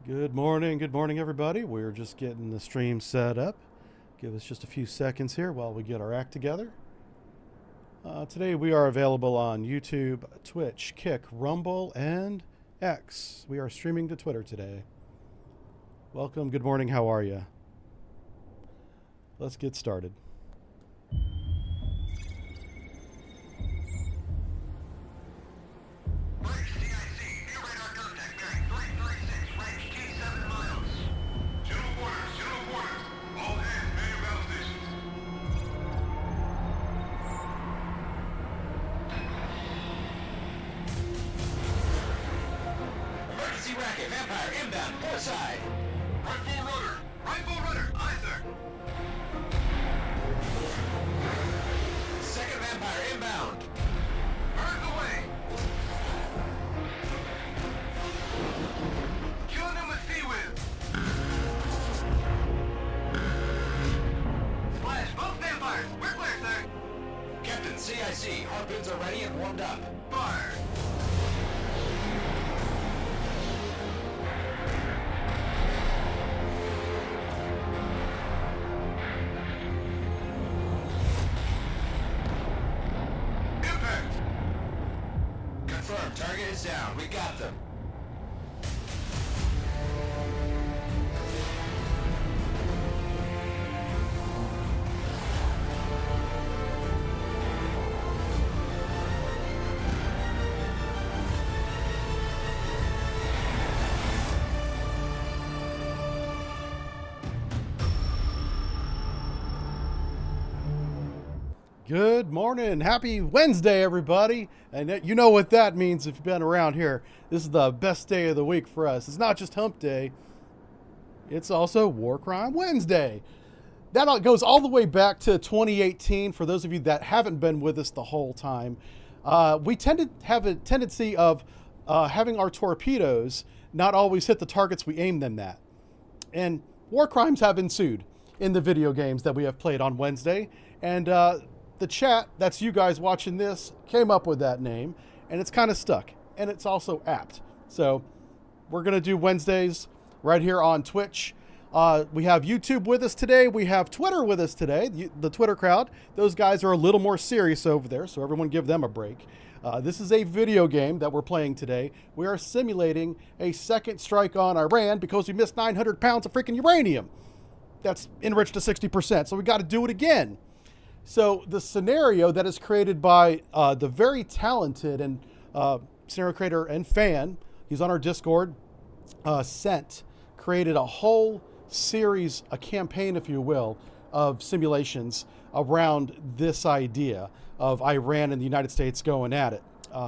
Good morning, everybody. We're just getting the stream set up. Give us just a few seconds here while we get our act together. Today we are available on YouTube, Twitch, Kick, Rumble, and X. We are streaming to Twitter today. Welcome, good morning, how are you? Let's get started. Harpoons are ready and warmed up. Fire! Impact! Confirmed. Target is down. We got them. Good morning. Happy Wednesday, everybody. And you know what that means if you've been around here. This is the best day of the week for us. It's not just hump day. It's also War Crime Wednesday. That goes all the way back to 2018. For those of you that haven't been with us the whole time, we tend to have a tendency of having our torpedoes not always hit the targets we aim them at. And war crimes have ensued in the video games that we have played on Wednesday. And the chat, that's you guys watching this, came up with that name, and it's kind of stuck, and it's also apt. So we're going to do Wednesdays right here on Twitch. We have YouTube with us today. We have Twitter with us today, the Twitter crowd. Those guys are a little more serious over there, so everyone give them a break. This is a video game that we're playing today. We are simulating a second strike on Iran because we missed 900 pounds of freaking uranium. That's enriched to 60%, so we got to do it again. So the scenario that is created by the very talented and scenario creator and fan, he's on our Discord, Sent, created a whole series, a campaign, if you will, of simulations around this idea of Iran and the United States going at it.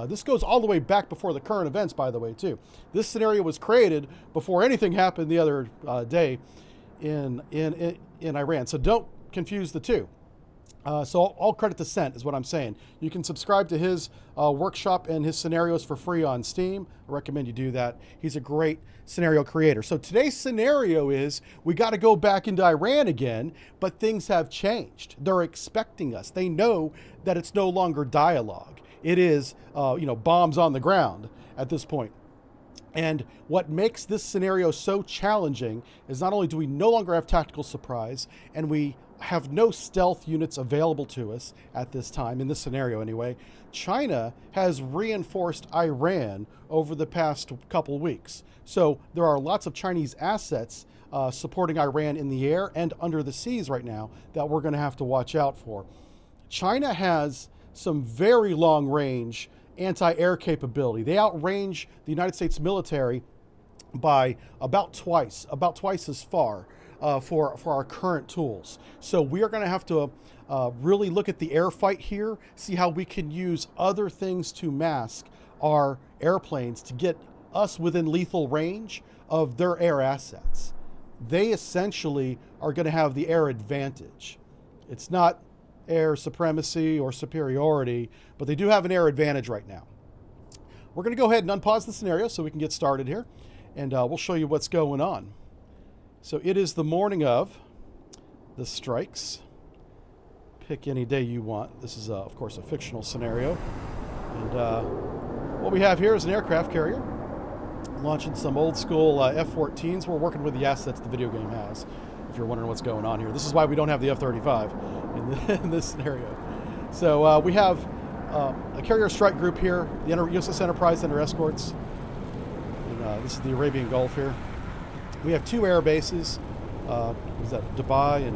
This goes all the way back before the current events, by the way, too. This scenario was created before anything happened the other day in Iran. So don't confuse the two. So all credit to Sent is what I'm saying. You can subscribe to his workshop and his scenarios for free on Steam. I recommend you do that. He's a great scenario creator. So today's scenario is we got to go back into Iran again, but things have changed. They're expecting us. They know that it's no longer dialogue. It is, bombs on the ground at this point. And what makes this scenario so challenging is not only do we no longer have tactical surprise, and we have no stealth units available to us at this time, in this scenario anyway. China has reinforced Iran over the past couple weeks. So there are lots of Chinese assets supporting Iran in the air and under the seas right now that we're going to have to watch out for. China has some very long range anti-air capability. They outrange the United States military by about twice as far. For our current tools. So we are going to have to really look at the air fight here, see how we can use other things to mask our airplanes to get us within lethal range of their air assets. They essentially are going to have the air advantage. It's not air supremacy or superiority, but they do have an air advantage right now. We're going to go ahead and unpause the scenario so we can get started here, and we'll show you what's going on. So it is the morning of the strikes. Pick any day you want. This is, of course, a fictional scenario. And what we have here is an aircraft carrier. Launching some old school F-14s. We're working with the assets the video game has, if you're wondering what's going on here. This is why we don't have the F-35 in this scenario. So we have a carrier strike group here, the USS Enterprise under escorts. And, this is the Arabian Gulf here. We have 2 air bases. What is that, Dubai and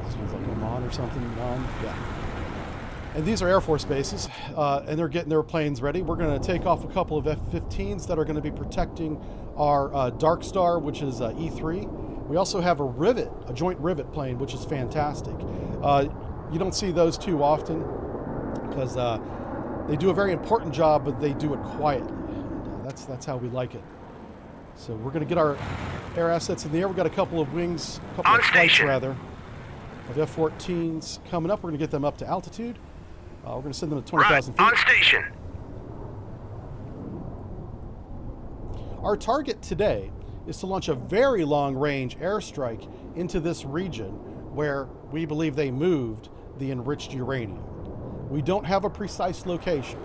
this one's like Oman or something? Oman? Yeah. And these are Air Force bases, and they're getting their planes ready. We're going to take off a couple of F-15s that are going to be protecting our Dark Star, which is E3. We also have a joint rivet plane, which is fantastic. You don't see those too often because they do a very important job, but they do it quietly. And, that's how we like it. So we're going to get our air assets in the air. We've got a couple of wings, a couple of flights rather, of F-14s coming up. We're going to get them up to altitude. We're going to send them to 20,000 feet. On station. Our target today is to launch a very long-range airstrike into this region where we believe they moved the enriched uranium. We don't have a precise location,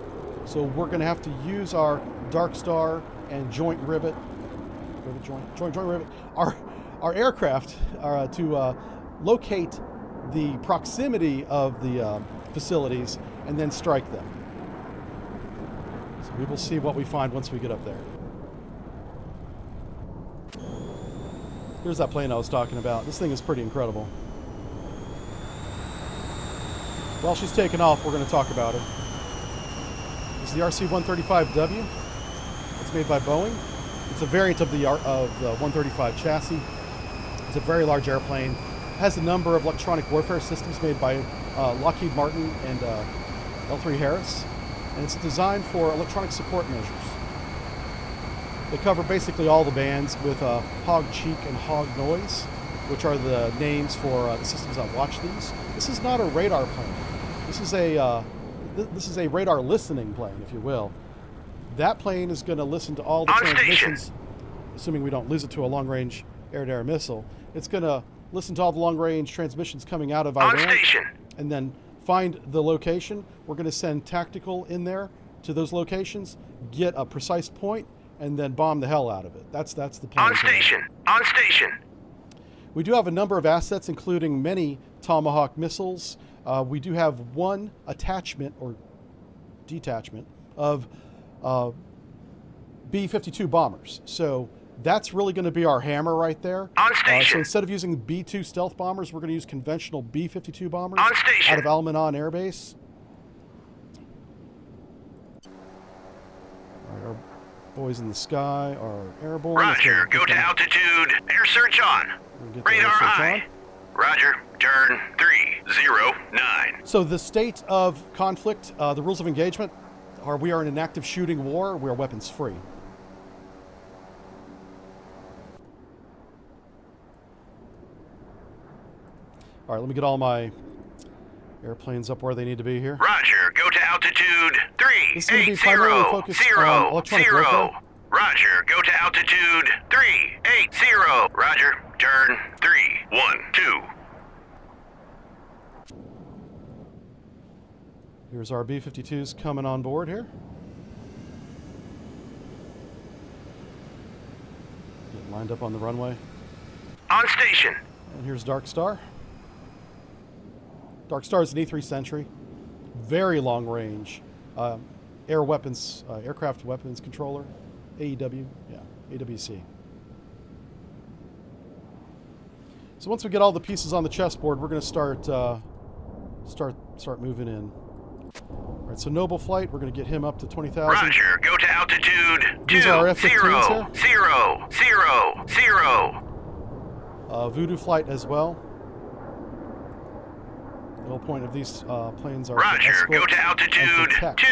so we're going to have to use our Dark Star and joint rivet, joint rivet, our aircraft to locate the proximity of the facilities and then strike them. So we will see what we find once we get up there. Here's that plane I was talking about. This thing is pretty incredible. While she's taking off, we're going to talk about her. This is the RC-135W. It's made by Boeing. It's a variant of the 135 chassis. It's a very large airplane. It has a number of electronic warfare systems made by Lockheed Martin and L3 Harris. And it's designed for electronic support measures. They cover basically all the bands with hog cheek and hog noise, which are the names for the systems that watch these. This is not a radar plane. This is a radar listening plane, if you will. That plane is going to listen to all the transmissions, assuming we don't lose it to a long-range air-to-air missile. It's going to listen to all the long-range transmissions coming out of Iran, and then find the location. We're going to send tactical in there to those locations, get a precise point, and then bomb the hell out of it. That's the plan. On station. We do have a number of assets, including many Tomahawk missiles. We do have one attachment or detachment of B-52 bombers. So that's really going to be our hammer right there. On station. So instead of using B-2 stealth bombers, we're going to use conventional B-52 bombers On station. out of Al Manan Air Base. All right, our boys in the sky are airborne. Roger, go to altitude. Air search on. Radar high. Roger, turn 309. So the state of conflict, the rules of engagement are we are in an active shooting war. We are weapons free. All right, let me get all my airplanes up where they need to be here. Roger, go to altitude 380. Roger, go to altitude 380. Roger, turn 312. Here's our B-52s coming on board here. Getting lined up on the runway. On station. And here's Dark Star. Dark Star is an E3 Sentry. Very long range. Aircraft weapons controller. AEW, yeah, AWC. So once we get all the pieces on the chessboard, we're going to start moving in. All right, so Noble Flight, we're going to get him up to 20,000. Roger, go to altitude 2 These are our F-15s 0. Voodoo Flight as well. The whole point of these planes are Roger, go to altitude 200.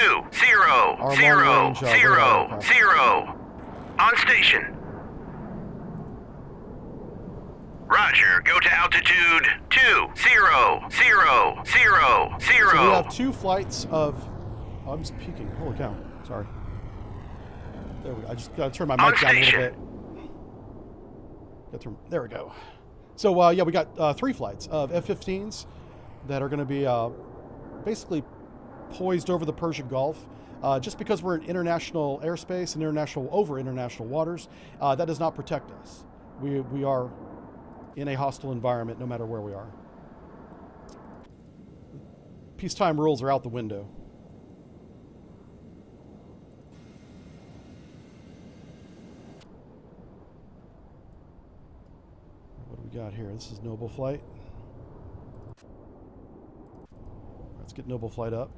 On station. Roger, go to altitude 200. So we have 2 flights of... Oh, I'm just peeking. Holy cow. Sorry. There we go. I just got to turn my mic down a little bit. There we go. So, yeah, we got 3 flights of F-15s that are going to be basically poised over the Persian Gulf. Just because we're in international airspace and over international waters, that does not protect us. We are in a hostile environment no matter where we are. Peacetime rules are out the window. What do we got here? This is Noble Flight. Let's get Noble Flight up.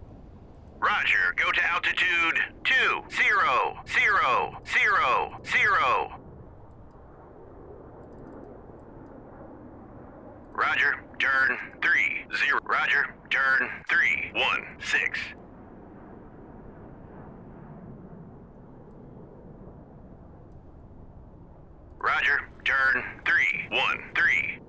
Roger, go to altitude 20,000. Roger, turn 30. Roger, turn 316. Roger, turn 313.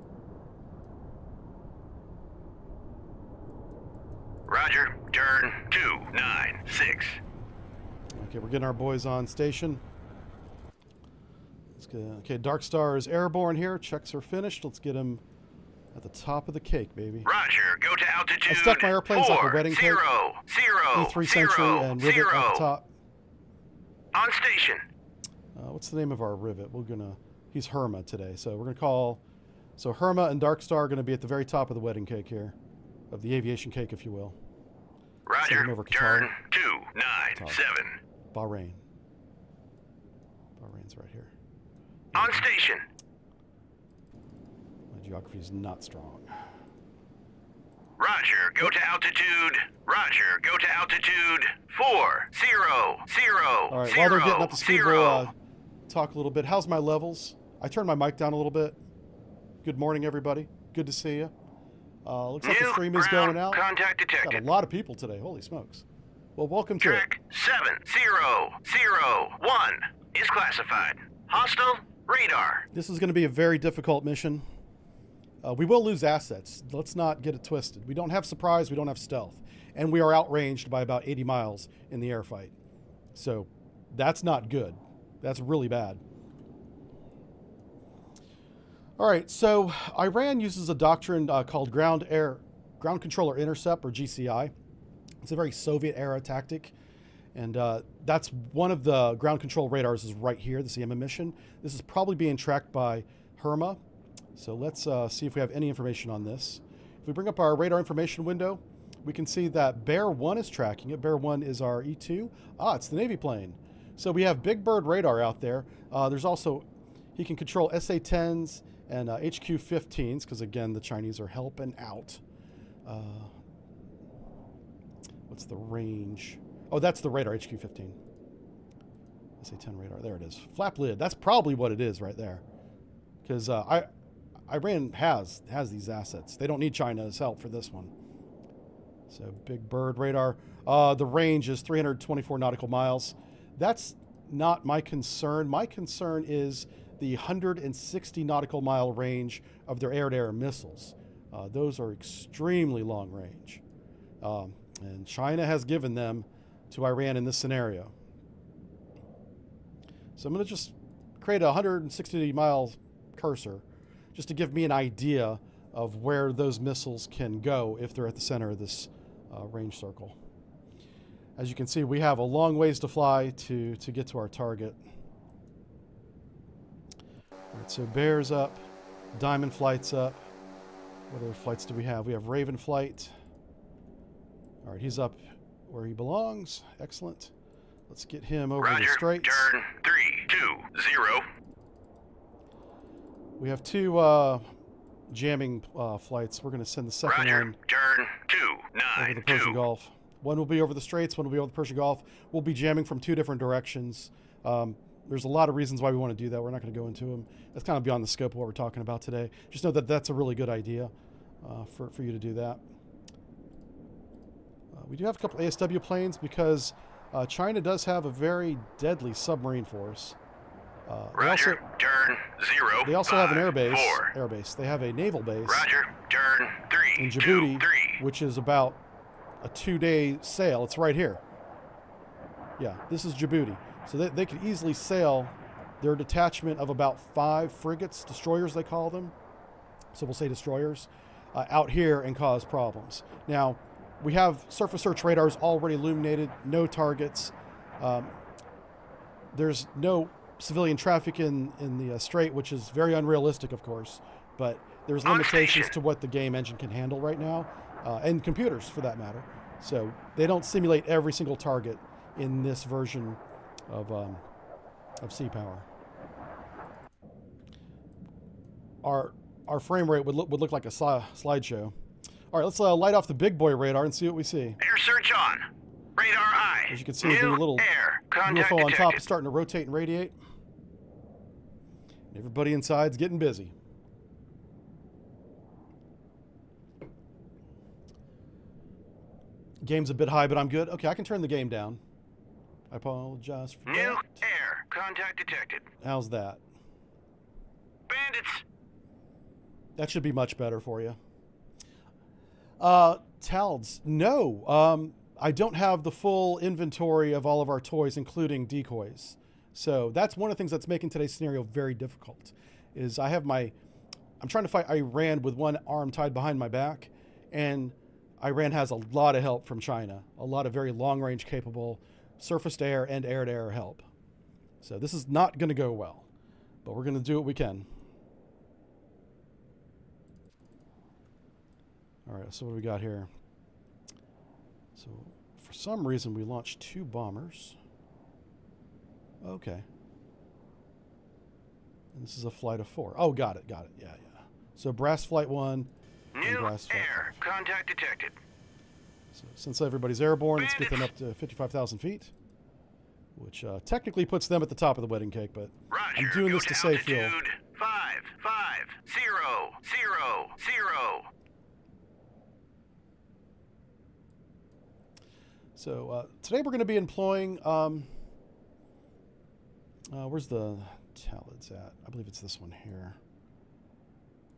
Roger, turn 296. Okay, we're getting our boys on station. Let's get, okay, Dark Star is airborne here. Checks are finished. Let's get him at the top of the cake, baby. Roger, go to altitude. I stuck my airplanes like a wedding cake. E3 Century and rivet at the top. On station. What's the name of our rivet? He's Herma today, so we're gonna call. So Herma and Dark Star are gonna be at the very top of the wedding cake here, of the aviation cake, if you will. Roger, turn 297. Bahrain. Bahrain's right here. On station. My geography is not strong. Roger, go to altitude. Roger, go to altitude 400. All right, while they're getting up to speed, we'll talk a little bit. How's my levels? I turned my mic down a little bit. Good morning, everybody. Good to see you. Looks like the stream is going out. Contact detected. Got a lot of people today. Holy smokes. Well, welcome to it. Track 7001 is classified. Hostile radar. This is going to be a very difficult mission. We will lose assets. Let's not get it twisted. We don't have surprise. We don't have stealth. And we are outranged by about 80 miles in the air fight. So that's not good. That's really bad. All right, so Iran uses a doctrine called ground controller intercept, or GCI. It's a very Soviet-era tactic, and that's one of the ground control radars is right here, the CM mission. This is probably being tracked by Herma, so let's see if we have any information on this. If we bring up our radar information window, we can see that Bear 1 is tracking it. Bear 1 is our E2. It's the Navy plane. So we have Big Bird radar out there. There's also, he can control SA-10s, and HQ-15s, because again, the Chinese are helping out. What's the range? Oh, that's the radar, HQ-15. SA-10 radar, there it is. Flap lid, that's probably what it is right there. Because Iran has these assets. They don't need China's help for this one. So Big Bird radar. The range is 324 nautical miles. That's not my concern. My concern is the 160 nautical mile range of their air-to-air missiles. Those are extremely long range. And China has given them to Iran in this scenario. So I'm going to just create a 160 mile cursor just to give me an idea of where those missiles can go if they're at the center of this range circle. As you can see, we have a long ways to fly to get to our target. All right, so Bear's up, Diamond Flight's up. What other flights do we have? We have Raven Flight. All right, he's up where he belongs. Excellent. Let's get him over the straits. Turn 320. We have two jamming flights. We're going to send the second one turn over the Persian Gulf. One will be over the straits, one will be over the Persian Gulf. We'll be jamming from two different directions. There's a lot of reasons why we want to do that. We're not going to go into them. That's kind of beyond the scope of what we're talking about today. Just know that that's a really good idea for you to do that. We do have a couple ASW planes because China does have a very deadly submarine force. Roger, turn 0. They also have an airbase. They have a naval base. Roger, turn 3. In Djibouti, which is about a 2-day sail. It's right here. Yeah, this is Djibouti. So they could easily sail their detachment of about 5 frigates, destroyers they call them. So we'll say destroyers, out here and cause problems. Now, we have surface search radars already illuminated, no targets. There's no civilian traffic in the strait, which is very unrealistic, of course, but there's limitations to what the game engine can handle right now, and computers for that matter. So they don't simulate every single target in this version of Sea Power. Our frame rate would look like a slideshow. All right, let's light off the big boy radar and see what we see. Air search on. Radar eye. As you can see, the little UFO on top is starting to rotate and radiate. Everybody inside's getting busy. Game's a bit high, but I'm good. Okay, I can turn the game down. I apologize for that. New air. Contact detected. How's that? Bandits. That should be much better for you. Talds, no. I don't have the full inventory of all of our toys, including decoys. So that's one of the things that's making today's scenario very difficult, is I'm trying to fight Iran with one arm tied behind my back, and Iran has a lot of help from China, a lot of very long-range capable surface-to-air and air-to-air help. So this is not going to go well, but we're going to do what we can. All right, so what do we got here? So for some reason, we launched 2 bombers. Okay. And this is a flight of 4. Oh, got it. Yeah. So brass flight 1 and brass flight air. 5. Contact detected. So since everybody's airborne, let's get them up to 55,000 feet, which technically puts them at the top of the wedding cake, but Roger, I'm doing this to save fuel. 55000. So today we're going to be employing, where's the Talids at? I believe it's this one here.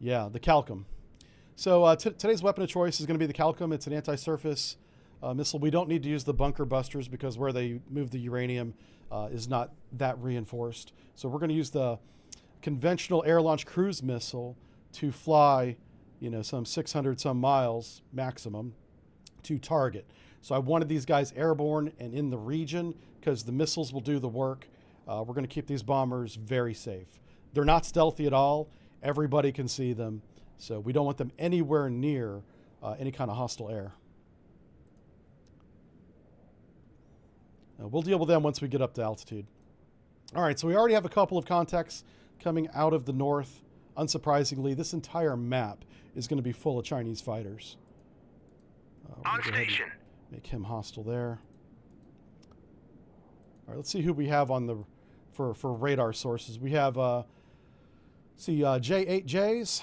Yeah, the Calcum. So today's weapon of choice is going to be the Calcum. It's an anti-surface missile. We don't need to use the bunker busters because where they move the uranium is not that reinforced. So we're going to use the conventional air-launched cruise missile to fly, some 600 some miles maximum to target. So I wanted these guys airborne and in the region because the missiles will do the work. We're going to keep these bombers very safe. They're not stealthy at all. Everybody can see them. So we don't want them anywhere near any kind of hostile air. We'll deal with them once we get up to altitude. All right, so we already have a couple of contacts coming out of the north. Unsurprisingly, this entire map is going to be full of Chinese fighters. On station. Make him hostile there. All right, let's see who we have on the for radar sources. We have J8Js,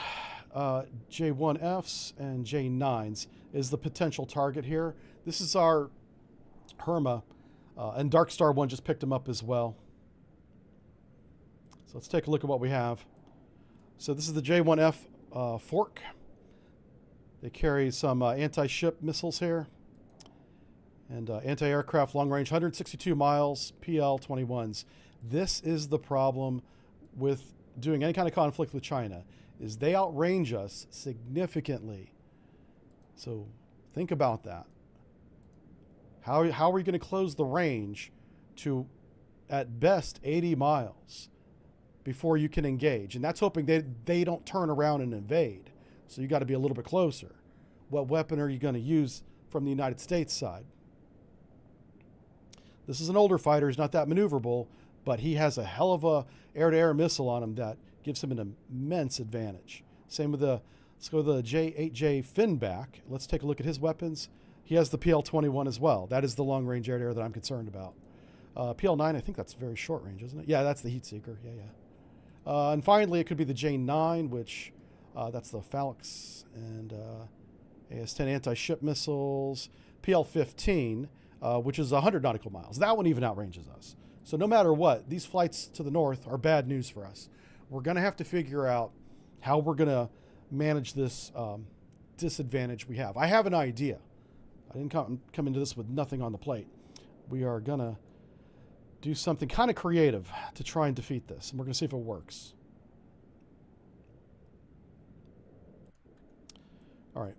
J1Fs, and J9s is the potential target here. This is our Herma, and Dark Star 1 just picked him up as well. So let's take a look at what we have. So this is the J1F fork. They carry some anti-ship missiles here. And anti-aircraft long-range, 162 miles, PL-21s. This is the problem with doing any kind of conflict with China, is they outrange us significantly. So think about that. How are we going to close the range to, at best, 80 miles before you can engage? And that's hoping they don't turn around and invade. So you got to be a little bit closer. What weapon are you going to use from the United States side? This is an older fighter. He's not that maneuverable, but he has a hell of a air-to-air missile on him that gives him an immense advantage. Same with let's go to the J8J Finback. Let's take a look at his weapons. He has the PL-21 as well. That is the long-range air-to-air that I'm concerned about. PL-9, I think that's very short range, isn't it? Yeah, that's the heat seeker. Yeah. And finally, it could be the J9, which that's the Phalanx, and AS-10 anti-ship missiles. PL-15. Which is 100 nautical miles. That one even outranges us. So no matter what, these flights to the north are bad news for us. We're going to have to figure out how we're going to manage this disadvantage we have. I have an idea. I didn't come into this with nothing on the plate. We are going to do something kind of creative to try and defeat this, and we're going to see if it works. All right.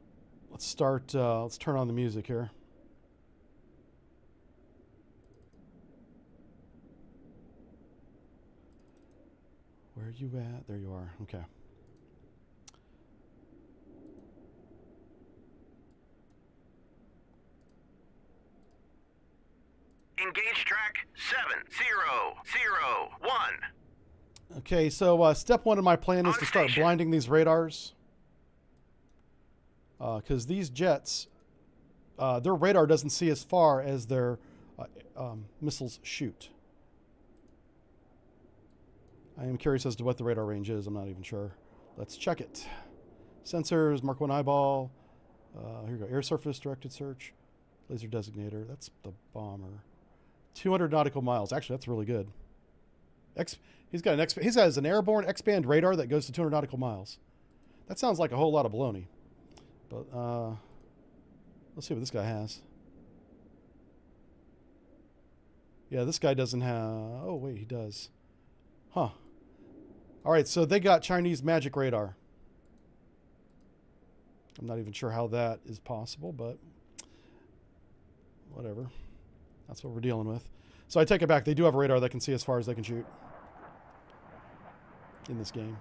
Let's start. Let's turn on the music here. Where are you at? There you are. Okay. Engage track 7001. Okay, so step one in my plan is to start blinding these radars. Because these jets, their radar doesn't see as far as their missiles shoot. I am curious as to what the radar range is. I'm not even sure. Let's check it. Sensors, Mark 1 eyeball. Here we go. Air surface directed search. Laser designator. That's the bomber. 200 nautical miles. Actually, that's really good. He has an airborne X-band radar that goes to 200 nautical miles. That sounds like a whole lot of baloney. But let's see what this guy has. Yeah, this guy doesn't have... Oh, wait, he does. Huh. All right, so they got Chinese magic radar. I'm not even sure how that is possible, but whatever. That's what we're dealing with. So I take it back. They do have a radar that can see as far as they can shoot in this game.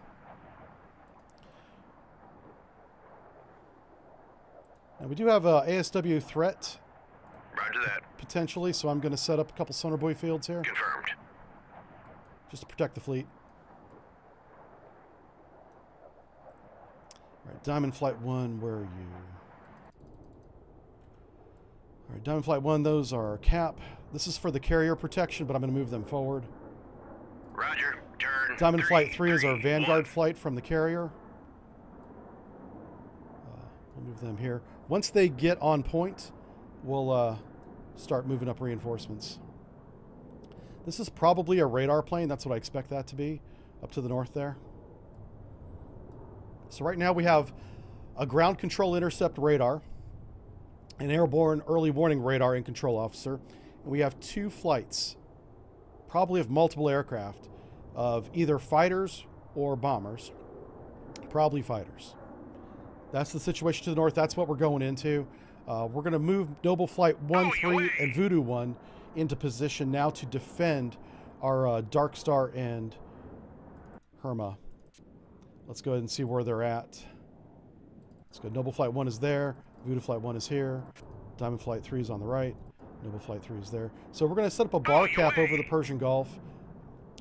Now we do have a ASW threat. Roger that. Potentially, so I'm going to set up a couple sonar buoy fields here. Confirmed. Just to protect the fleet. All right, Diamond Flight 1, where are you? All right, Diamond Flight 1, those are cap. This is for the carrier protection, but I'm going to move them forward. Roger. Turn. Diamond Flight 3 is our Vanguard flight from the carrier. We'll move them here. Once they get on point, we'll start moving up reinforcements. This is probably a radar plane. That's what I expect that to be, up to the north there. So right now we have a ground control intercept radar, an airborne early warning radar and control officer, and we have 2 flights, probably of multiple aircraft, of either fighters or bombers, probably fighters. That's the situation to the north. That's what we're going into. We're going to move Noble Flight 1, 3, and Voodoo 1 into position now to defend our Dark Star and Herma. Let's go ahead and see where they're at. Let's go. Noble Flight 1 is there. Voodoo Flight 1 is here. Diamond Flight 3 is on the right. Noble Flight 3 is there. So we're going to set up a bar cap over the Persian Gulf.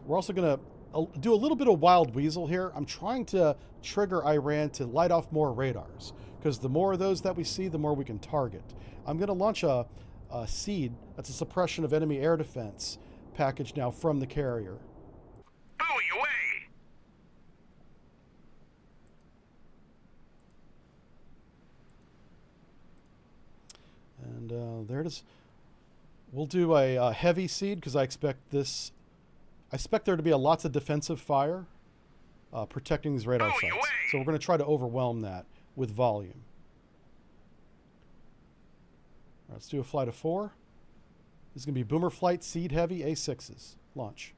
We're also going to do a little bit of wild weasel here. I'm trying to trigger Iran to light off more radars, because the more of those that we see, the more we can target. I'm going to launch a SEED, that's a suppression of enemy air defense package now from the carrier. Buoy away! And there it is. We'll do a heavy SEED because I expect there to be lots of defensive fire protecting these radar sites. So we're going to try to overwhelm that with volume. All right, let's do a flight of 4. This is going to be Boomer Flight SEED Heavy A6s. Launch.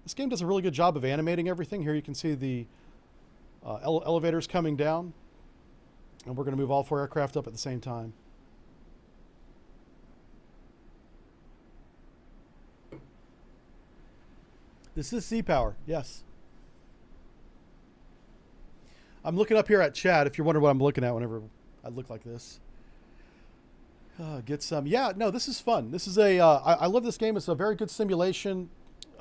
This game does a really good job of animating everything. Here you can see the elevators coming down. And we're going to move all 4 aircraft up at the same time. This is sea power, yes. I'm looking up here at chat if you're wondering what I'm looking at whenever I look like this. Get some. Yeah, no, this is fun. This is I love this game. It's a very good simulation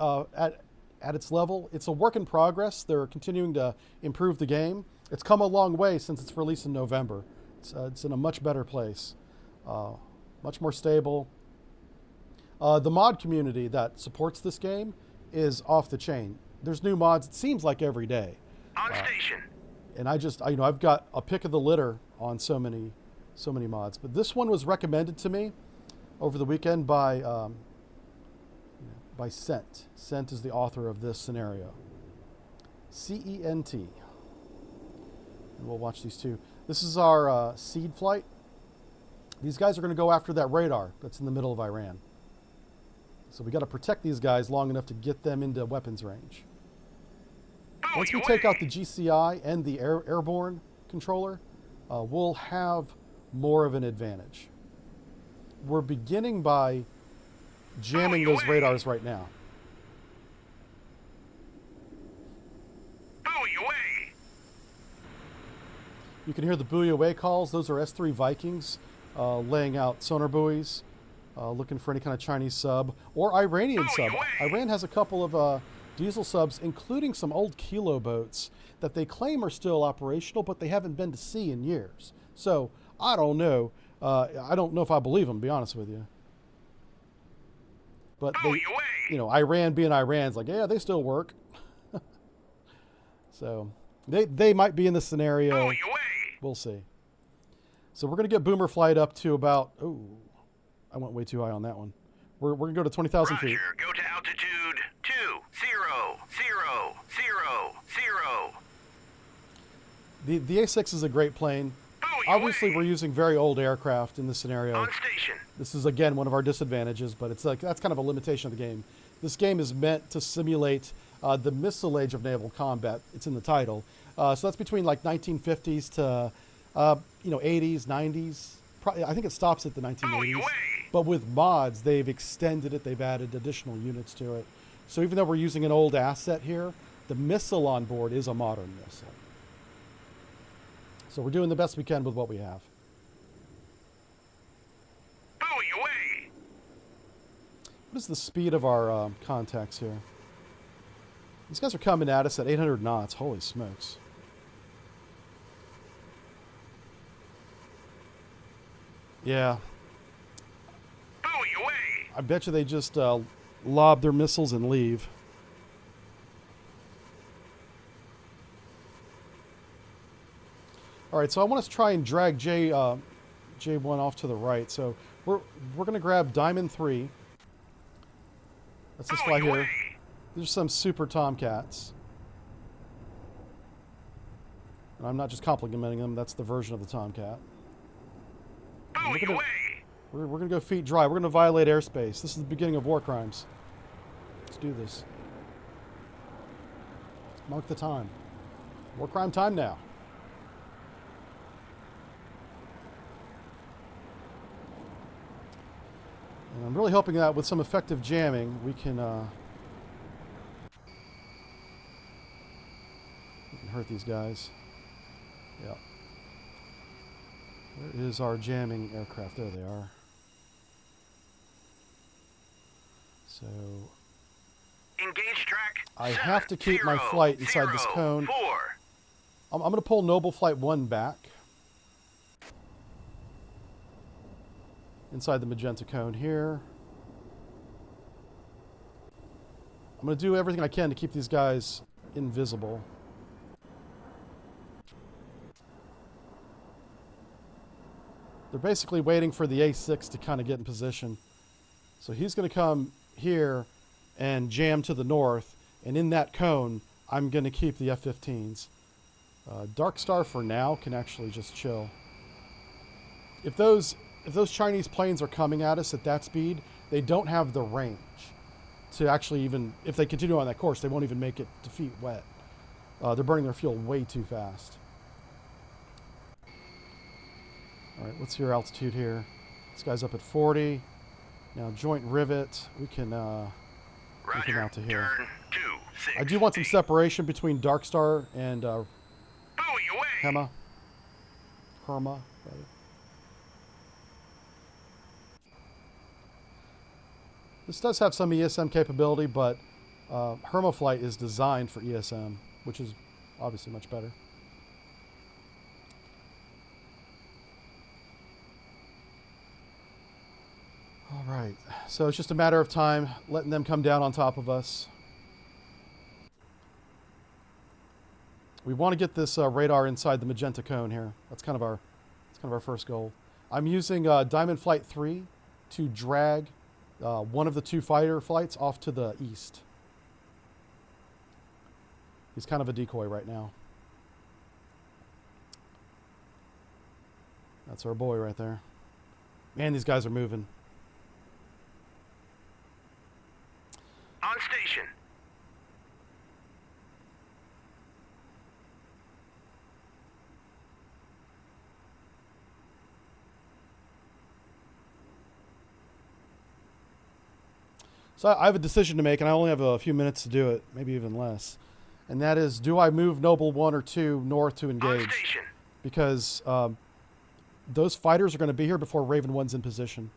at its level. It's a work in progress. They're continuing to improve the game. It's come a long way since its release in November. It's in a much better place. Much more stable. The mod community that supports this game is off the chain. There's new mods, it seems like every day. On station. And I've got a pick of the litter on so many mods. But this one was recommended to me over the weekend by Cent. Cent is the author of this scenario. CENT. And we'll watch these 2. This is our SEED flight. These guys are going to go after that radar that's in the middle of Iran. So we got to protect these guys long enough to get them into weapons range. Buoy Once we take out the GCI and the airborne controller, we'll have more of an advantage. We're beginning by jamming those radars right now. You can hear the buoy away calls. Those are S3 Vikings laying out sonar buoys, looking for any kind of Chinese sub or Iranian sub. Iran has a couple of diesel subs, including some old Kilo boats that they claim are still operational, but they haven't been to sea in years. So I don't know. I don't know if I believe them, to be honest with you. But they, you know, Iran being Iran's like, yeah, they still work. So they might be in this scenario. We'll see. So we're going to get boomer flight up to about, oh, I went way too high on that one. We're going to go to 20,000 feet. Go to altitude 20,000. The A6 is a great plane. Obviously, we're using very old aircraft in this scenario. On station. This is, again, one of our disadvantages, but it's like that's kind of a limitation of the game. This game is meant to simulate the missile age of naval combat. It's in the title. So that's between like 1950s to, 80s, 90s. I think it stops at the 1980s. But with mods, they've extended it. They've added additional units to it. So even though we're using an old asset here, the missile on board is a modern missile. So we're doing the best we can with what we have. What is the speed of our contacts here? These guys are coming at us at 800 knots. Holy smokes. Yeah. I bet you they just lob their missiles and leave. All right, so I want us to try and drag J1 off to the right. So we're going to grab Diamond 3. Let's just fly here. There's some super Tomcats. And I'm not just complimenting them. That's the version of the Tomcat. We're going to go feet dry. We're going to violate airspace. This is the beginning of war crimes. Let's do this. Mark the time. War crime time now. And I'm really hoping that with some effective jamming, we can hurt these guys. Yeah. Where is our jamming aircraft? There they are. So engage track. I have to keep my flight inside this cone. I'm going to pull Noble Flight 1 back. Inside the magenta cone here. I'm going to do everything I can to keep these guys invisible. They're basically waiting for the A6 to kind of get in position. So he's going to come here and jam to the north. And in that cone, I'm going to keep the F-15s. Dark Star for now can actually just chill. If those Chinese planes are coming at us at that speed, they don't have the range to actually even, if they continue on that course, they won't even make it to feet wet. They're burning their fuel way too fast. All right, what's your altitude here? This guy's up at 40. Now joint rivet, we can out to here. I do want some separation between Dark Star and Herma. Rather. This does have some ESM capability, but Hermaflight is designed for ESM, which is obviously much better. All right, so it's just a matter of time letting them come down on top of us. We want to get this radar inside the magenta cone here. That's kind of our first goal. I'm using Diamond Flight 3 to drag one of the two fighter flights off to the east. He's kind of a decoy right now. That's our boy right there. Man, these guys are moving. On station. So I have a decision to make, and I only have a few minutes to do it, maybe even less. And that is, do I move Noble 1 or 2 north to engage? Because those fighters are going to be here before Raven 1's in position.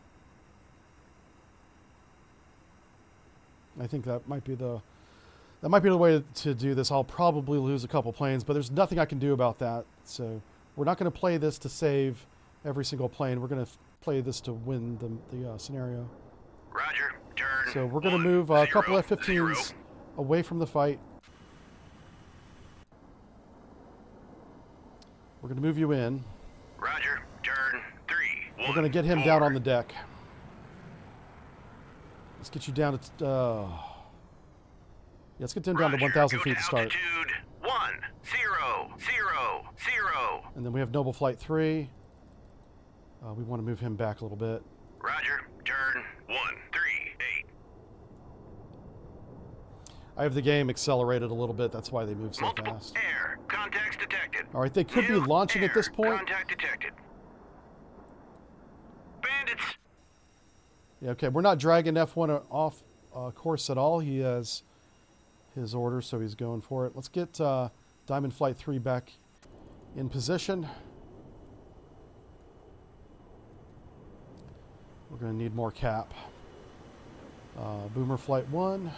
I think that might be the way to do this. I'll probably lose a couple planes, but there's nothing I can do about that. So we're not going to play this to save every single plane. We're going to play this to win the scenario. Roger. Turn. So we're going to move a couple F-15s away from the fight. We're going to move you in. Roger. Turn. 3. 1. We're going to get him 4. down on the deck. Let's get you down to... yeah, let's get him down to 1,000 feet to start. Altitude 1 0 0 0. And then we have Noble Flight 3. We want to move him back a little bit. Roger. Turn. 1 3 8. I have the game accelerated a little bit. That's why they move so Multiple fast. air. Contacts detected. All right, they could be launching at this point. Contact detected. Bandits. Yeah, okay, we're not dragging F1 off course at all. He has his orders, so he's going for it. Let's get Diamond Flight 3 back in position. We're going to need more cap. Boomer Flight 1.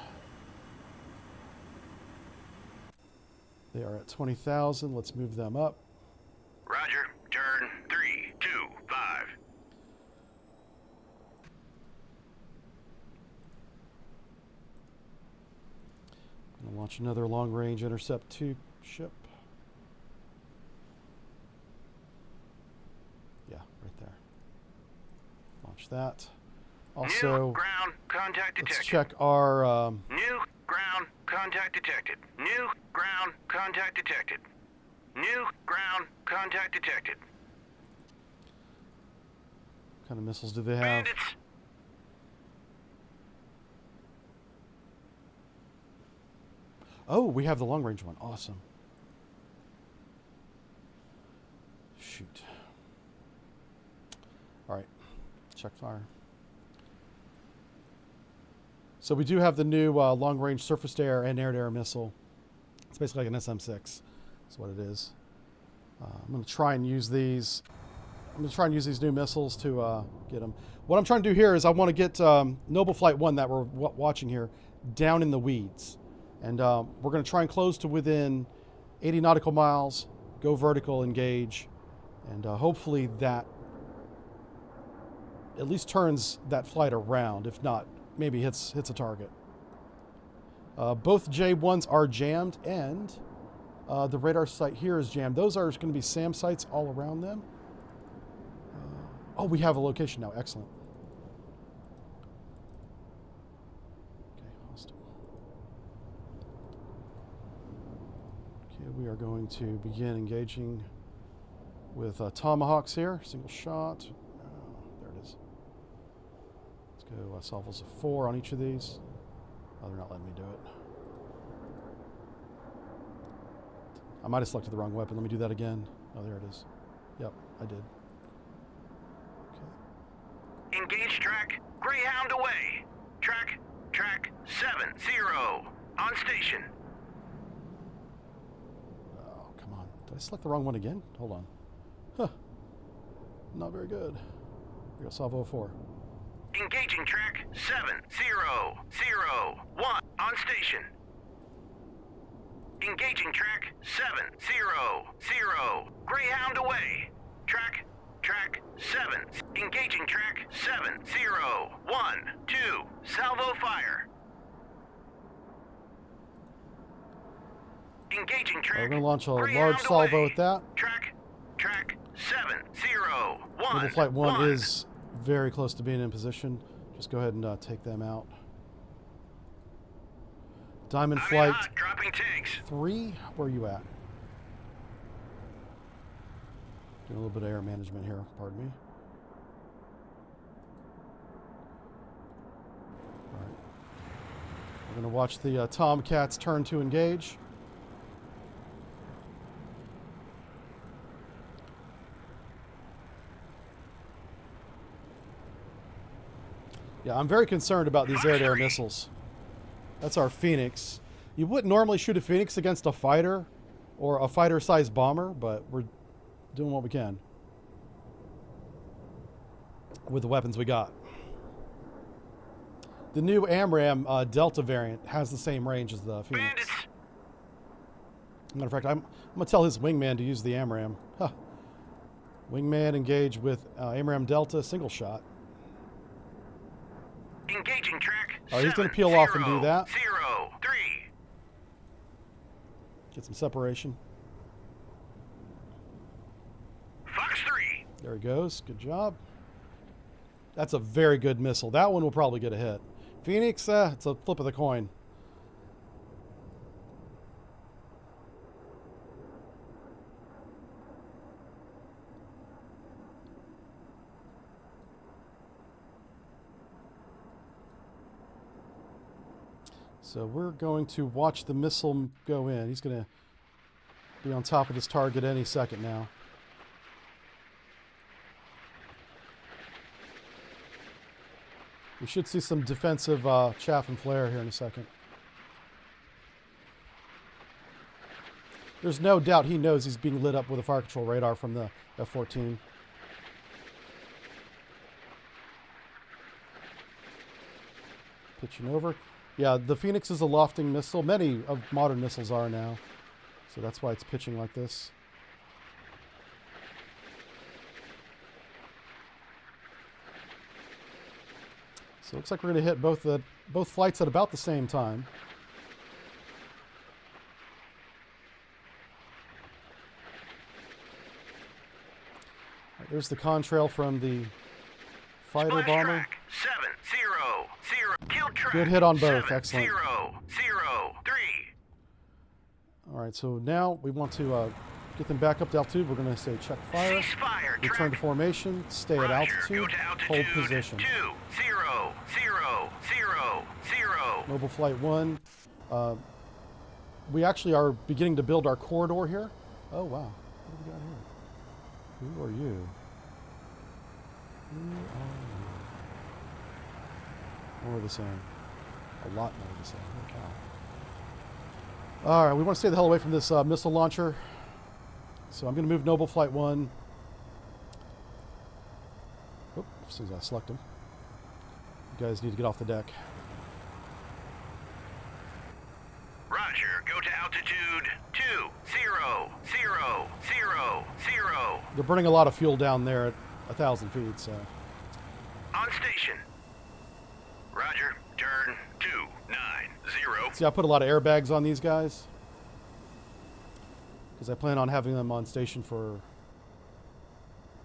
They are at 20,000. Let's move them up. Roger. Turn. 3 2 5. Gonna launch another long-range intercept 2 ship. Yeah, right there. Launch that. Also, New ground contact detected. let's check our... New ground contact detected. New ground contact detected. New ground contact detected. what kind of missiles do they have? Bandits. Oh, we have the long-range one. Awesome. Shoot. All right. Check fire. So we do have the new long-range surface-to-air and air-to-air missile. It's basically like an SM-6. That's what it is. I'm going to try and use these. I'm going to try and use these new missiles to get them. What I'm trying to do here is I want to get Noble Flight 1 that we're watching here down in the weeds. And we're going to try and close to within 80 nautical miles, go vertical, engage, and hopefully that at least turns that flight around. If not, maybe hits a target. Both J1s are jammed, and the radar site here is jammed. Those are going to be SAM sites all around them. Oh, we have a location now. Excellent. Okay, hostile. Okay, we are going to begin engaging with Tomahawks here. Single shot. There it is. Let's go salvos of 4 on each of these. Oh, they're not letting me do it. I might have selected the wrong weapon. Let me do that again. Oh, there it is. Yep, I did. Okay. Engage track. Greyhound away. Track 7-0. On station. Oh, come on. Did I select the wrong one again? Hold on. Huh. Not very good. We got salvo of 4. Engaging track 7-0-0-1. On station. Engaging track 7-0-0. Greyhound away. Track 7. Engaging track 7-0-1-2. Salvo fire. Engaging track. We're going to launch a Greyhound large salvo away. at that. Track 7-0-1. Noble Flight 1 is very close to being in position. Just go ahead and take them out. Diamond Flight dropping tanks. 3, where are you at? Doing a little bit of air management here, pardon me. All right. We're going to watch the Tomcats turn to engage. Yeah, I'm very concerned about these Fox air-to-air 3. missiles. That's our Phoenix. You wouldn't normally shoot a Phoenix against a fighter or a fighter-sized bomber, but we're doing what we can with the weapons we got. The new AMRAAM Delta variant has the same range as the Phoenix. Bandits. Matter of fact, I'm going to tell his wingman to use the AMRAAM. Huh. Wingman engage with AMRAAM Delta single shot. Engaging track. Oh, he's going to 7, peel off and do that. 0, 3. Get some separation. Fox 3. There he goes. Good job. That's a very good missile. That one will probably get a hit. Phoenix, it's a flip of the coin. So we're going to watch the missile go in. He's going to be on top of his target any second now. We should see some defensive chaff and flare here in a second. There's no doubt he knows he's being lit up with a fire control radar from the F-14. Pitching over. Yeah, the Phoenix is a lofting missile. Many of modern missiles are now. So that's why it's pitching like this. So it looks like we're going to hit both flights at about the same time. All right, there's the contrail from the fighter Splash bomber. Track. 7, 0, 0. Kill track. Good hit on both. 7, Excellent. 0, 0, 3. All right, so now we want to get them back up to altitude. We're going to say check fire, Ceasefire. return to Track. formation, stay at Roger. altitude, Go to altitude. hold position. 2, 0, 0, 0, 0. Noble Flight 1. We actually are beginning to build our corridor here. Oh, wow. What do we got here? Who are you? Who are you? More of the same. A lot more of the same. Holy cow. All right, we want to stay the hell away from this missile launcher. So I'm going to move Noble Flight 1. Oop, as soon as I select him. You guys need to get off the deck. Roger. Go to altitude. 2, 0, 0, 0, 0. They're burning a lot of fuel down there at 1,000 feet, so. On station. Roger. Turn 290. See, I put a lot of airbags on these guys because I plan on having them on station for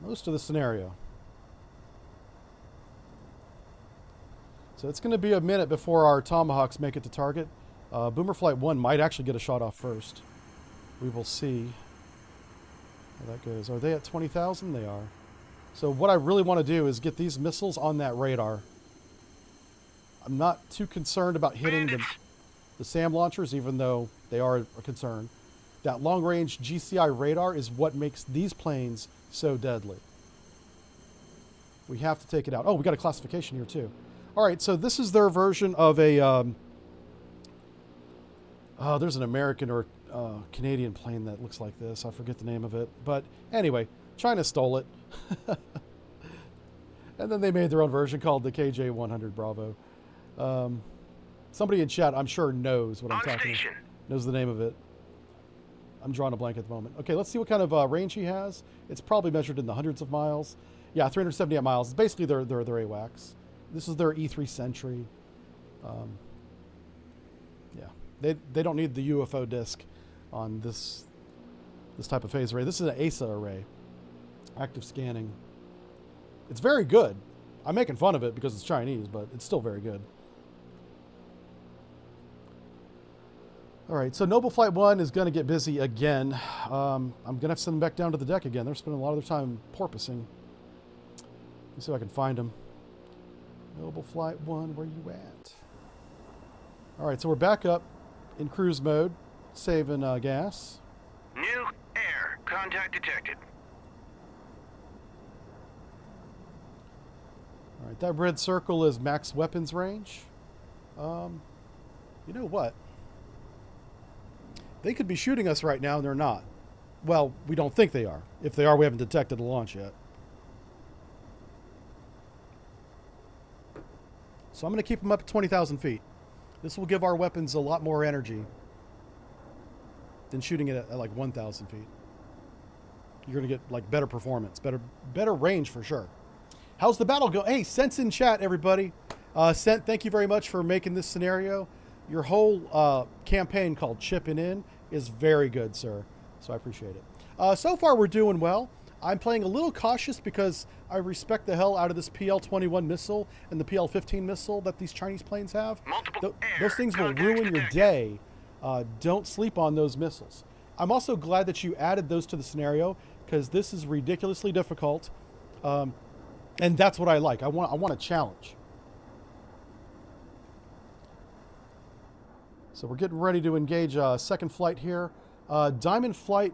most of the scenario. So it's going to be a minute before our Tomahawks make it to target. Boomer Flight 1 might actually get a shot off first. We will see how that goes. Are they at 20,000? They are. So what I really want to do is get these missiles on that radar. I'm not too concerned about hitting the SAM launchers, even though they are a concern. That long-range GCI radar is what makes these planes so deadly. We have to take it out. Oh, we got a classification here too. All right, so this is their version of a... there's an American or Canadian plane that looks like this. I forget the name of it. But anyway, China stole it. And then they made their own version called the KJ-100 Bravo. Somebody in chat, I'm sure, knows what I'm talking about. Knows the name of it. I'm drawing a blank at the moment. Okay, let's see what kind of range he has. It's probably measured in the hundreds of miles. Yeah, 378 miles. It's basically their AWACS. This is their E3 Sentry. Yeah, they don't need the UFO disc on this type of phase array. This is an ASA array, active scanning. It's very good. I'm making fun of it because it's Chinese, but it's still very good. All right, so Noble Flight 1 is going to get busy again. I'm going to have to send them back down to the deck again. They're spending a lot of their time porpoising. Let's see if I can find them. Noble Flight 1, where you at? All right, so we're back up in cruise mode, saving gas. New air. Contact detected. All right, right, that red circle is max weapons range. You know what? They could be shooting us right now, and they're not. Well, we don't think they are. If they are, we haven't detected a launch yet. So I'm going to keep them up at 20,000 feet. This will give our weapons a lot more energy than shooting it at like 1,000 feet. You're going to get like better performance, better range for sure. How's the battle go? Hey, Sense in chat, everybody. Sent, thank you very much for making this scenario. Your whole campaign called Chipping In is very good, sir. So I appreciate it. So far, we're doing well. I'm playing a little cautious because I respect the hell out of this PL-21 missile and the PL-15 missile that these Chinese planes have. Those things will ruin your day. Don't sleep on those missiles. I'm also glad that you added those to the scenario because this is ridiculously difficult. And that's what I like. I want a challenge. So we're getting ready to engage second flight here. Diamond flight.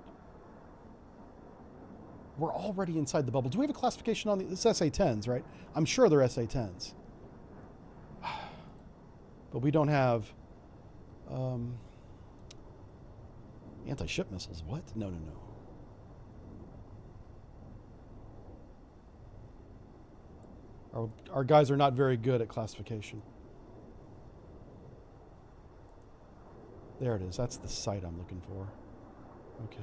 We're already inside the bubble. Do we have a classification on this SA-10s, right? I'm sure they're SA-10s. But we don't have anti-ship missiles. What? No. Our guys are not very good at classification. There it is. That's the site I'm looking for. Okay.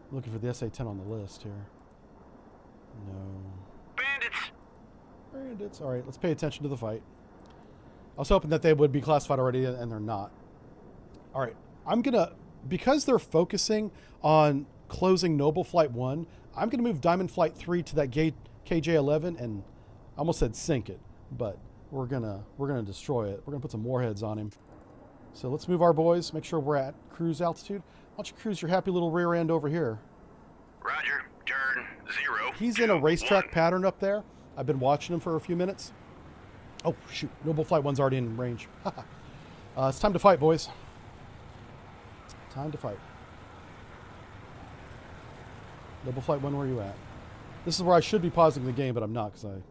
I'm looking for the SA-10 on the list here. No. Bandits. All right, let's pay attention to the fight. I was hoping that they would be classified already, and they're not. All right, I'm going to, because they're focusing on closing Noble Flight 1, I'm going to move Diamond Flight 3 to that gate KJ-11 and I almost said sink it, but we're gonna destroy it. We're going to put some warheads on him. So let's move our boys, make sure we're at cruise altitude. Why don't you cruise your happy little rear end over here? Roger, turn 0. He's in a racetrack pattern up there. I've been watching him for a few minutes. Oh, shoot. Noble Flight 1's already in range. It's time to fight, boys. Time to fight. Noble Flight 1, where are you at? This is where I should be pausing the game, but I'm not because I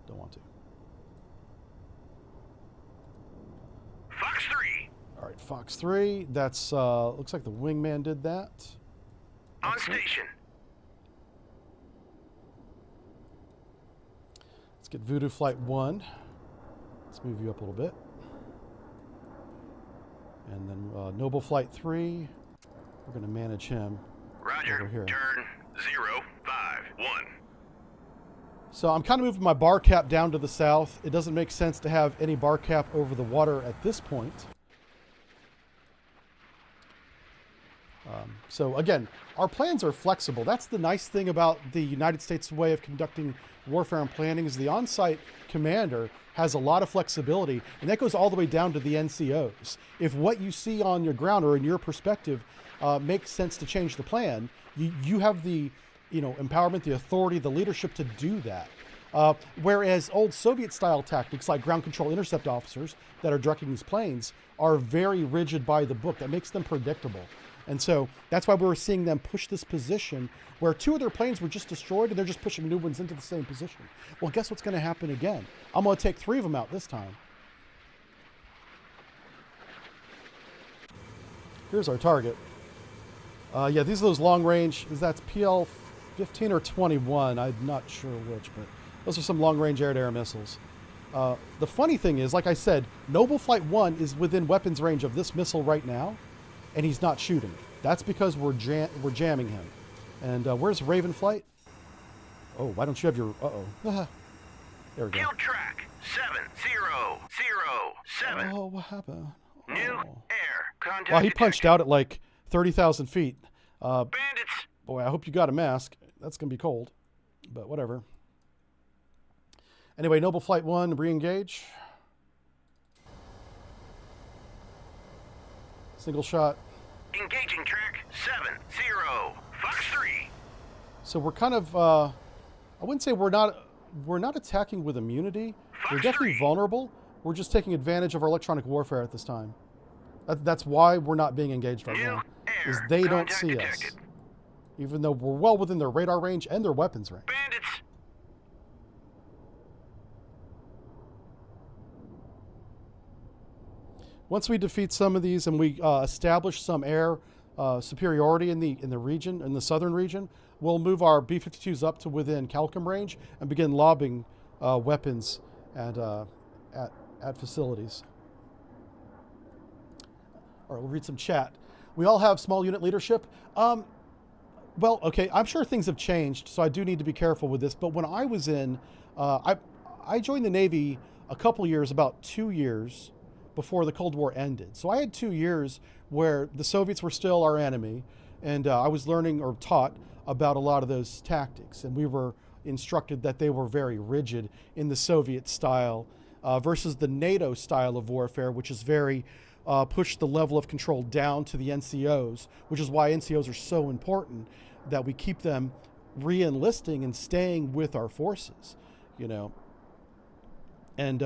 don't want to. Fox 3. All right, Fox 3. That's, looks like the wingman did that. On station. Let's get Voodoo Flight 1. Let's move you up a little bit. And then Noble Flight 3. We're going to manage him. Roger, over here. turn 0, 5, 1. So I'm kind of moving my bar cap down to the south. It doesn't make sense to have any bar cap over the water at this point. So again, our plans are flexible. That's the nice thing about the United States way of conducting warfare and planning is the on-site commander has a lot of flexibility, and that goes all the way down to the NCOs. If what you see on your ground or in your perspective makes sense to change the plan, you have the empowerment, the authority, the leadership to do that. Whereas old Soviet-style tactics like ground control intercept officers that are directing these planes are very rigid by the book. That makes them predictable. And so that's why we're seeing them push this position where 2 of their planes were just destroyed and they're just pushing new ones into the same position. Well, guess what's going to happen again? I'm going to take 3 of them out this time. Here's our target. Yeah, these are those long range. That's PL-15 or 21. I'm not sure which, but those are some long range air-to-air missiles. The funny thing is, like I said, Noble Flight 1 is within weapons range of this missile right now, and he's not shooting. That's because we're jamming him. And where's Raven Flight? Oh, why don't you have your... Uh-oh. There we go. Kill track 7007. Oh, what happened? Oh. New air contact. Well, he punched out at like 30,000 feet. Bandits. Boy, I hope you got a mask. That's going to be cold, but whatever. Anyway, Noble Flight 1, re-engage. Single shot. Engaging track 70. Fox 3. So we're kind of, I wouldn't say we're not attacking with immunity. Fox We're definitely 3. vulnerable. We're just taking advantage of our electronic warfare at this time. That's why we're not being engaged right New now. air Is they don't contact see detected. us. even though we're well within their radar range and their weapons range. Bandits! Once we defeat some of these and we establish some air superiority in the region, in the southern region, we'll move our B-52s up to within Calcum range and begin lobbing weapons at facilities. All right, we'll read some chat. We all have small unit leadership. Well, okay, I'm sure things have changed, so I do need to be careful with this. But when I was in, I joined the Navy a couple years, about 2 years before the Cold War ended. So I had 2 years where the Soviets were still our enemy, and I was learning or taught about a lot of those tactics. And we were instructed that they were very rigid in the Soviet style versus the NATO style of warfare, which is very push the level of control down to the NCOs, which is why NCOs are so important, that we keep them re-enlisting and staying with our forces, you know. And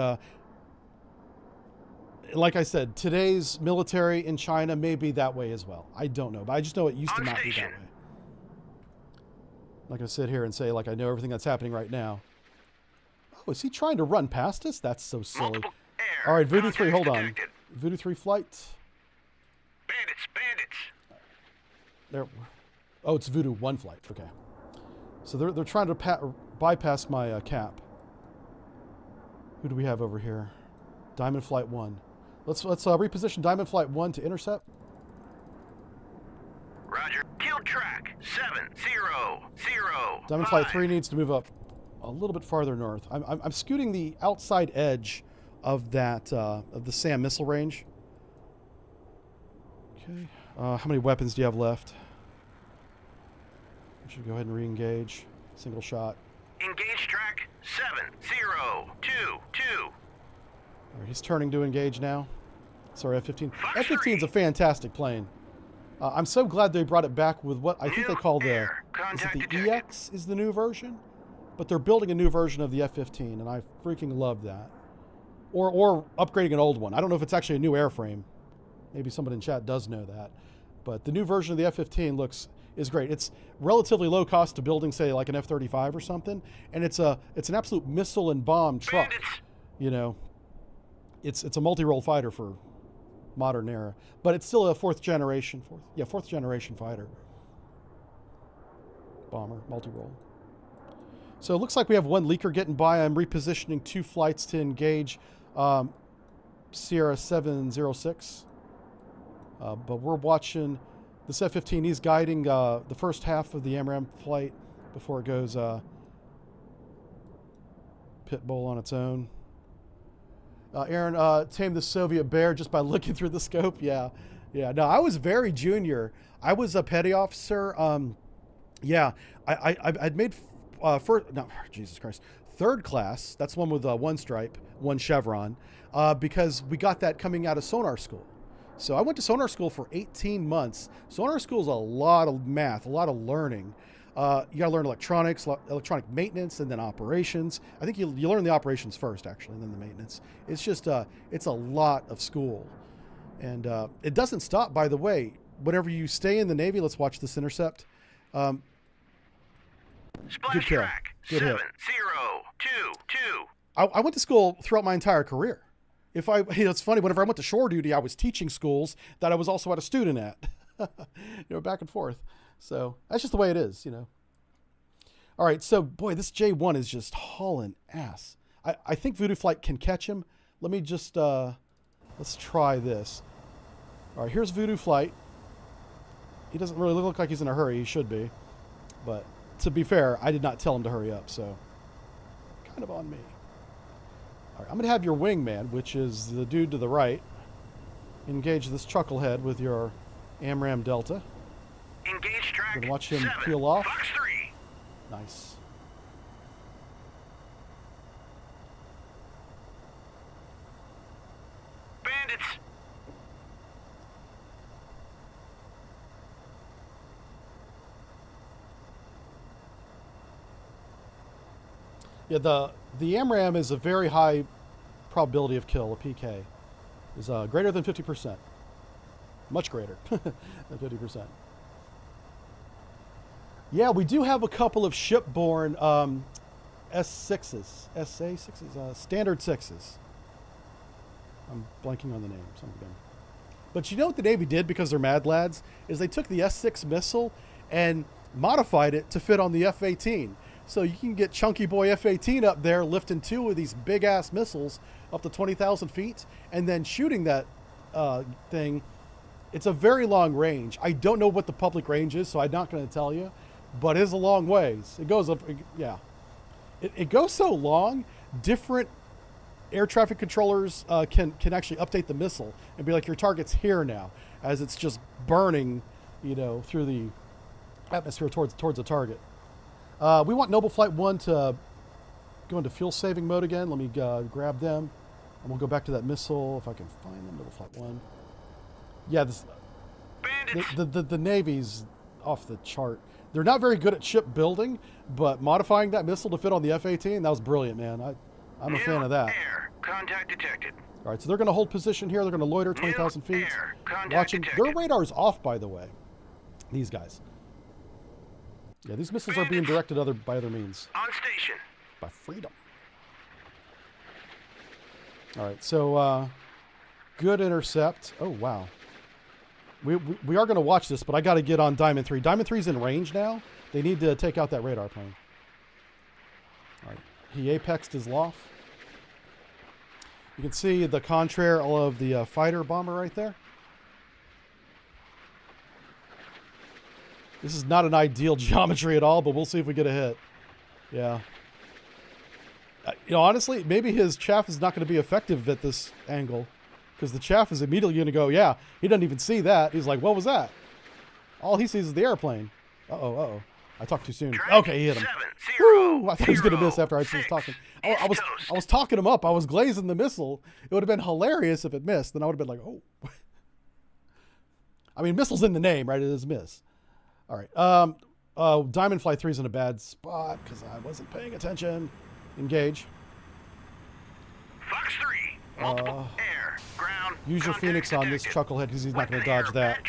like I said, today's military in China may be that way as well. I don't know, but I just know it used to not be that way. I'm not going to sit here and say like I know everything that's happening right now. Oh, is he trying to run past us? That's so silly. All right, Voodoo 3, hold on. Voodoo 3 flight. Bandits! There. Oh, it's Voodoo 1 flight. Okay. So they're trying to bypass my cap. Who do we have over here? Diamond Flight 1. Let's reposition Diamond Flight 1 to intercept. Roger. Kill track 700. Diamond Flight 3 needs to move up a little bit farther north. I'm scooting the outside edge of that of the SAM missile range. Okay. How many weapons do you have left? We should go ahead and re-engage. Single shot. Engage track 7022. All right, he's turning to engage now. Sorry, F-15. F-15 is a fantastic plane. I'm so glad they brought it back with what I think they call the... Is it the EX is the new version? But they're building a new version of the F-15, and I freaking love that. Or upgrading an old one. I don't know if it's actually a new airframe. Maybe somebody in chat does know that. But the new version of the F-15 is great. It's relatively low cost to building, say, like an F-35 or something, and it's an absolute missile and bomb truck. You know, it's a multi-role fighter for modern era, but it's still a fourth generation fighter. Bomber, multi-role. So it looks like we have one leaker getting by. I'm repositioning 2 flights to engage Sierra 706. But we're watching this F-15. He's guiding the first half of the AMRAAM flight before it goes pit bull on its own. Aaron, tamed the Soviet bear just by looking through the scope. Yeah. No, I was very junior. I was a petty officer. I'd made third class. That's one with 1 stripe, 1 chevron, because we got that coming out of sonar school. So I went to sonar school for 18 months. Sonar school is a lot of math, a lot of learning. You got to learn electronics, electronic maintenance, and then operations. I think you learn the operations first, actually, and then the maintenance. It's just it's a lot of school, and it doesn't stop. By the way, whenever you stay in the Navy, let's watch this intercept. Good kill. Good hit. 7022. I went to school throughout my entire career. It's funny. Whenever I went to shore duty, I was teaching schools that I was also a student at. Back and forth. So that's just the way it is, you know. All right, so boy, this J1 is just hauling ass. I think Voodoo Flight can catch him. Let me just let's try this. All right, here's Voodoo Flight. He doesn't really look like he's in a hurry. He should be, but to be fair, I did not tell him to hurry up, so kind of on me. All right, I'm gonna have your wingman, which is the dude to the right, engage this chucklehead with your AMRAAM Delta. Engage track. Gonna watch him 7, peel off. Fox 3. Nice. Bandits. Yeah, the AMRAAM is a very high probability of kill. A PK is greater than 50%. Much greater than 50%. Yeah, we do have a couple of shipborne S6s, SA6s, standard 6s. I'm blanking on the name. Some of them. But you know what the Navy did because they're mad lads? Is they took the S6 missile and modified it to fit on the F-18. So you can get chunky boy F-18 up there lifting 2 of these big-ass missiles up to 20,000 feet and then shooting that thing. It's a very long range. I don't know what the public range is, so I'm not going to tell you. But it is a long ways. It goes up, yeah. It goes so long, different air traffic controllers can actually update the missile and be like, your target's here now, as it's just burning, through the atmosphere towards the target. We want Noble Flight 1 to go into fuel saving mode again. Let me grab them, and we'll go back to that missile if I can find them. Noble Flight 1. Yeah, the Navy's off the chart. They're not very good at shipbuilding, but modifying that missile to fit on the F-18, that was brilliant, man. I'm a fan of that. Air. Contact detected. All right, so they're going to hold position here. They're going to loiter 20,000 feet. Watching. Their radar's off, by the way. These guys. Yeah, these missiles are being directed by other means. On station. By freedom. All right, so good intercept. Oh, wow. We are going to watch this, but I got to get on Diamond 3. Diamond 3's in range now. They need to take out that radar plane. All right, he apexed his loft. You can see the contrail of the fighter bomber right there. This is not an ideal geometry at all, but we'll see if we get a hit. Yeah. Honestly, maybe his chaff is not going to be effective at this angle. Because the chaff is immediately going to go, yeah, he doesn't even see that. He's like, what was that? All he sees is the airplane. Uh-oh. I talked too soon. Okay, he hit him. Woo! I thought he was going to miss after I was talking. I was talking him up. I was glazing the missile. It would have been hilarious if it missed. Then I would have been like, oh. I mean, missile's in the name, right? It is miss. All right. Diamond Flight 3's in a bad spot because I wasn't paying attention. Engage. Fox 3. Multiple air, ground. Use your Phoenix on this chucklehead because he's not going to dodge that.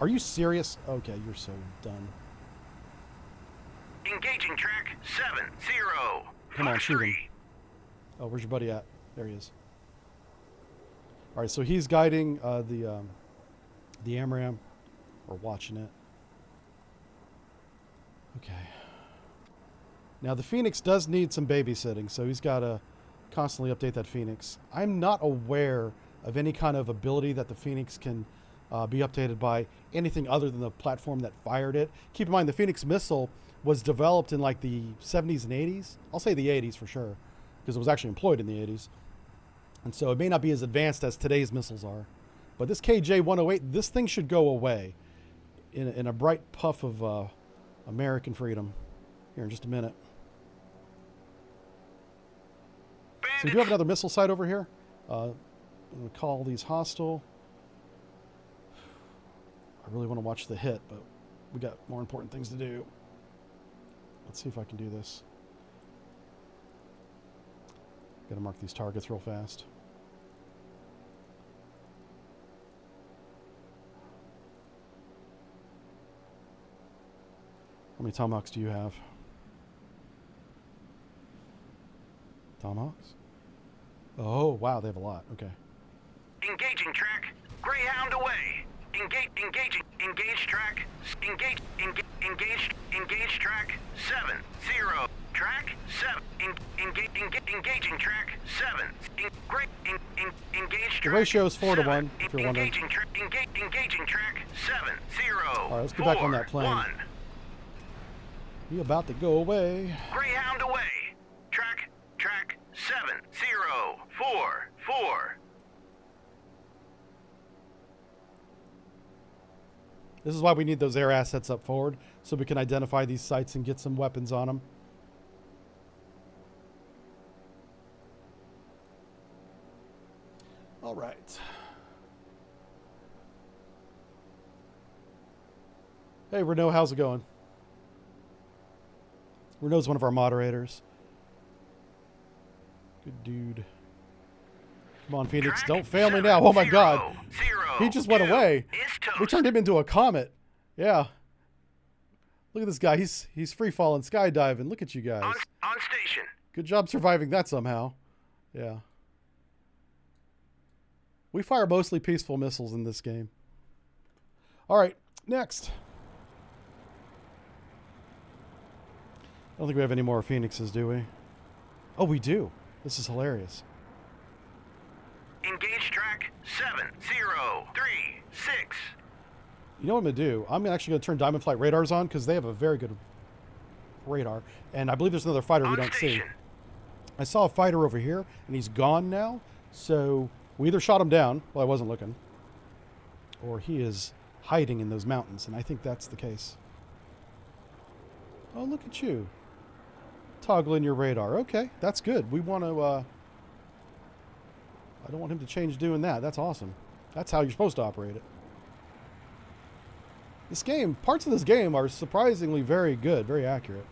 Are you serious? Okay, you're so done. Engaging track 70. Come on, shoot him. Oh, where's your buddy at? There he is. All right, so he's guiding the AMRAAM, or watching it. Okay. Now the Phoenix does need some babysitting, so he's got to constantly update that Phoenix. I'm not aware of any kind of ability that the Phoenix can be updated by anything other than the platform that fired it. Keep in mind, the Phoenix missile was developed in like the 70s and 80s. I'll say the 80s for sure, because it was actually employed in the 80s. And so it may not be as advanced as today's missiles are. But this KJ-108, this thing should go away in a bright puff of American freedom here in just a minute. So we do have another missile site over here. I'm going to call these hostile. I really want to watch the hit, but we got more important things to do. Let's see if I can do this. Got to mark these targets real fast. How many Tomahawks do you have? Tomahawks? Oh, wow, they have a lot. Okay. Engaging track. Greyhound away. Engage track. Engage track 70. Track 7. Engaging track 7. Engage track. The ratio is 4 to 1, if you're wondering. Engaging track 70. All right, let's get back on that plane. 1. He about to go away. Greyhound away. Track 70. 4. This is why we need those air assets up forward, so we can identify these sites and get some weapons on them. All right. Hey, Renault, how's it going? Renault's one of our moderators. Good dude. Come on, Phoenix, don't fail me now. Oh my God. He just went away. We turned him into a comet. Yeah. Look at this guy. He's free falling, skydiving. Look at you guys. On station. Good job surviving that somehow. Yeah. We fire mostly peaceful missiles in this game. All right, next. I don't think we have any more Phoenixes, do we? Oh, we do. This is hilarious. Engage track 7036. You know what I'm going to do? I'm actually going to turn Diamond Flight radars on because they have a very good radar. And I believe there's another fighter we don't see. I saw a fighter over here, and he's gone now. So we either shot him down, well, I wasn't looking, or he is hiding in those mountains, and I think that's the case. Oh, look at you. Toggling your radar. Okay, that's good. We want to, I don't want him to change doing that. That's awesome. That's how you're supposed to operate it. This game, parts of this game are surprisingly very good, very accurate.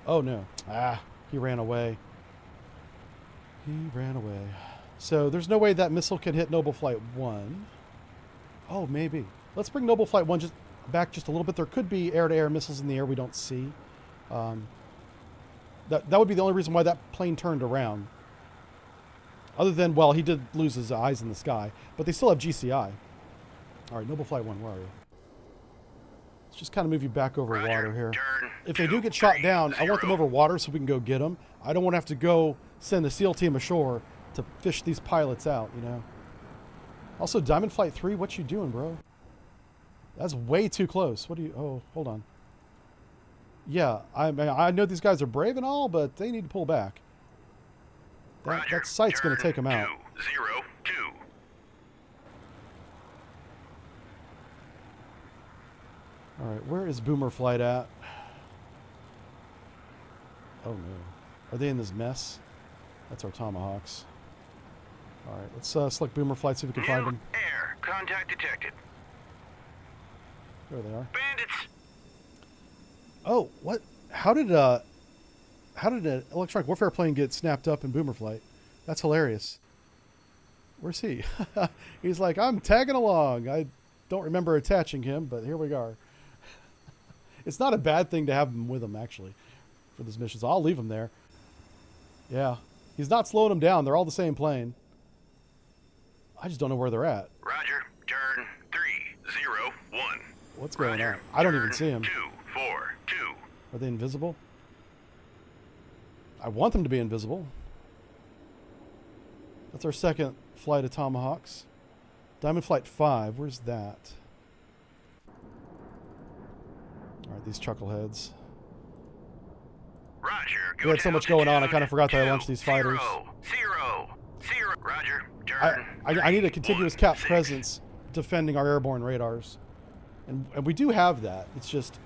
Oh no. Ah, he ran away. He ran away. So there's no way that missile can hit Noble Flight 1. Oh, maybe. Let's bring Noble Flight 1 back just a little bit. There could be air-to-air missiles in the air we don't see. That would be the only reason why that plane turned around. Other than, well, he did lose his eyes in the sky. But they still have GCI. All right, Noble Flight 1, where are you? Let's just kind of move you back over water here. If they do get shot down, I want them over water so we can go get them. I don't want to have to go send the SEAL team ashore to fish these pilots out, you know. Also, Diamond Flight 3, what you doing, bro? That's way too close. What do you... Oh, hold on. Yeah, I know these guys are brave and all, but they need to pull back. That sight's going to take them out. 202. All right, where is Boomer Flight at? Oh, no. Are they in this mess? That's our Tomahawks. All right, let's select Boomer Flight, see if we can find them. Air. Contact detected. There they are. Bandits. Oh, what? How did an electronic warfare plane get snapped up in Boomer Flight? That's hilarious. Where's he? He's like, I'm tagging along. I don't remember attaching him, but here we are. It's not a bad thing to have him with him, actually, for this mission. So I'll leave him there. Yeah. He's not slowing them down. They're all the same plane. I just don't know where they're at. Roger. Turn 301. What's going on? I don't even see him. 242. Are they invisible? I want them to be invisible. That's our second flight of Tomahawks. Diamond Flight 5. Where's that? All right, these chuckleheads. Roger. We had so much going on, I kind of forgot that I launched these fighters. 000. Roger. Turn. I need a continuous cap presence defending our airborne radars. And we do have that. It's just...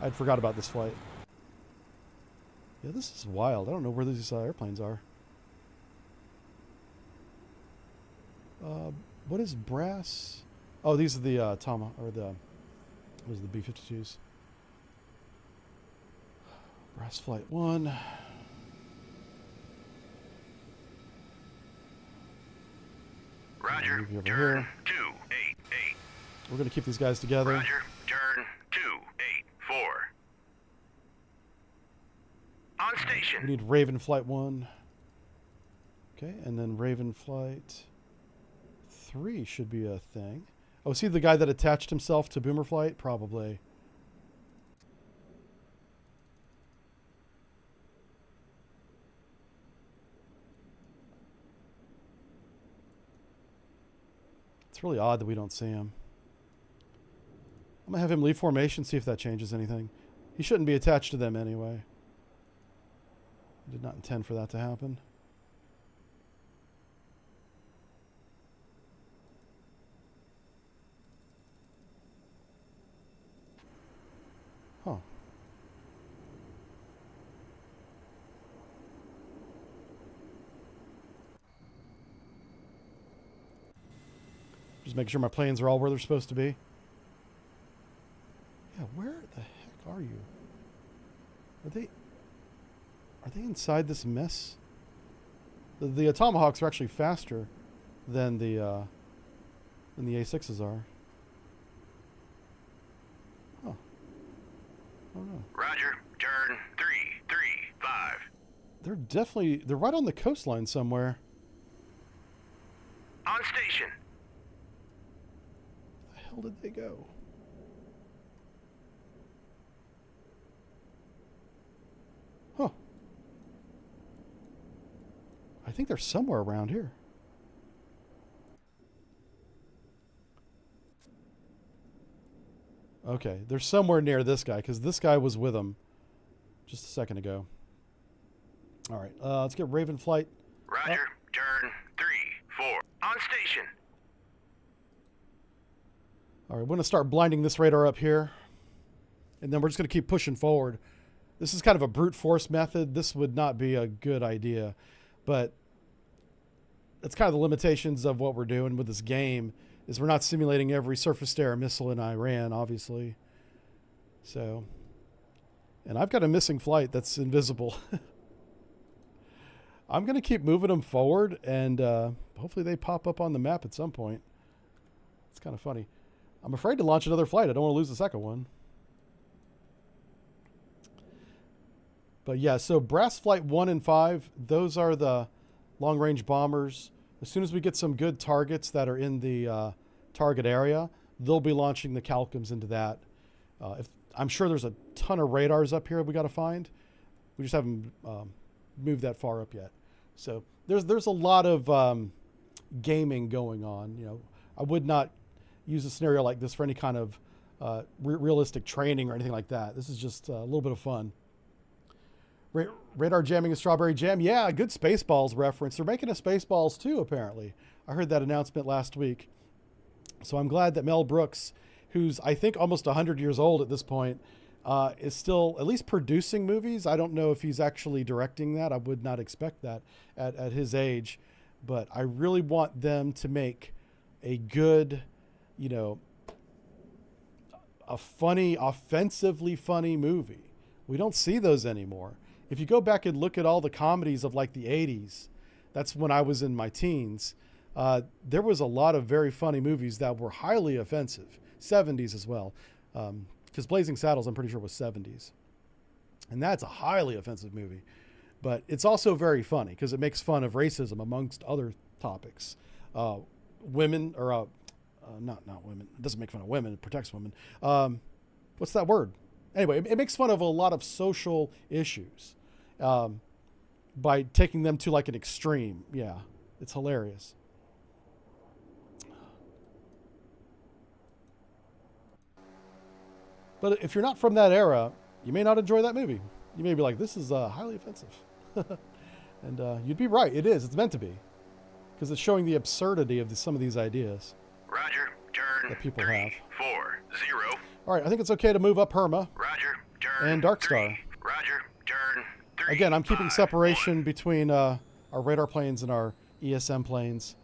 I'd forgot about this flight. Yeah, this is wild. I don't know where these airplanes are. What is brass? Oh, these are the what is the B-52s? Brass Flight 1. Roger. Move you over Turn here. 288. We're going to keep these guys together. Roger. Turn 284. On We station. need Raven Flight 1. Okay, and then Raven Flight 3 should be a thing. Oh, see the guy that attached himself to Boomer Flight? Probably. It's really odd that we don't see him. I'm going to have him leave formation, see if that changes anything. He shouldn't be attached to them anyway. I did not intend for that to happen. Huh. Just making sure my planes are all where they're supposed to be. Yeah, where the heck are you? Are they inside this mess? The Tomahawks are actually faster than the A6s are. Huh. I don't know. Roger, turn 335. They're right on the coastline somewhere. On station. Where the hell did they go? Huh. I think they're somewhere around here. Okay, they're somewhere near this guy, because this guy was with them just a second ago. All right, let's get Raven Flight. Roger, turn 34. On station. All right, we're going to start blinding this radar up here, and then we're just going to keep pushing forward. This is kind of a brute force method. This would not be a good idea, but that's kind of the limitations of what we're doing with this game, is we're not simulating every surface-to-air missile in Iran, obviously. So, and I've got a missing flight that's invisible. I'm going to keep moving them forward, and hopefully they pop up on the map at some point. It's kind of funny. I'm afraid to launch another flight. I don't want to lose the second one. But yeah, so Brass Flight 1 and 5, those are the long-range bombers. As soon as we get some good targets that are in the target area, they'll be launching the Calcums into that. I'm sure there's a ton of radars up here we got to find. We just haven't moved that far up yet. So there's a lot of gaming going on. You know, I would not use a scenario like this for any kind of realistic training or anything like that. This is just a little bit of fun. Radar jamming and strawberry jam. Yeah, good Spaceballs reference. They're making a Spaceballs too, apparently. I heard that announcement last week. So I'm glad that Mel Brooks, who's I think almost 100 years old at this point, is still at least producing movies. I don't know if he's actually directing that. I would not expect that at his age. But I really want them to make a good, you know, a funny, offensively funny movie. We don't see those anymore. If you go back and look at all the comedies of like the 80s, that's when I was in my teens, there was a lot of very funny movies that were highly offensive. 70s as well. Because Blazing Saddles, I'm pretty sure, was 70s. And that's a highly offensive movie. But it's also very funny because it makes fun of racism amongst other topics. Women, or not women. It doesn't make fun of women. It protects women. What's that word? Anyway, it makes fun of a lot of social issues by taking them to like an extreme. Yeah, it's hilarious. But if you're not from that era, you may not enjoy that movie. You may be like, this is highly offensive. And you'd be right. It is. It's meant to be. Because it's showing the absurdity of some of these ideas. Roger, turn that people 340. All right, I think it's okay to move up Herma. Roger, turn and Dark Star. 3. Roger, turn 3. Again, I'm keeping 5, separation 1. between our radar planes and our ESM planes.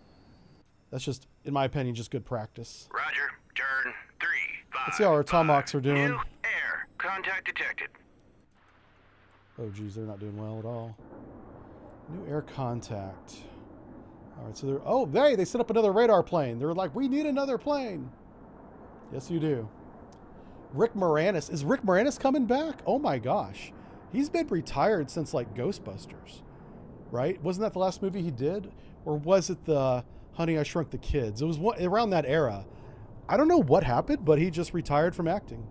That's just, in my opinion, just good practice. Roger, turn 3. 5, Let's see how our Tomahawks are doing. New air contact detected. Oh, geez, they're not doing well at all. New air contact. All right, so they're... Oh, they set up another radar plane. They're like, we need another plane. Yes, you do. Rick Moranis. Is Rick Moranis coming back? Oh, my gosh. He's been retired since, like, Ghostbusters, right? Wasn't that the last movie he did? Or was it the Honey, I Shrunk the Kids? It was around that era. I don't know what happened, but he just retired from acting.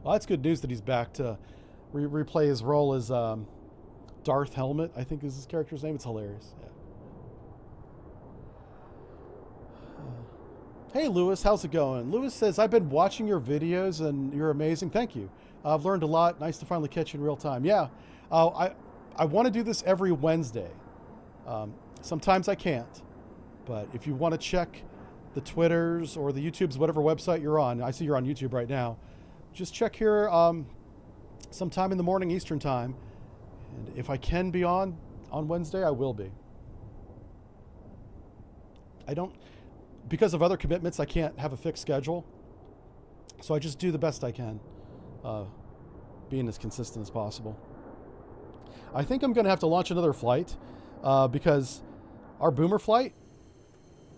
Well, that's good news that he's back to replay his role as Darth Helmet, I think is his character's name. It's hilarious. Yeah. Hey, Lewis, how's it going? Lewis says, I've been watching your videos and you're amazing. Thank you. I've learned a lot. Nice to finally catch you in real time. Yeah, I want to do this every Wednesday. Sometimes I can't. But if you want to check the Twitters or the YouTubes, whatever website you're on, I see you're on YouTube right now, just check here sometime in the morning Eastern time. And if I can be on Wednesday, I will be. Because of other commitments, I can't have a fixed schedule. So I just do the best I can, being as consistent as possible. I think I'm going to have to launch another flight because our boomer flight,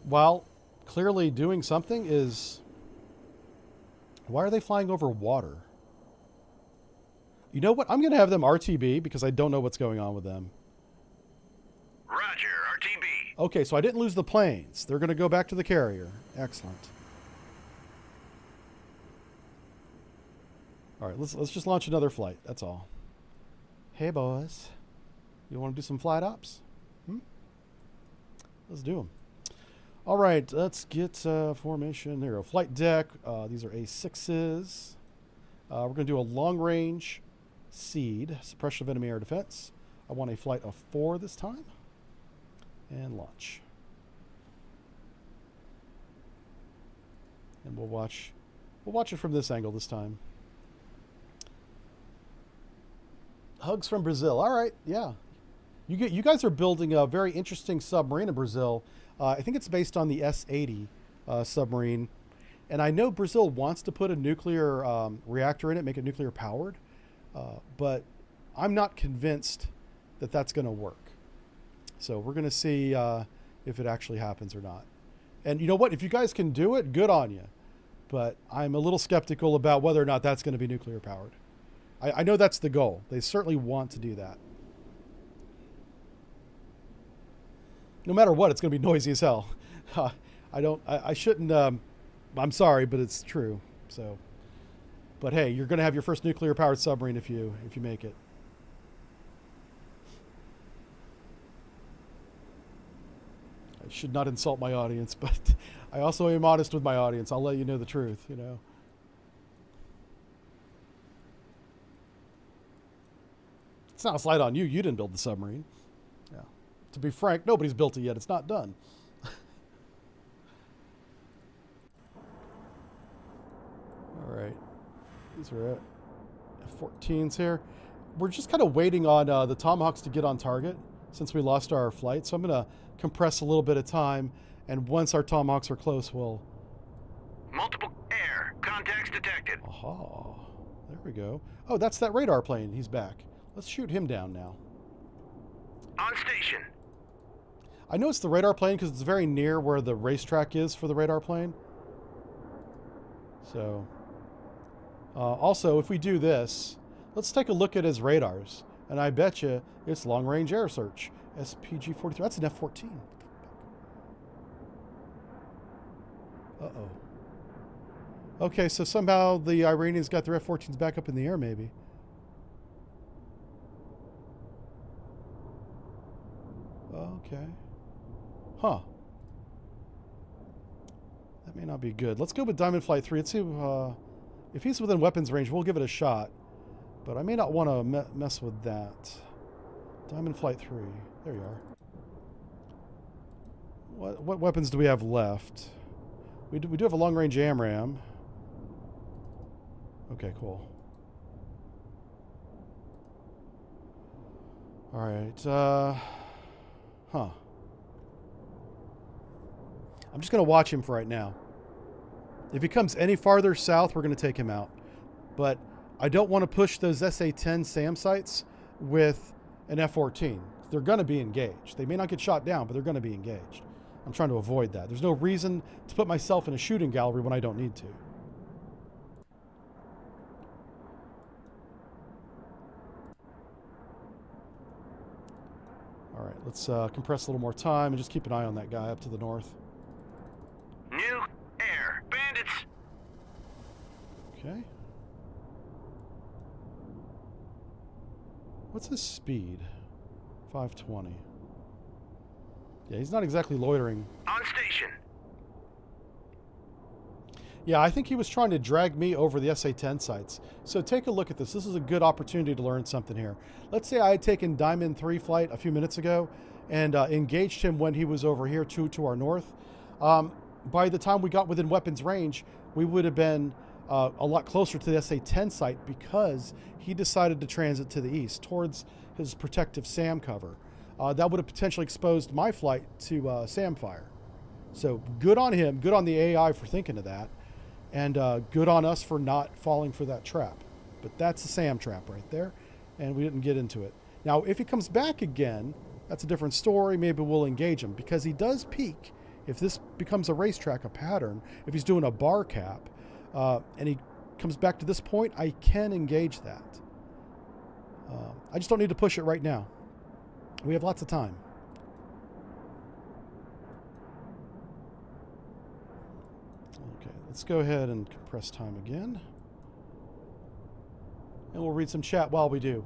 while clearly doing something, is... Why are they flying over water? You know what? I'm going to have them RTB because I don't know what's going on with them. Roger, RTB. Okay, so I didn't lose the planes. They're going to go back to the carrier. Excellent. All right, let's just launch another flight. That's all. Hey, boys. You want to do some flight ops? Let's do them. All right, let's get formation. There we go. Flight deck. These are A6s. We're going to do a long-range seed, suppression of enemy air defense. I want a flight of 4 this time. And launch. And we'll watch it from this angle this time. Hugs from Brazil. All right, yeah. You guys are building a very interesting submarine in Brazil. I think it's based on the S-80 submarine. And I know Brazil wants to put a nuclear reactor in it, make it nuclear powered. But I'm not convinced that that's going to work. So we're going to see if it actually happens or not. And you know what? If you guys can do it, good on you. But I'm a little skeptical about whether or not that's going to be nuclear powered. I know that's the goal. They certainly want to do that. No matter what, it's going to be noisy as hell. I shouldn't, I'm sorry, but it's true. So, but hey, you're going to have your first nuclear powered submarine if you make it. I should not insult my audience, but I also am honest with my audience. I'll let you know the truth, you know. It's not a slight on you. You didn't build the submarine. Yeah. To be frank, nobody's built it yet. It's not done. All right. These are F-14s here. We're just kind of waiting on the Tomahawks to get on target since we lost our flight. So I'm going to compress a little bit of time. And once our Tomahawks are close, we'll... Multiple air. Contacts detected. Aha. There we go. Oh, that's that radar plane. He's back. Let's shoot him down now. On station. I know it's the radar plane because it's very near where the racetrack is for the radar plane. So, also, if we do this, let's take a look at his radars. And I bet you it's long-range air search. SPG-43. That's an F-14. Uh-oh. Okay, so somehow the Iranians got their F-14s back up in the air, maybe. Okay. Huh. That may not be good. Let's go with Diamond Flight 3. Let's see if he's within weapons range. We'll give it a shot. But I may not want to mess with that. Diamond Flight 3. There you are. What weapons do we have left? We do have a long-range AMRAAM. Okay, cool. All right. Huh. I'm just going to watch him for right now. If he comes any farther south, we're going to take him out. But I don't want to push those SA-10 SAM sites with an F-14. They're going to be engaged. They may not get shot down, but they're going to be engaged. I'm trying to avoid that. There's no reason to put myself in a shooting gallery when I don't need to. All right, let's compress a little more time and just keep an eye on that guy up to the north. New air. Bandits. Okay. What's his speed? 520. Yeah, he's not exactly loitering. On station. Yeah, I think he was trying to drag me over the SA-10 sites. So take a look at this. This is a good opportunity to learn something here. Let's say I had taken Diamond 3 flight a few minutes ago and engaged him when he was over here to our north. By the time we got within weapons range, we would have been a lot closer to the SA-10 site because he decided to transit to the east towards his protective SAM cover. That would have potentially exposed my flight to SAM fire. So good on him, good on the AI for thinking of that. And good on us for not falling for that trap. But that's a SAM trap right there. And we didn't get into it. Now, if he comes back again, that's a different story. Maybe we'll engage him because he does peak. If this becomes a racetrack, a pattern, if he's doing a bar cap, and he comes back to this point, I can engage that. I just don't need to push it right now. We have lots of time. Okay, let's go ahead and compress time again. And we'll read some chat while we do.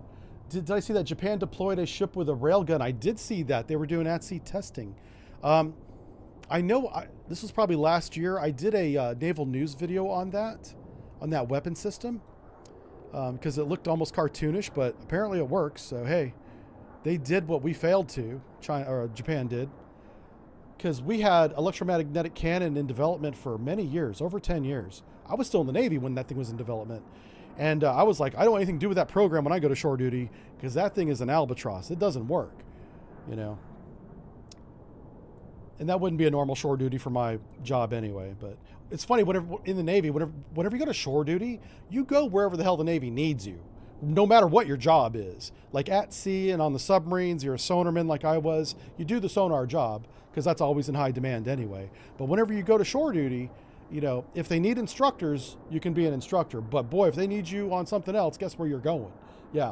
Did I see that Japan deployed a ship with a railgun? I did see that. They were doing at-sea testing. I know this was probably last year. I did a naval news video on that weapon system because it looked almost cartoonish, but apparently it works. So, hey, they did what we failed to. Japan did. Because we had electromagnetic cannon in development for many years, over 10 years. I was still in the Navy when that thing was in development. And I was like, I don't want anything to do with that program when I go to shore duty because that thing is an albatross. It doesn't work, you know. And that wouldn't be a normal shore duty for my job anyway. But it's funny, whenever in the Navy, whenever you go to shore duty, you go wherever the hell the Navy needs you, no matter what your job is. Like at sea and on the submarines, you're a sonarman like I was. You do the sonar job because that's always in high demand anyway. But whenever you go to shore duty, you know, if they need instructors, you can be an instructor. But boy, if they need you on something else, guess where you're going? Yeah.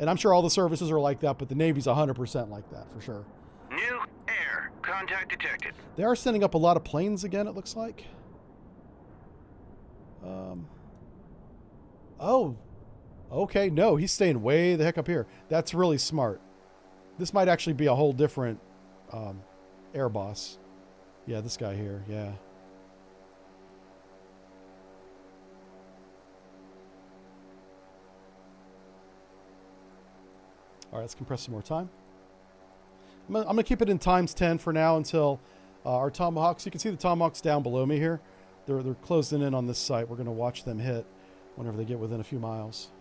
And I'm sure all the services are like that, but the Navy's 100% like that for sure. New air. Contact detected. They are sending up a lot of planes again, it looks like. Oh. Okay, no, he's staying way the heck up here. That's really smart. This might actually be a whole different air boss. Yeah, this guy here, yeah. All right, let's compress some more time. I'm going to keep it in times 10 for now until our Tomahawks. You can see the Tomahawks down below me here. They're closing in on this site. We're going to watch them hit whenever they get within a few miles.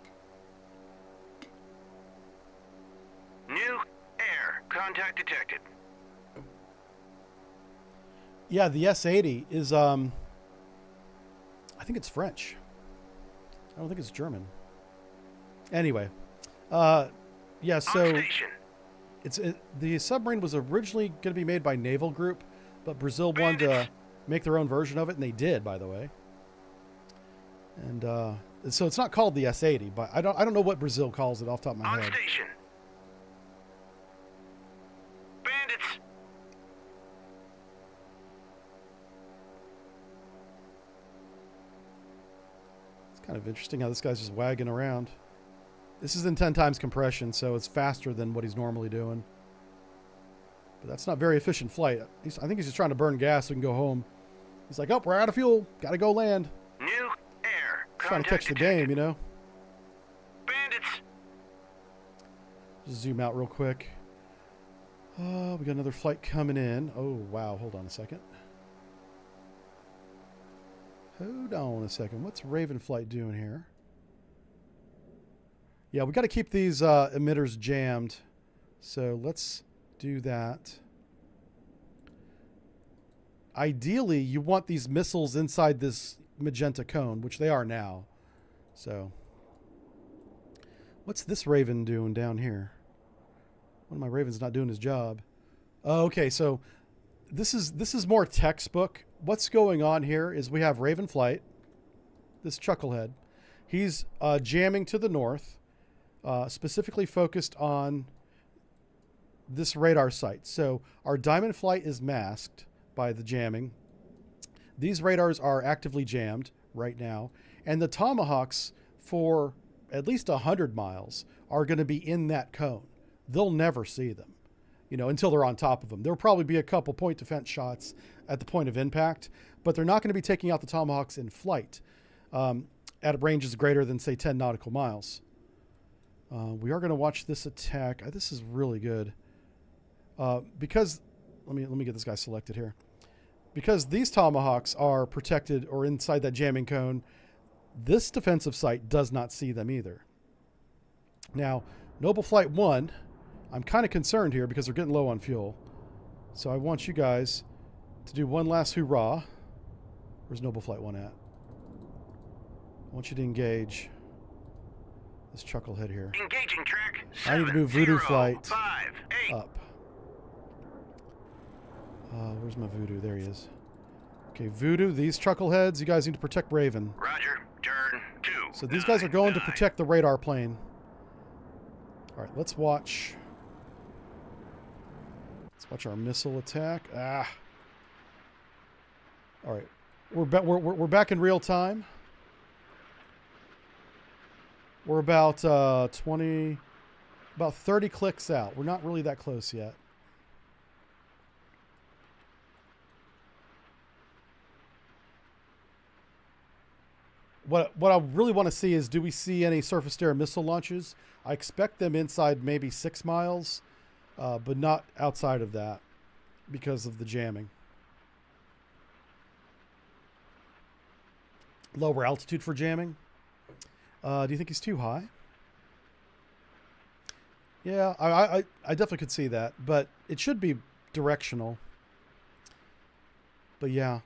New air. Contact detected. Yeah, the S-80 is, I think it's French. I don't think it's German. Anyway, yeah, so the submarine was originally going to be made by Naval Group, but Brazil wanted to make their own version of it, and they did, by the way. And so it's not called the S-80, but I don't know what Brazil calls it off the top of my head. On station. Bandits. It's kind of interesting how this guy's just wagging around. This is in 10 times compression, so it's faster than what he's normally doing. But that's not very efficient flight. I think he's just trying to burn gas so he can go home. He's like, oh, we're out of fuel. Got to go land. New air. He's trying to catch the game, you know? Bandits. Just zoom out real quick. Oh, we got another flight coming in. Oh, wow. Hold on a second. Hold on a second. What's Raven Flight doing here? Yeah, we got to keep these emitters jammed. So let's do that. Ideally, you want these missiles inside this magenta cone, which they are now. So what's this Raven doing down here? One of my Ravens not doing his job. Oh, okay, so this is more textbook. What's going on here is we have Raven Flight, this chucklehead. He's jamming to the north. Specifically focused on this radar site. So our Diamond Flight is masked by the jamming. These radars are actively jammed right now. And the Tomahawks, for at least 100 miles, are going to be in that cone. They'll never see them, you know, until they're on top of them. There'll probably be a couple point defense shots at the point of impact, but they're not going to be taking out the Tomahawks in flight at ranges greater than, say, 10 nautical miles. We are going to watch this attack. This is really good. Because, let me get this guy selected here. Because these Tomahawks are protected or inside that jamming cone, this defensive site does not see them either. Now, Noble Flight 1, I'm kind of concerned here because they're getting low on fuel. So I want you guys to do one last hoorah. Where's Noble Flight 1 at? I want you to engage This chucklehead here. Engaging track I need to move Voodoo Flight 758. up. Where's my Voodoo? There he is. Okay, Voodoo, these chuckleheads, you guys need to protect Raven. Roger. Turn 2. So these guys are going to protect the radar plane. All right, let's watch. Let's watch our missile attack. Ah. All right, we're back in real time. We're about 30 clicks out. We're not really that close yet. What I really want to see is, do we see any surface-to-air missile launches? I expect them inside maybe 6 miles, but not outside of that because of the jamming. Lower altitude for jamming. Do you think he's too high? Yeah, I definitely could see that, but it should be directional. But yeah.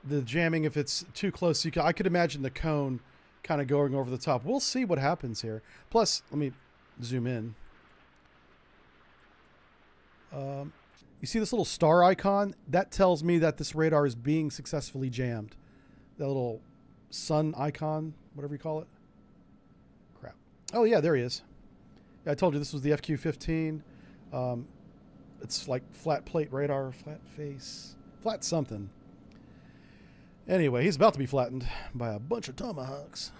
The jamming, if it's too close, I could imagine the cone kind of going over the top. We'll see what happens here. Plus, let me zoom in. You see this little star icon? That tells me that this radar is being successfully jammed. That little sun icon, whatever you call it. Crap. Oh, yeah, there he is. Yeah, I told you this was the FQ-15. It's like flat plate radar, flat face, flat something. Anyway, he's about to be flattened by a bunch of tomahawks.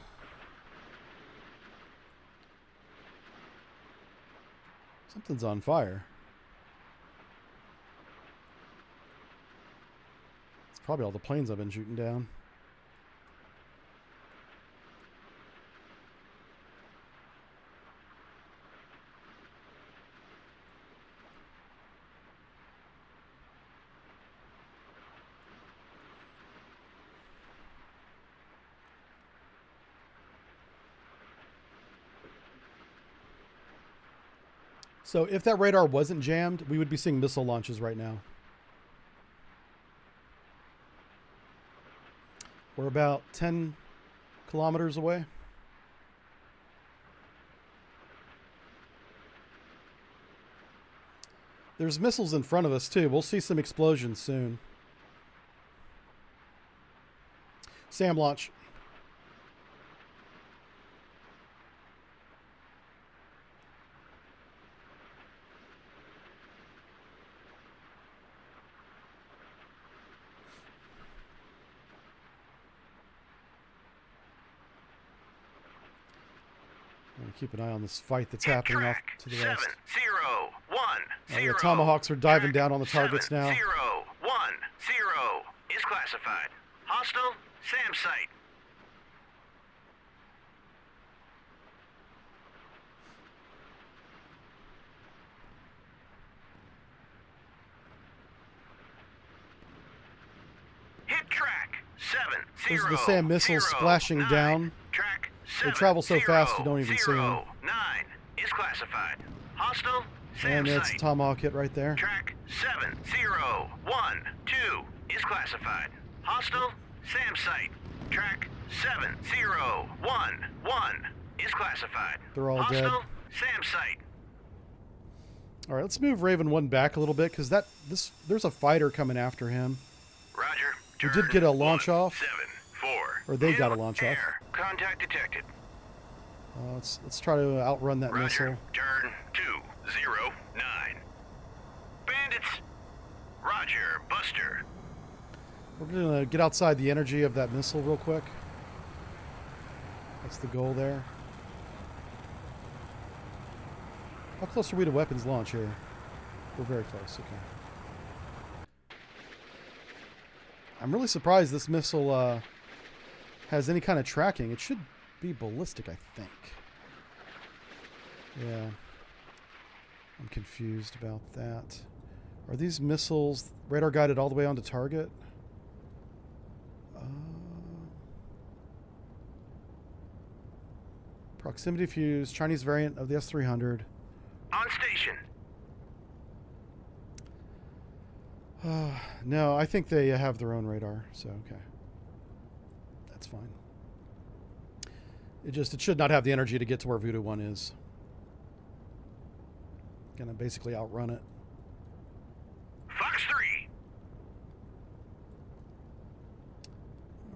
Something's on fire. It's probably all the planes I've been shooting down. So if that radar wasn't jammed, we would be seeing missile launches right now. We're about 10 kilometers away. There's missiles in front of us too. We'll see some explosions soon. SAM launch. Keep an eye on this fight that's happening off to the west. 7-0-1-0. The Tomahawks are diving down on the targets now. 7-0-1-0 is classified. Hostile SAM site. Hit track 7-0. Those are the SAM missiles splashing down. Track They travel so fast you don't even see them. 9 is classified. Hostile SAM And that's a site. Tomahawk hit right there. Track 7-0-1-2 is classified. Hostile SAM site. Track 7-0-1-1 is classified. They're all dead. Hostile SAM site. All right, let's move Raven 1 back a little bit because there's a fighter coming after him. Roger. We did get a launch off. 7-4. Or they got a launch off. Contact detected. Let's try to outrun that Roger. missile. Turn 209. Bandits. Roger. Buster. We're going to get outside the energy of that missile real quick. That's the goal there. How close are we to weapons launch here? We're very close, okay. I'm really surprised this missile has any kind of tracking. It should be ballistic, I think. Yeah. I'm confused about that. Are these missiles radar guided all the way onto target? Proximity fuse, Chinese variant of the S-300. On station. No, I think they have their own radar, so okay. That's fine. It should not have the energy to get to where Voodoo 1 is. Gonna basically outrun it. Fox 3.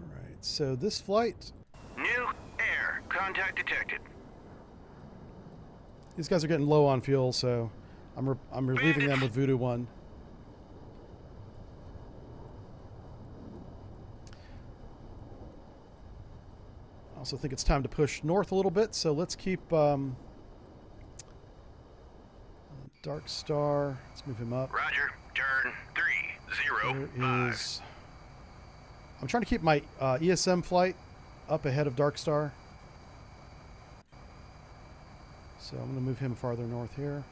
Alright, so this flight... New air. Contact detected. These guys are getting low on fuel, so I'm relieving them with Voodoo 1. I also think it's time to push north a little bit, so let's keep Dark Star. Let's move him up. Roger. Turn 305. There is... I'm trying to keep my ESM flight up ahead of Dark Star. So I'm going to move him farther north here.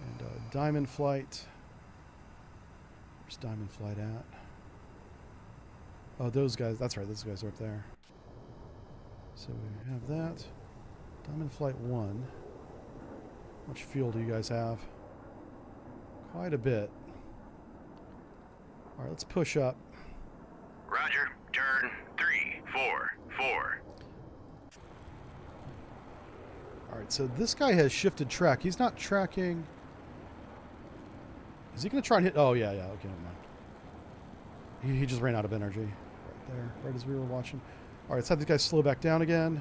And Diamond Flight. Where's Diamond Flight at? Oh, those guys. That's right. Those guys are up there. So we have that. Diamond Flight 1. How much fuel do you guys have? Quite a bit. All right, let's push up. Roger. Turn 344. All right, so this guy has shifted track. He's not tracking. Is he going to try and hit? Oh, yeah. Okay, never mind. He just ran out of energy right there, right as we were watching. All right, let's have these guys slow back down again.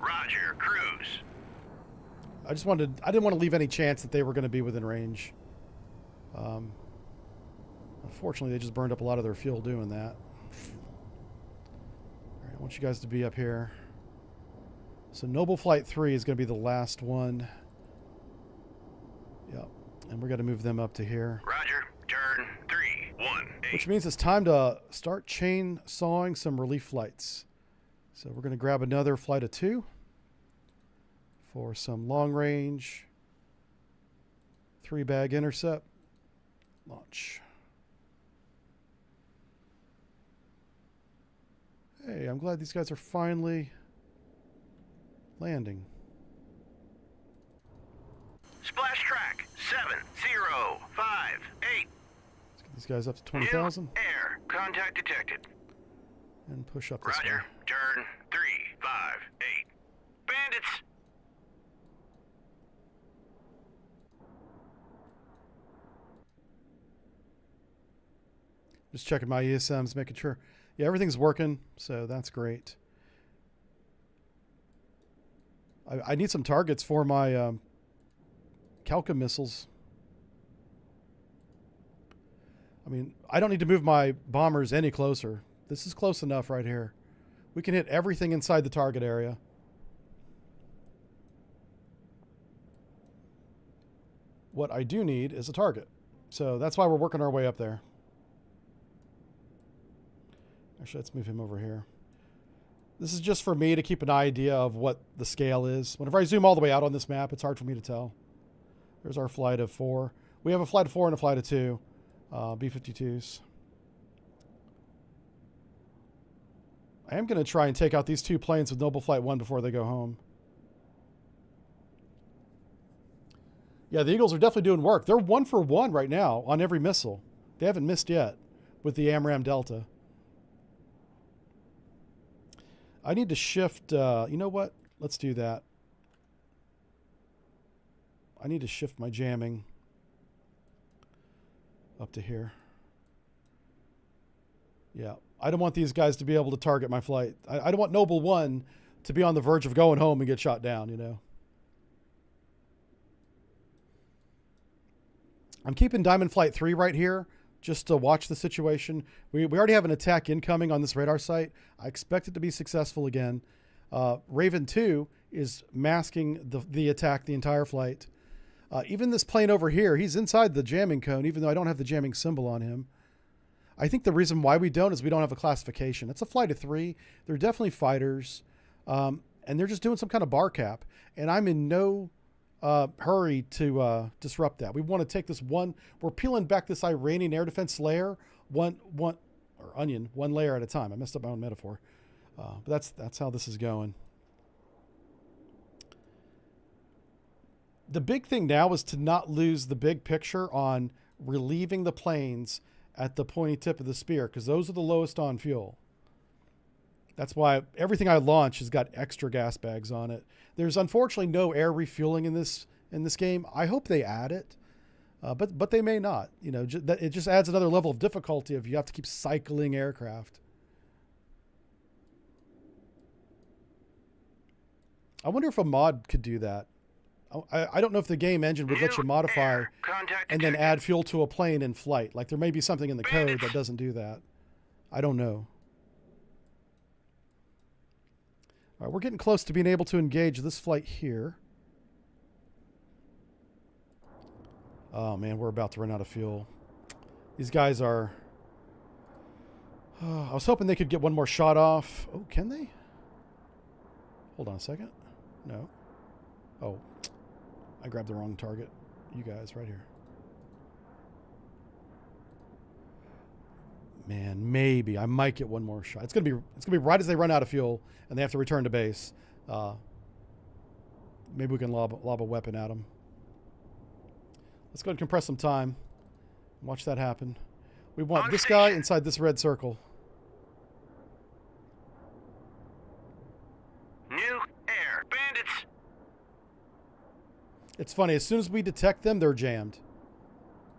Roger. Cruise. I didn't want to leave any chance that they were going to be within range. Unfortunately, they just burned up a lot of their fuel doing that. All right, I want you guys to be up here. So Noble Flight 3 is going to be the last one. Yep. And we're going to move them up to here. Roger. Turn 318. Which means it's time to start chain sawing some relief flights. So we're going to grab another flight of 2 for some long range 3-bag intercept launch. Hey, I'm glad these guys are finally landing. Splash track 7058. Let's get these guys up to 20,000. Air. Contact detected. And push up this way. Roger. Turn 358. Bandits. Just checking my ESMs, making sure. Yeah, everything's working, so that's great. I need some targets for my Calca missiles. I mean, I don't need to move my bombers any closer. This is close enough right here. We can hit everything inside the target area. What I do need is a target. So that's why we're working our way up there. Actually, let's move him over here. This is just for me to keep an idea of what the scale is. Whenever I zoom all the way out on this map, it's hard for me to tell. There's our flight of 4. We have a flight of 4 and a flight of 2. B-52s. I am going to try and take out these 2 planes with Noble Flight 1 before they go home. Yeah, the Eagles are definitely doing work. They're 1 for 1 right now on every missile. They haven't missed yet with the AMRAAM Delta. I need to shift, you know what? Let's do that. I need to shift my jamming up to here. Yeah, I don't want these guys to be able to target my flight. I don't want Noble 1 to be on the verge of going home and get shot down, you know. I'm keeping Diamond Flight 3 right here just to watch the situation. We already have an attack incoming on this radar site. I expect it to be successful again. Raven 2 is masking the attack the entire flight. Even this plane over here, he's inside the jamming cone, even though I don't have the jamming symbol on him. I think the reason why we don't is we don't have a classification. It's a flight of 3. They're definitely fighters. And they're just doing some kind of bar cap. And I'm in no hurry to disrupt that. We want to take this one. We're peeling back this Iranian air defense layer, one layer at a time. I messed up my own metaphor. But that's how this is going. The big thing now is to not lose the big picture on relieving the planes at the pointy tip of the spear, because those are the lowest on fuel. That's why everything I launch has got extra gas bags on it. There's unfortunately no air refueling in this game. I hope they add it, but they may not. You know, it just adds another level of difficulty if you have to keep cycling aircraft. I wonder if a mod could do that. I don't know if the game engine would let you modify and then add fuel to a plane in flight. Like there may be something in the code that doesn't do that. I don't know. All right, we're getting close to being able to engage this flight here. Oh man, we're about to run out of fuel. These guys are... I was hoping they could get one more shot off. Oh, can they? Hold on a second. No. Oh, I grabbed the wrong target. You guys right here. Man, maybe I might get one more shot. It's gonna be right as they run out of fuel and they have to return to base. Maybe we can lob a weapon at them. Let's go ahead and compress some time. Watch that happen. We want this guy inside this red circle. New air bandits. It's funny. As soon as we detect them, they're jammed.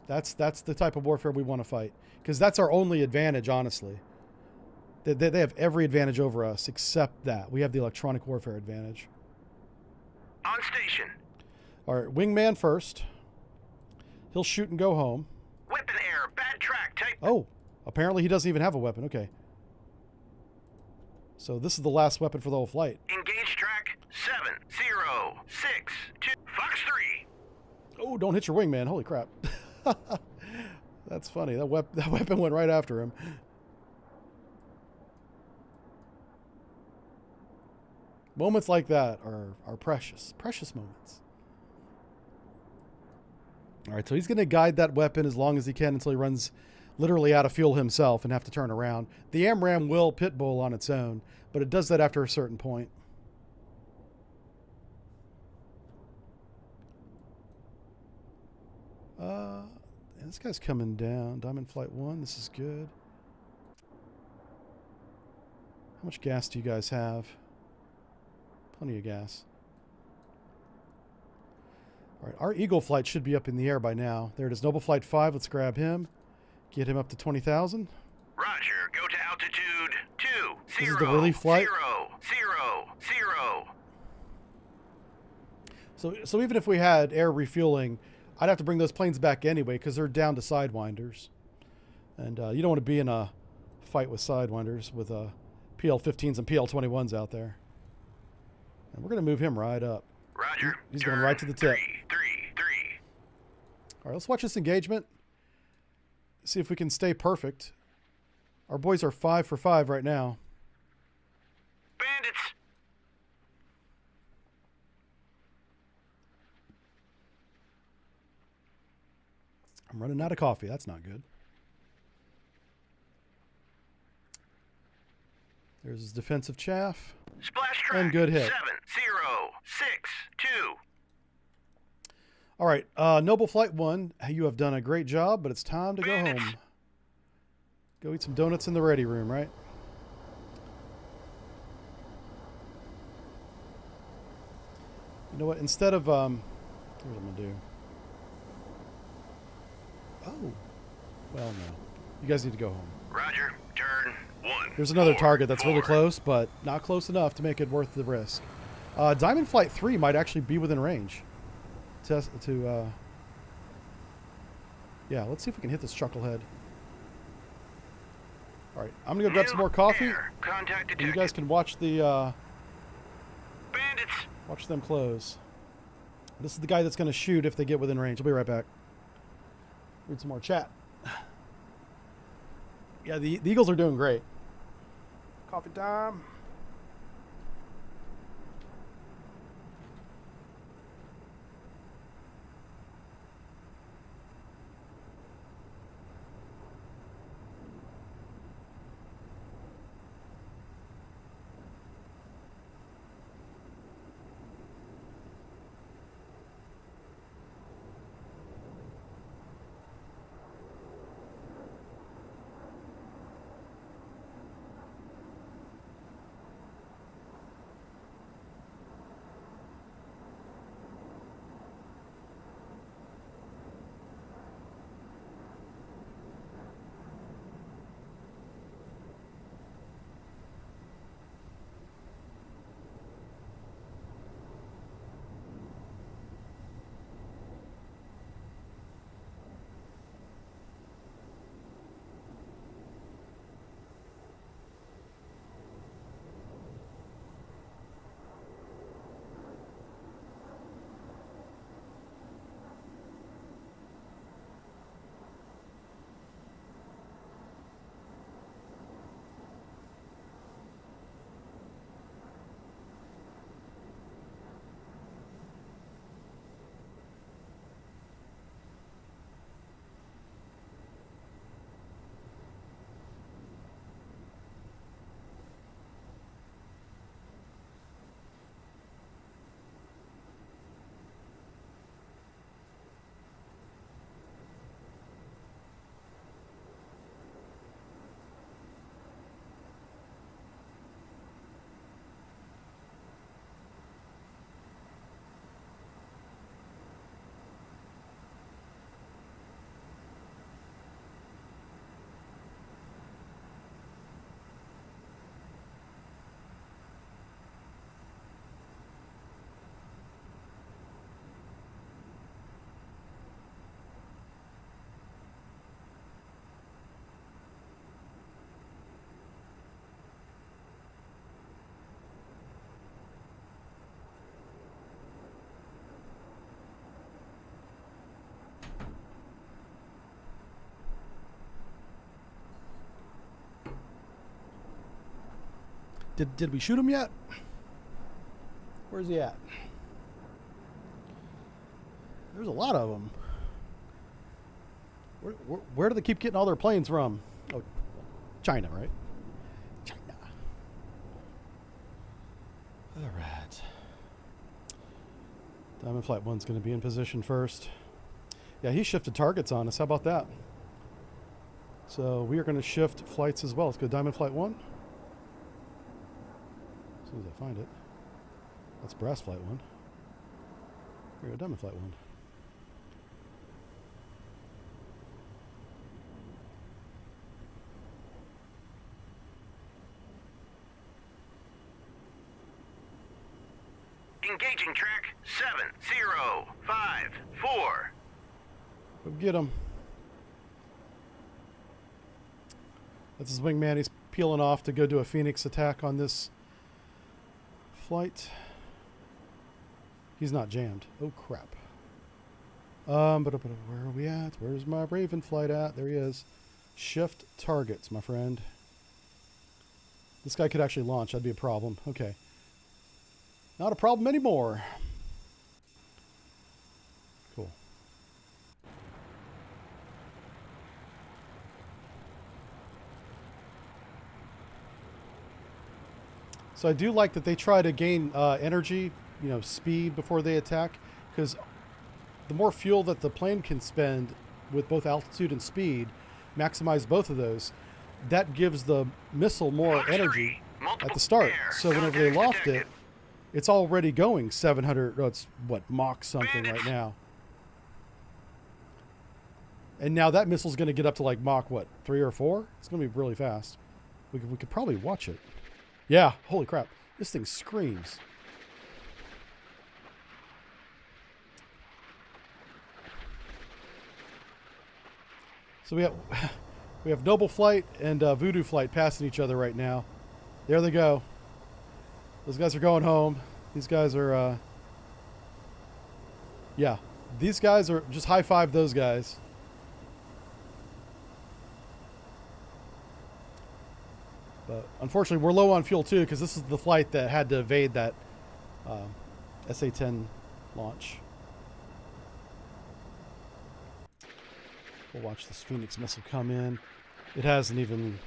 That's the type of warfare we want to fight, because that's our only advantage, honestly. They have every advantage over us except that. We have the electronic warfare advantage. On station. All right, wingman first. He'll shoot and go home. Weapon error, bad track, type. Oh, apparently he doesn't even have a weapon. Okay. So this is the last weapon for the whole flight. Engage track 706 Fox 3. Oh, don't hit your wingman. Holy crap. That's funny. That weapon went right after him. Moments like that are precious. Precious moments. All right, so he's going to guide that weapon as long as he can until he runs literally out of fuel himself and have to turn around. The AMRAAM will pit bull on its own, but it does that after a certain point. This guy's coming down. Diamond Flight 1, this is good. How much gas do you guys have? Plenty of gas. All right, our Eagle flight should be up in the air by now. There it is, Noble Flight 5. Let's grab him. Get him up to 20,000. Roger, go to altitude 20. This is the relief flight. 000. So even if we had air refueling, I'd have to bring those planes back anyway because they're down to Sidewinders. And you don't want to be in a fight with Sidewinders with PL-15s and PL-21s out there. And we're going to move him right up. Roger. He's going right to the tip. 333. All right, let's watch this engagement. See if we can stay perfect. Our boys are 5 for 5 right now. Bandits. I'm running out of coffee. That's not good. There's his defensive chaff. Splash track. And good hit. 7062. All right, Noble Flight 1, you have done a great job, but it's time to go home. Go eat some donuts in the ready room, right? You know what? Instead of, here's what I'm going to do. Oh. Well, no. You guys need to go home. Roger, turn 1. There's another target that's really 4. close, but not close enough to make it worth the risk. Diamond Flight 3 might actually be within range. Yeah, let's see if we can hit this chucklehead. All right, I'm gonna go grab some more coffee. And you guys can watch the Bandits. watch them close. This is the guy that's gonna shoot if they get within range. I'll be right back. Read some more chat. Yeah, the Eagles are doing great. Coffee time. Did we shoot him yet? Where's he at? There's a lot of them. Where do they keep getting all their planes from? Oh, China, right? China. All right. Diamond Flight 1's going to be in position first. Yeah, he shifted targets on us. How about that? So we are going to shift flights as well. Let's go Diamond Flight 1. As soon as I find it. That's Brass Flight 1. Here we go, Diamond Flight 1. Engaging track 7054. Go get him. That's his wingman. He's peeling off to go do a Phoenix attack on this flight. He's not jammed. Oh, crap. But where are we at? Where's my Raven flight at? There he is. Shift targets, my friend. This guy could actually launch. That'd be a problem. Okay. Not a problem anymore. Cool. So I do like that they try to gain energy, you know, speed before they attack, because the more fuel that the plane can spend with both altitude and speed, maximize both of those, that gives the missile more energy at the start. So whenever they loft it, it's already going 700, oh, it's what, Mach something right now. And now that missile's going to get up to like Mach, what, 3 or 4? It's going to be really fast. We could probably watch it. Yeah, holy crap. This thing screams. So we have Noble Flight and Voodoo Flight passing each other right now. There they go. Those guys are going home. These guys are, yeah. These guys are, just high five those guys. But unfortunately, we're low on fuel too, because this is the flight that had to evade that SA-10 launch. We'll watch this Phoenix missile come in. It hasn't even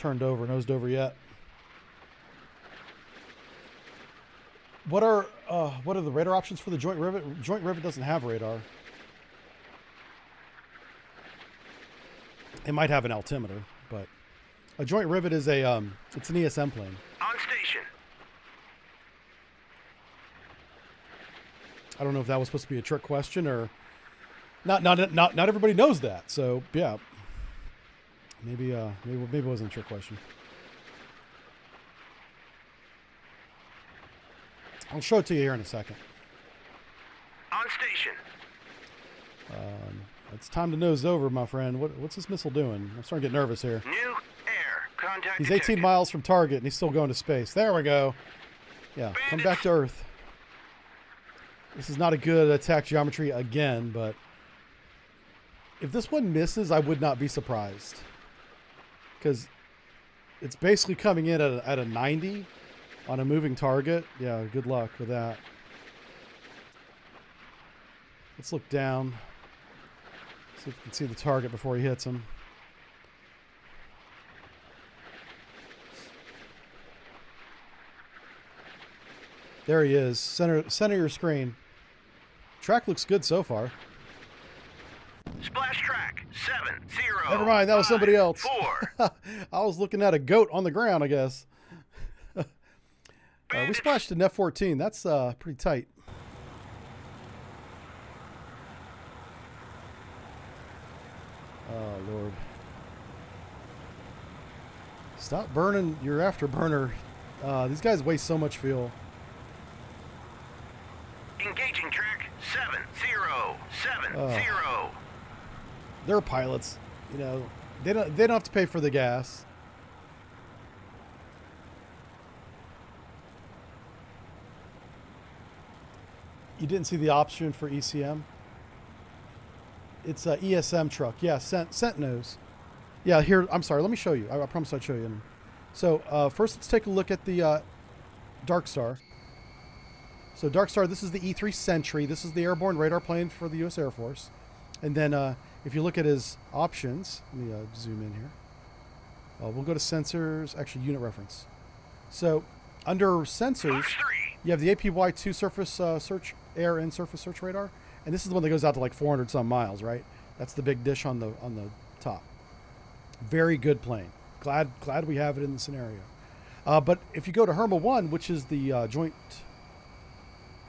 nosed over yet. What are the radar options for the Joint Rivet? Joint Rivet doesn't have radar. It might have an altimeter, but a Joint Rivet is a it's an ESM plane. On station. I don't know if that was supposed to be a trick question or not everybody knows that. So yeah, maybe it wasn't a trick question. I'll show it to you here in a second. On station. It's time to nose over, my friend. What's this missile doing? I'm starting to get nervous here. New air contact. He's detected. 18 miles from target, and he's still going to space. There we go. Yeah, come back to Earth. This is not a good attack geometry again, but if this one misses, I would not be surprised. Because it's basically coming in at a 90 on a moving target. Yeah, good luck with that. Let's look down. See if we can see the target before he hits him. There he is. Center your screen. Track looks good so far. Splash track 70. Never mind, that was somebody else. 4. I was looking at a goat on the ground, I guess. We splashed an F-14. That's pretty tight. Oh, Lord. Stop burning your afterburner. These guys waste so much fuel. Engaging track 7070. They're pilots. You know, they don't have to pay for the gas. You didn't see the option for ECM? It's a ESM truck. Yeah, Cent knows. Yeah, here, I'm sorry. Let me show you. I promise I'd show you. So first, let's take a look at the Dark Star. So Dark Star, this is the E3 Sentry. This is the airborne radar plane for the U.S. Air Force. And then if you look at his options, let me zoom in here. We'll go to sensors, actually unit reference. So under sensors, you have the APY-2 surface search, air and surface search radar. And this is the one that goes out to like 400 some miles, right? That's the big dish on the top. Very good plane. Glad we have it in the scenario. But if you go to Herma 1, which is the joint...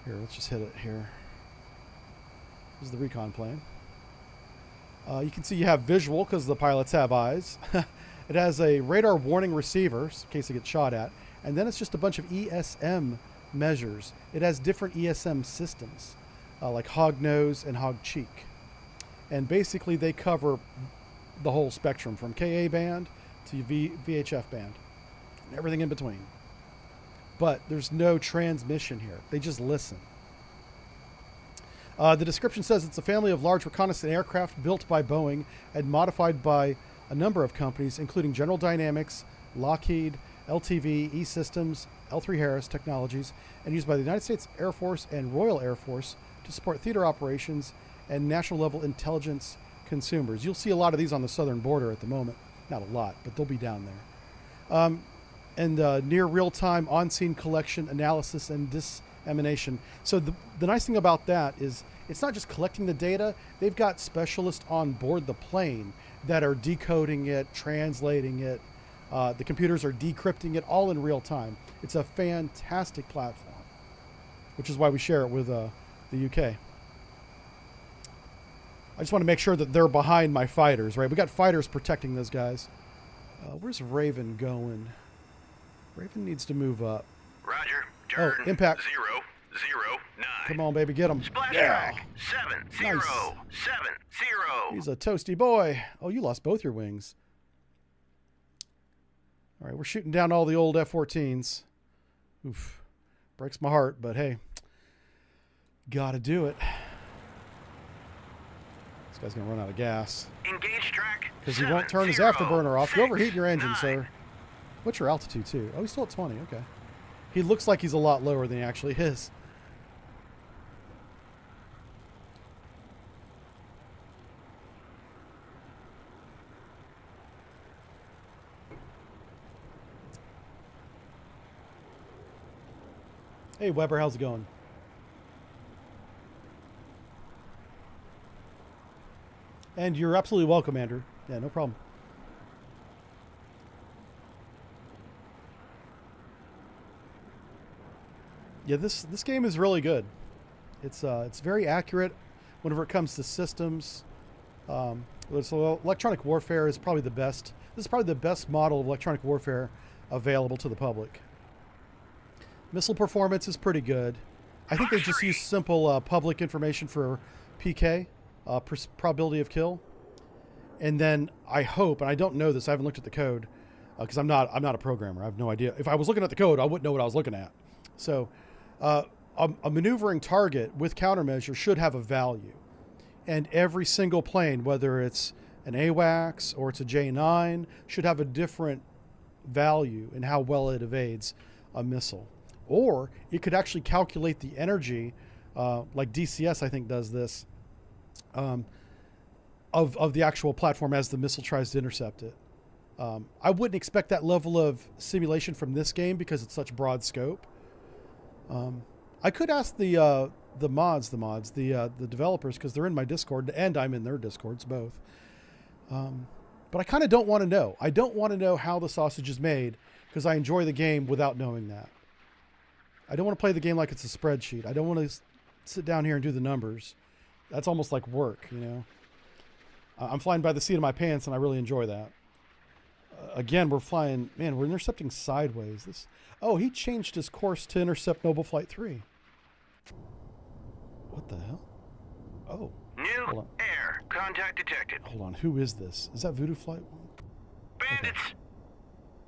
Here, let's just hit it here. This is the recon plane. You can see you have visual because the pilots have eyes. It has a radar warning receiver in case they get shot at. And then it's just a bunch of ESM measures. It has different ESM systems, like hog nose and hog cheek. And basically they cover the whole spectrum from KA band to VHF band and everything in between. But there's no transmission here. They just listen. The description says it's a family of large reconnaissance aircraft built by Boeing and modified by a number of companies, including General Dynamics, Lockheed, LTV, E-Systems, L3 Harris Technologies, and used by the United States Air Force and Royal Air Force to support theater operations and national-level intelligence consumers. You'll see a lot of these on the southern border at the moment. Not a lot, but they'll be down there. And near real-time on-scene collection, analysis, and dissemination. So the nice thing about that is it's not just collecting the data. They've got specialists on board the plane that are decoding it, translating it. The computers are decrypting it all in real time. It's a fantastic platform, which is why we share it with the UK. I just want to make sure that they're behind my fighters, right? We got fighters protecting those guys. Where's Raven going? Raven needs to move up. Roger. Turn impact. 009. Come on, baby, get him. Splash Yeah. track 7070. He's a toasty boy. Oh, you lost both your wings. All right, we're shooting down all the old F-14s. Oof. Breaks my heart, but hey. Gotta do it. This guy's gonna run out of gas. Engage track. Because he won't turn his afterburner off. You overheat your engine, sir. What's your altitude, too? Oh, he's still at 20. Okay. He looks like he's a lot lower than he actually is. Hey, Weber, how's it going? And you're absolutely welcome, Andrew. Yeah, no problem. Yeah, this game is really good. It's very accurate whenever it comes to systems. So electronic warfare is probably the best. This is probably the best model of electronic warfare available to the public. Missile performance is pretty good. I think they just use simple public information for PK, probability of kill. And then I hope, and I don't know this, I haven't looked at the code because I'm not a programmer. I have no idea. If I was looking at the code, I wouldn't know what I was looking at. So a maneuvering target with countermeasure should have a value. And every single plane, whether it's an AWACS or it's a J9, should have a different value in how well it evades a missile. Or it could actually calculate the energy, like DCS I think does this, of the actual platform as the missile tries to intercept it. I wouldn't expect that level of simulation from this game because it's such broad scope. I could ask the developers, because they're in my Discord and I'm in their Discords both. But I kind of don't want to know. I don't want to know how the sausage is made because I enjoy the game without knowing that. I don't want to play the game like it's a spreadsheet. I don't want to sit down here and do the numbers. That's almost like work, you know. I'm flying by the seat of my pants, and I really enjoy that. Again, we're flying... Man, we're intercepting sideways. Oh, he changed his course to intercept Noble Flight 3. What the hell? Oh. New air. Contact detected. Hold on. Who is this? Is that Voodoo Flight 1? Bandits.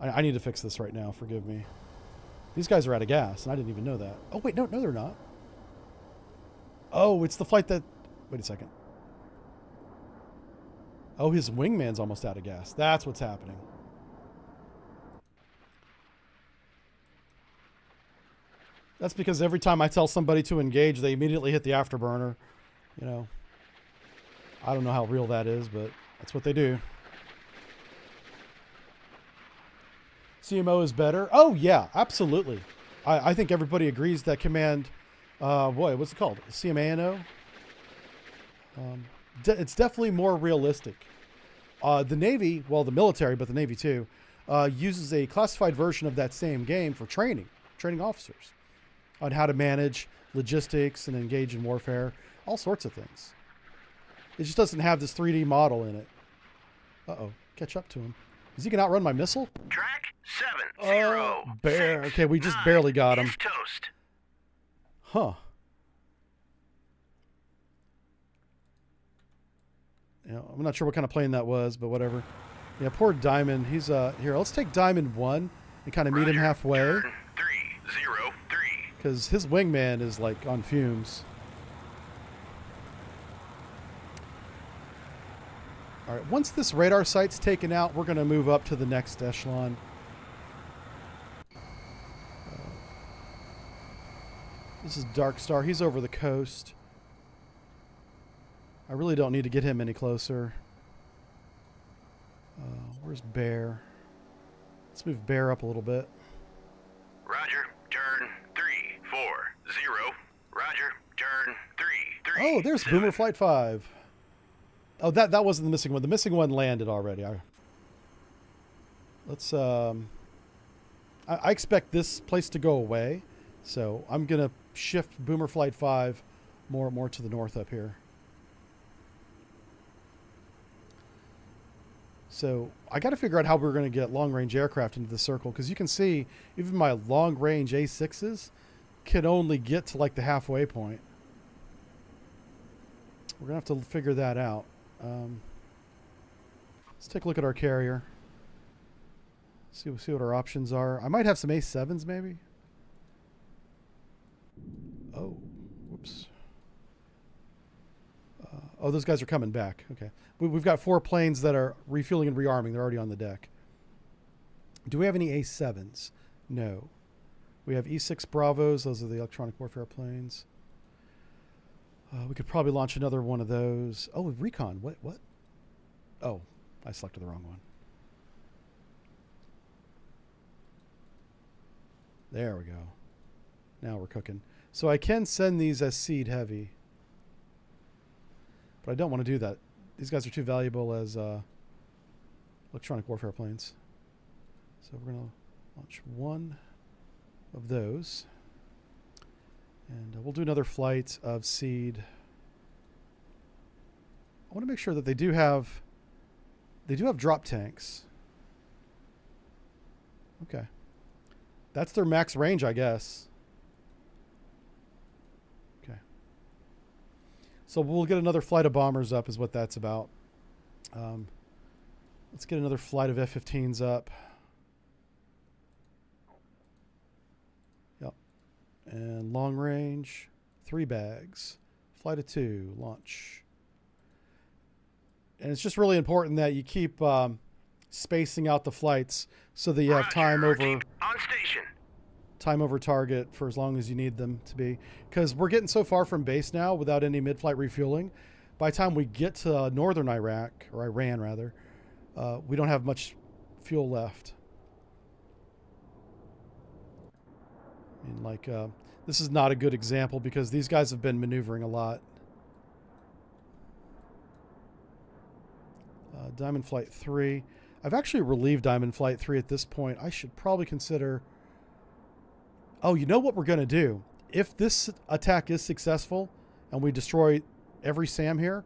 Okay. I need to fix this right now. Forgive me. These guys are out of gas, and I didn't even know that. Oh, wait. No, they're not. Oh, it's the flight that... Wait a second. Oh, his wingman's almost out of gas. That's what's happening. That's because every time I tell somebody to engage, they immediately hit the afterburner. You know, I don't know how real that is, but that's what they do. CMO is better. Oh, yeah, absolutely. I think everybody agrees that command, boy, what's it called? CMANO? It's definitely more realistic. The Navy, well, the military, but the Navy too, uses a classified version of that same game for training officers on how to manage logistics and engage in warfare, all sorts of things. It just doesn't have this 3D model in it. Uh-oh, catch up to him. Is he going to outrun my missile? Track 70. Bear. 6, Okay, we just 9 barely got him. is toast. Huh. Yeah, I'm not sure what kind of plane that was, but whatever. Yeah, poor Diamond. He's here. Let's take Diamond 1 and kind of meet him halfway. Turn 303. Because his wingman is like on fumes. All right, once this radar site's taken out, we're going to move up to the next echelon. This is Dark Star. He's over the coast. I really don't need to get him any closer. Where's Bear? Let's move Bear up a little bit. Roger, turn 340. Roger, turn 3. Oh, there's Boomer Flight 5. Oh, that wasn't the missing one. The missing one landed already. Let's I expect this place to go away, so I'm gonna shift Boomer Flight 5 more to the north up here. So I got to figure out how we're going to get long-range aircraft into the circle, because you can see even my long-range A6s can only get to like the halfway point. We're going to have to figure that out. Let's take a look at our carrier. See what our options are. I might have some A7s maybe. Oh, whoops. Oh, those guys are coming back. Okay. We've got 4 planes that are refueling and rearming. They're already on the deck. Do we have any A7s? No. We have E6 Bravos. Those are the electronic warfare planes. We could probably launch another one of those. Oh, recon. What? Oh, I selected the wrong one. There we go. Now we're cooking. So I can send these as seed heavy. But I don't want to do that. These guys are too valuable as electronic warfare planes. So we're going to launch one of those. And we'll do another flight of seed. I want to make sure that they do have drop tanks. Okay. That's their max range, I guess. Okay. So we'll get another flight of bombers up is what that's about. Let's get another flight of F-15s up. Yep. And long range, 3 bags. Flight of 2, launch. And it's just really important that you keep spacing out the flights so that you have time over on station. Time over target for as long as you need them to be, because we're getting so far from base now without any mid-flight refueling. By the time we get to northern Iraq, or Iran rather, we don't have much fuel left. I mean, like, this is not a good example because these guys have been maneuvering a lot. Diamond Flight 3. I've actually relieved Diamond Flight 3 at this point. I should probably consider... Oh, you know what we're going to do? If this attack is successful and we destroy every SAM here,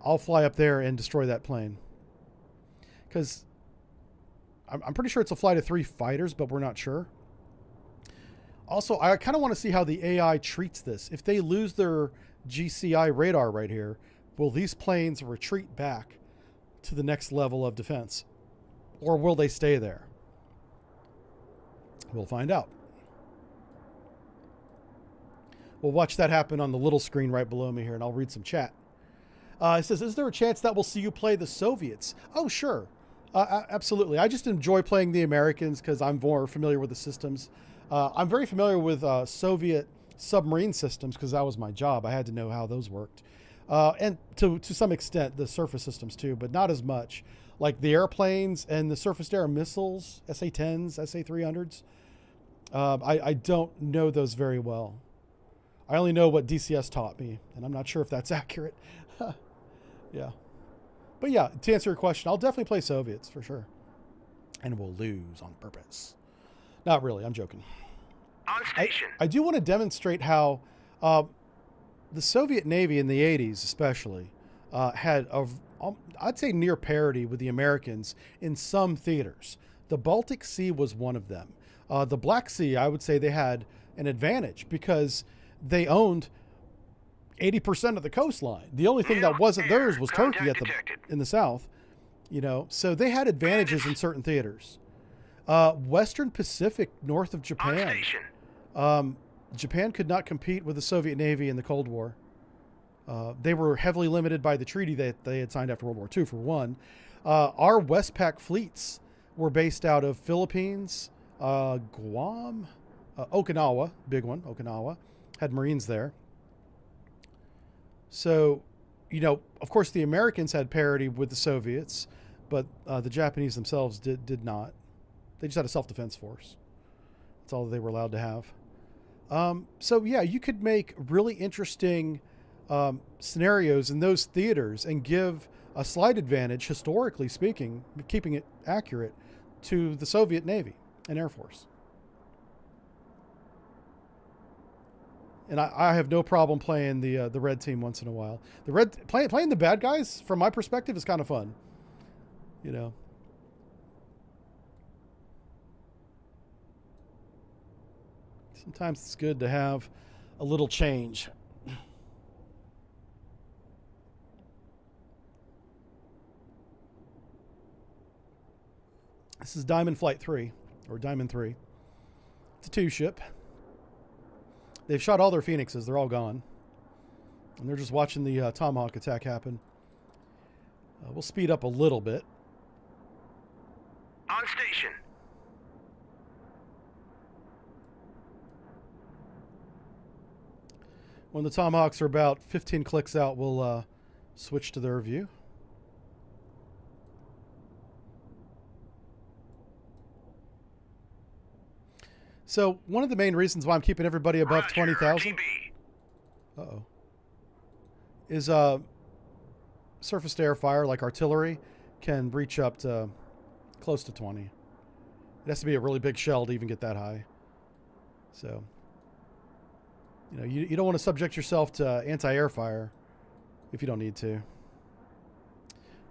I'll fly up there and destroy that plane. Because I'm pretty sure it's a flight of 3 fighters, but we're not sure. Also, I kind of want to see how the AI treats this. If they lose their GCI radar right here, will these planes retreat back to the next level of defense? Or will they stay there? We'll find out. We'll watch that happen on the little screen right below me here, and I'll read some chat. It says, is there a chance that we'll see you play the Soviets? Oh, sure. Absolutely. I just enjoy playing the Americans because I'm more familiar with the systems. I'm very familiar with Soviet submarine systems because that was my job. I had to know how those worked. And to some extent, the surface systems too, but not as much. Like the airplanes and the surface-to-air missiles, SA-10s, SA-300s. I don't know those very well. I only know what DCS taught me, and I'm not sure if that's accurate. Yeah. But yeah, to answer your question, I'll definitely play Soviets for sure. And we'll lose on purpose. Not really, I'm joking. On station. I do want to demonstrate how the Soviet Navy in the 80s especially had, I'd say, near parity with the Americans in some theaters. The Baltic Sea was one of them. The Black Sea, I would say they had an advantage because they owned 80% of the coastline. The only thing that wasn't theirs was Turkey in the south. You know, so they had advantages in certain theaters. Western Pacific, north of Japan. Japan could not compete with the Soviet Navy in the Cold War. They were heavily limited by the treaty that they had signed after World War II, for one. Our Westpac fleets were based out of Philippines, Guam, Okinawa, big one, Okinawa, had Marines there. So, you know, of course, the Americans had parity with the Soviets, but the Japanese themselves did not. They just had a self-defense force. That's all they were allowed to have. So, yeah, you could make really interesting scenarios in those theaters and give a slight advantage, historically speaking, keeping it accurate, to the Soviet Navy and Air Force. And I have no problem playing the red team once in a while. Playing the bad guys, from my perspective, is kind of fun. You know. Sometimes it's good to have a little change. This is Diamond Flight 3, or Diamond 3. It's a 2-ship. They've shot all their Phoenixes. They're all gone. And they're just watching the Tomahawk attack happen. We'll speed up a little bit. On station. When the Tomahawks are about 15 clicks out, we'll switch to their view. So one of the main reasons why I'm keeping everybody above 20,000 is surface-to-air fire, like artillery, can reach up to close to 20. It has to be a really big shell to even get that high. So, you know, you don't want to subject yourself to anti-air fire if you don't need to.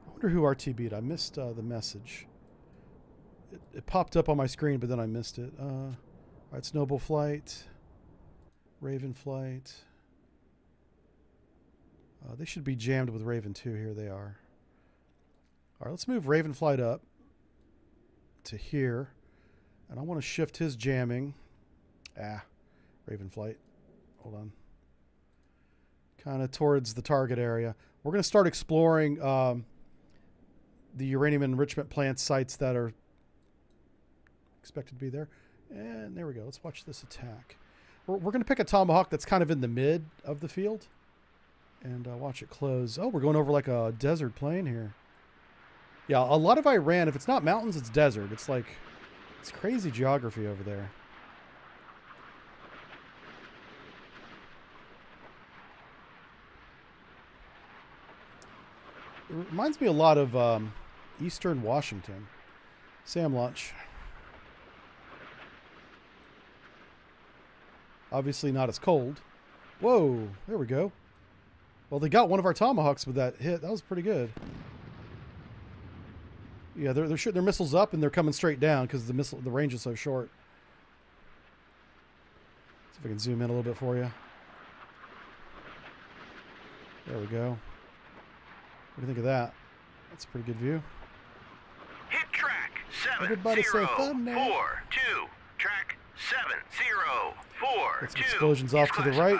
I wonder who RTB'd. I missed the message. It popped up on my screen, but then I missed it. All right, Snowball Flight, Raven Flight. They should be jammed with Raven 2. Here they are. All right, let's move Raven Flight up to here. And I want to shift his jamming. Raven Flight. Hold on. Kind of towards the target area. We're going to start exploring the uranium enrichment plant sites that are expected to be there. And there we go. Let's watch this attack. We're going to pick a Tomahawk that's kind of in the mid of the field. And watch it close. Oh, we're going over like a desert plain here. Yeah, a lot of Iran, if it's not mountains, it's desert. It's like, it's crazy geography over there. It reminds me a lot of Eastern Washington. Sam Lunch. Obviously not as cold. Whoa, there we go. Well, they got one of our Tomahawks with that hit. That was pretty good. Yeah, they're shooting their missiles up and they're coming straight down because the range is so short. See if I can zoom in a little bit for you. There we go. What do you think of that? That's a pretty good view. Hit track 7 Everybody 0 say thumbnail. 4 2. Track 7 0 4 Got some 2. explosions off to the right.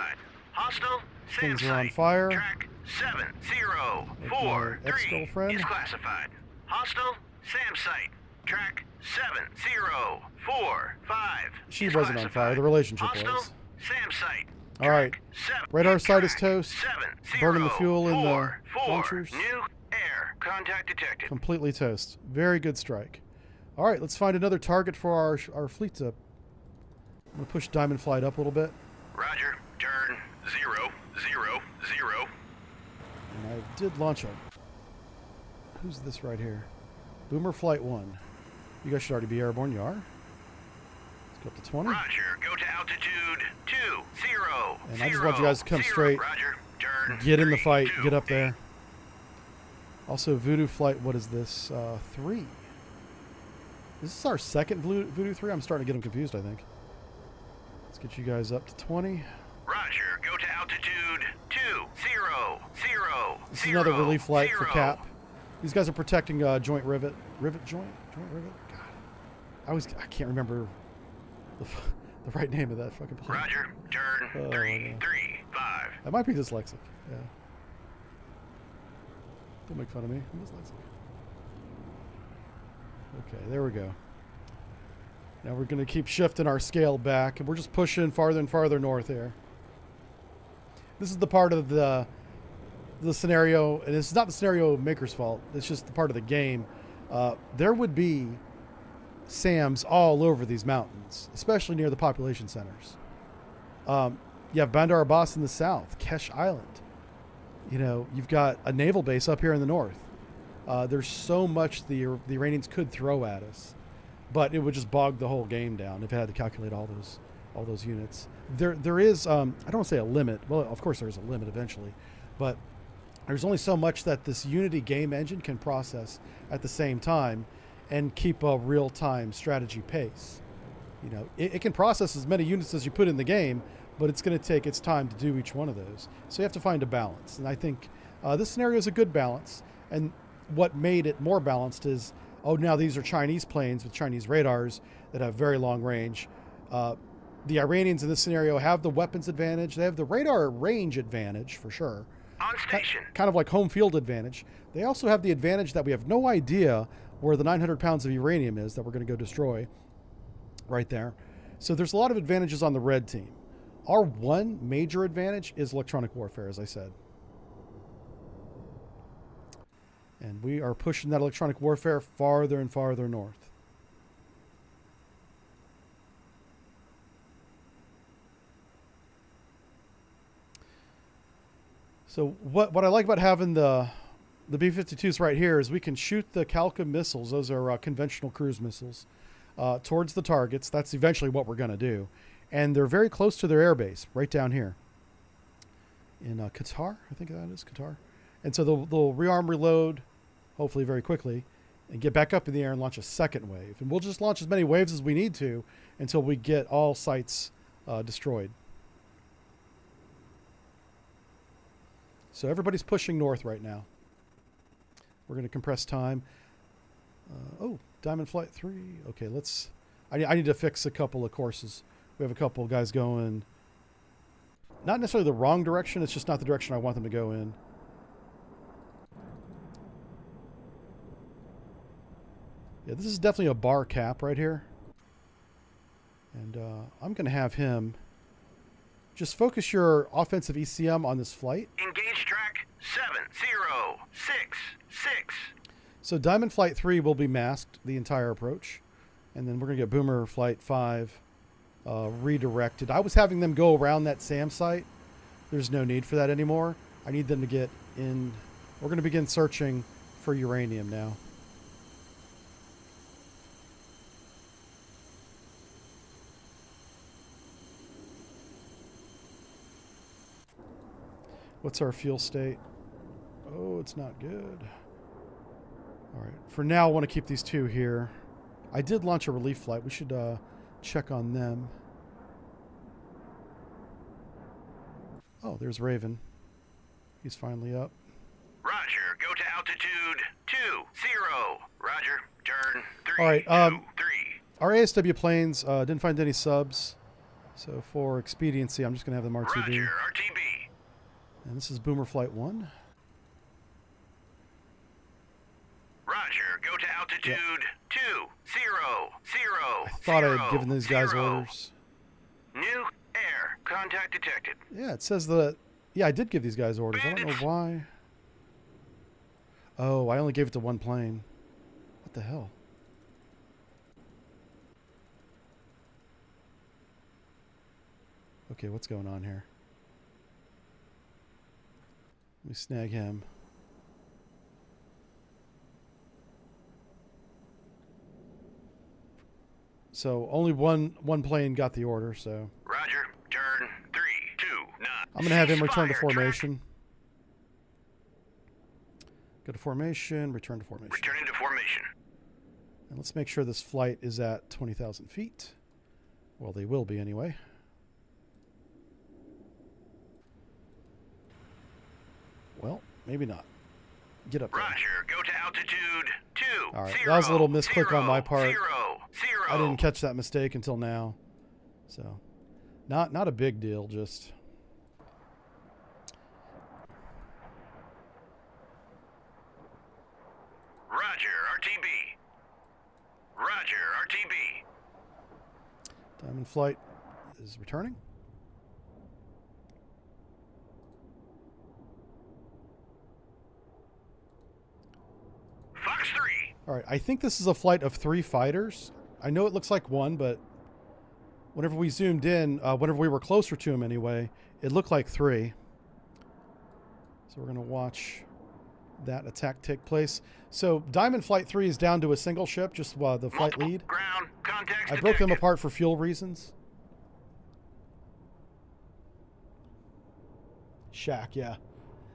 Hostile. Things SAM are on site. fire. Track 7 0 Like 4 my 3 ex-girlfriend. is classified. Hostile. SAM site. track 7045. She wasn't on fire. The relationship Hostile, was. SAM site. All right. Radar site is toast. Burning the 704, fuel in the launchers. New air contact detected. Completely toast. Very good strike. All right, let's find another target for our fleet to... I'm going to push Diamond Flight up a little bit. Roger. Turn 000. And I did launch a... Who's this right here? Boomer Flight 1. You guys should already be airborne. You are. Let's go up to 20. Roger. Go to altitude 20. And I just want you guys to come straight. Roger. Turn Get in the fight. 3, Get up 2, there. Also, Voodoo Flight, what is this? 3. Is this our second Voodoo 3? I'm starting to get them confused, I think. Let's get you guys up to 20. Roger. Go to altitude 20. This is another relief flight for Cap. These guys are protecting joint rivet. Joint rivet? God. I can't remember the right name of that fucking plane. Roger. Turn 335. I might be dyslexic. Yeah. Don't make fun of me. I'm dyslexic. Okay, there we go. Now we're going to keep shifting our scale back, and we're just pushing farther and farther north here. This is the part of the scenario, and it's not the scenario maker's fault. It's just the part of the game. There would be SAMs all over these mountains, especially near the population centers. You have Bandar Abbas in the south, Kesh Island. You know, you've got a naval base up here in the north. There's so much the Iranians could throw at us, but it would just bog the whole game down if it had to calculate all those units. There is I don't want to say a limit. Well, of course there's a limit eventually, but there's only so much that this Unity game engine can process at the same time and keep a real-time strategy pace. You know, it can process as many units as you put in the game, but it's going to take its time to do each one of those. So you have to find a balance, and I think this scenario is a good balance. And what made it more balanced is, oh, now these are Chinese planes with Chinese radars that have very long range. The Iranians in this scenario have the weapons advantage. They have the radar range advantage for sure. On station. Kind of like home field advantage. They also have the advantage that we have no idea where the 900 pounds of uranium is that we're going to go destroy right there. So there's a lot of advantages on the red team. Our one major advantage is electronic warfare, as I said. And we are pushing that electronic warfare farther and farther north. So what I like about having the B-52s right here is we can shoot the Kalka missiles. Those are conventional cruise missiles towards the targets. That's eventually what we're going to do. And they're very close to their airbase, right down here in Qatar. I think that is Qatar. And so they'll rearm, reload, hopefully very quickly, and get back up in the air and launch a second wave. And we'll just launch as many waves as we need to until we get all sites destroyed. So everybody's pushing north right now. We're going to compress time. Oh, Diamond Flight 3. Okay, let's... I need to fix a couple of courses. We have a couple of guys going... Not necessarily the wrong direction. It's just not the direction I want them to go in. Yeah, this is definitely a bar cap right here. And I'm going to have him... Just focus your offensive ECM on this flight. Engage track 7066. So Diamond Flight 3 will be masked the entire approach. And then we're going to get Boomer Flight 5 redirected. I was having them go around that SAM site. There's no need for that anymore. I need them to get in. We're going to begin searching for uranium now. What's our fuel state? Oh, it's not good. All right. For now, I want to keep these two here. I did launch a relief flight. We should check on them. Oh, there's Raven. He's finally up. Roger. Go to altitude 20. Roger. Turn 3. All right. 2, 3. Our ASW planes didn't find any subs. So for expediency, I'm just going to have them RTB. Roger. RTB. And this is Boomer Flight 1. Roger. Go to altitude 2. 0. I thought I had given these guys orders. New air. Contact detected. Yeah, it says that. Yeah, I did give these guys orders. I don't know why. Oh, I only gave it to one plane. What the hell? Okay, what's going on here? Let me snag him. So only one plane got the order, so. Roger. Turn 3, 2, 9. I'm going to have him return to formation. Go to formation, return to formation. Returning to formation. And let's make sure this flight is at 20,000 feet. Well, they will be anyway. Well, maybe not. Get up there. Roger. Go to altitude 2. All right, 0, that was a little misclick 0, on my part. 0, 0. I didn't catch that mistake until now. So, not a big deal, just... Roger. RTB. Roger. RTB. Diamond Flight is returning. Fox 3. All right, I think this is a flight of 3 fighters. I know it looks like one, but whenever we zoomed in, whenever we were closer to him anyway, it looked like 3. So we're going to watch that attack take place. So Diamond Flight 3 is down to a single ship, just the flight lead. Ground contacts I broke them detected. apart for fuel reasons. Shack, yeah.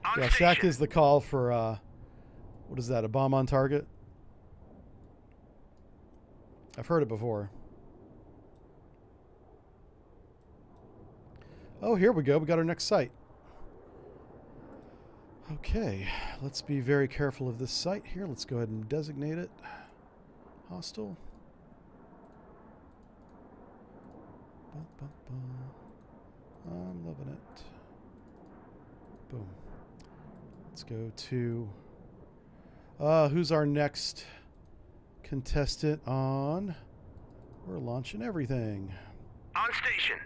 On Yeah, station. Shack is the call for, what is that, a bomb on target? I've heard it before. Oh, here we go. We got our next site. Okay, let's be very careful of this site here. Let's go ahead and designate it. Hostile. I'm loving it. Boom. Let's go to... who's our next contestant on... We're launching everything. On station.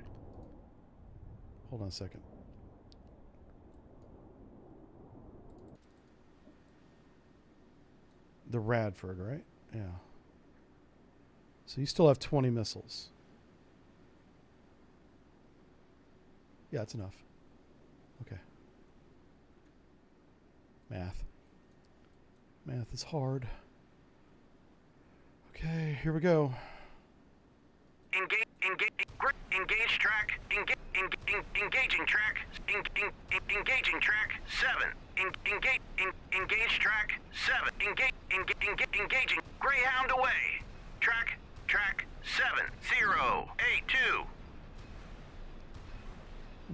Hold on a second. The Radford, right? Yeah. So you still have 20 missiles. Yeah, that's enough. Okay. Math. Math is hard. Okay, here we go. Engage track. Engaging track. Engaging track 7. Engage track 7. Engaging Greyhound away. Track 7 0 8 2.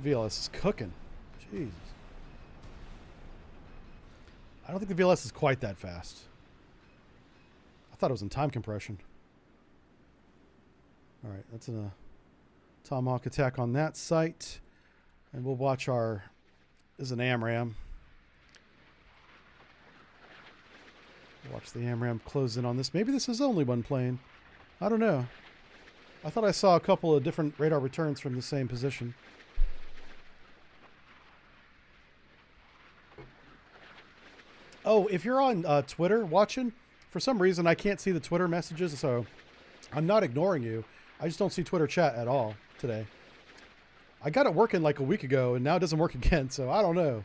VLS is cooking. Jesus. I don't think the VLS is quite that fast. I thought it was in time compression. All right, that's a Tomahawk attack on that site. And we'll watch our... This is an AMRAAM. Watch the AMRAAM close in on this. Maybe this is only one plane. I don't know. I thought I saw a couple of different radar returns from the same position. Oh, if you're on Twitter watching, for some reason I can't see the Twitter messages, so I'm not ignoring you. I just don't see Twitter chat at all today. I got it working like a week ago, and now it doesn't work again, so I don't know.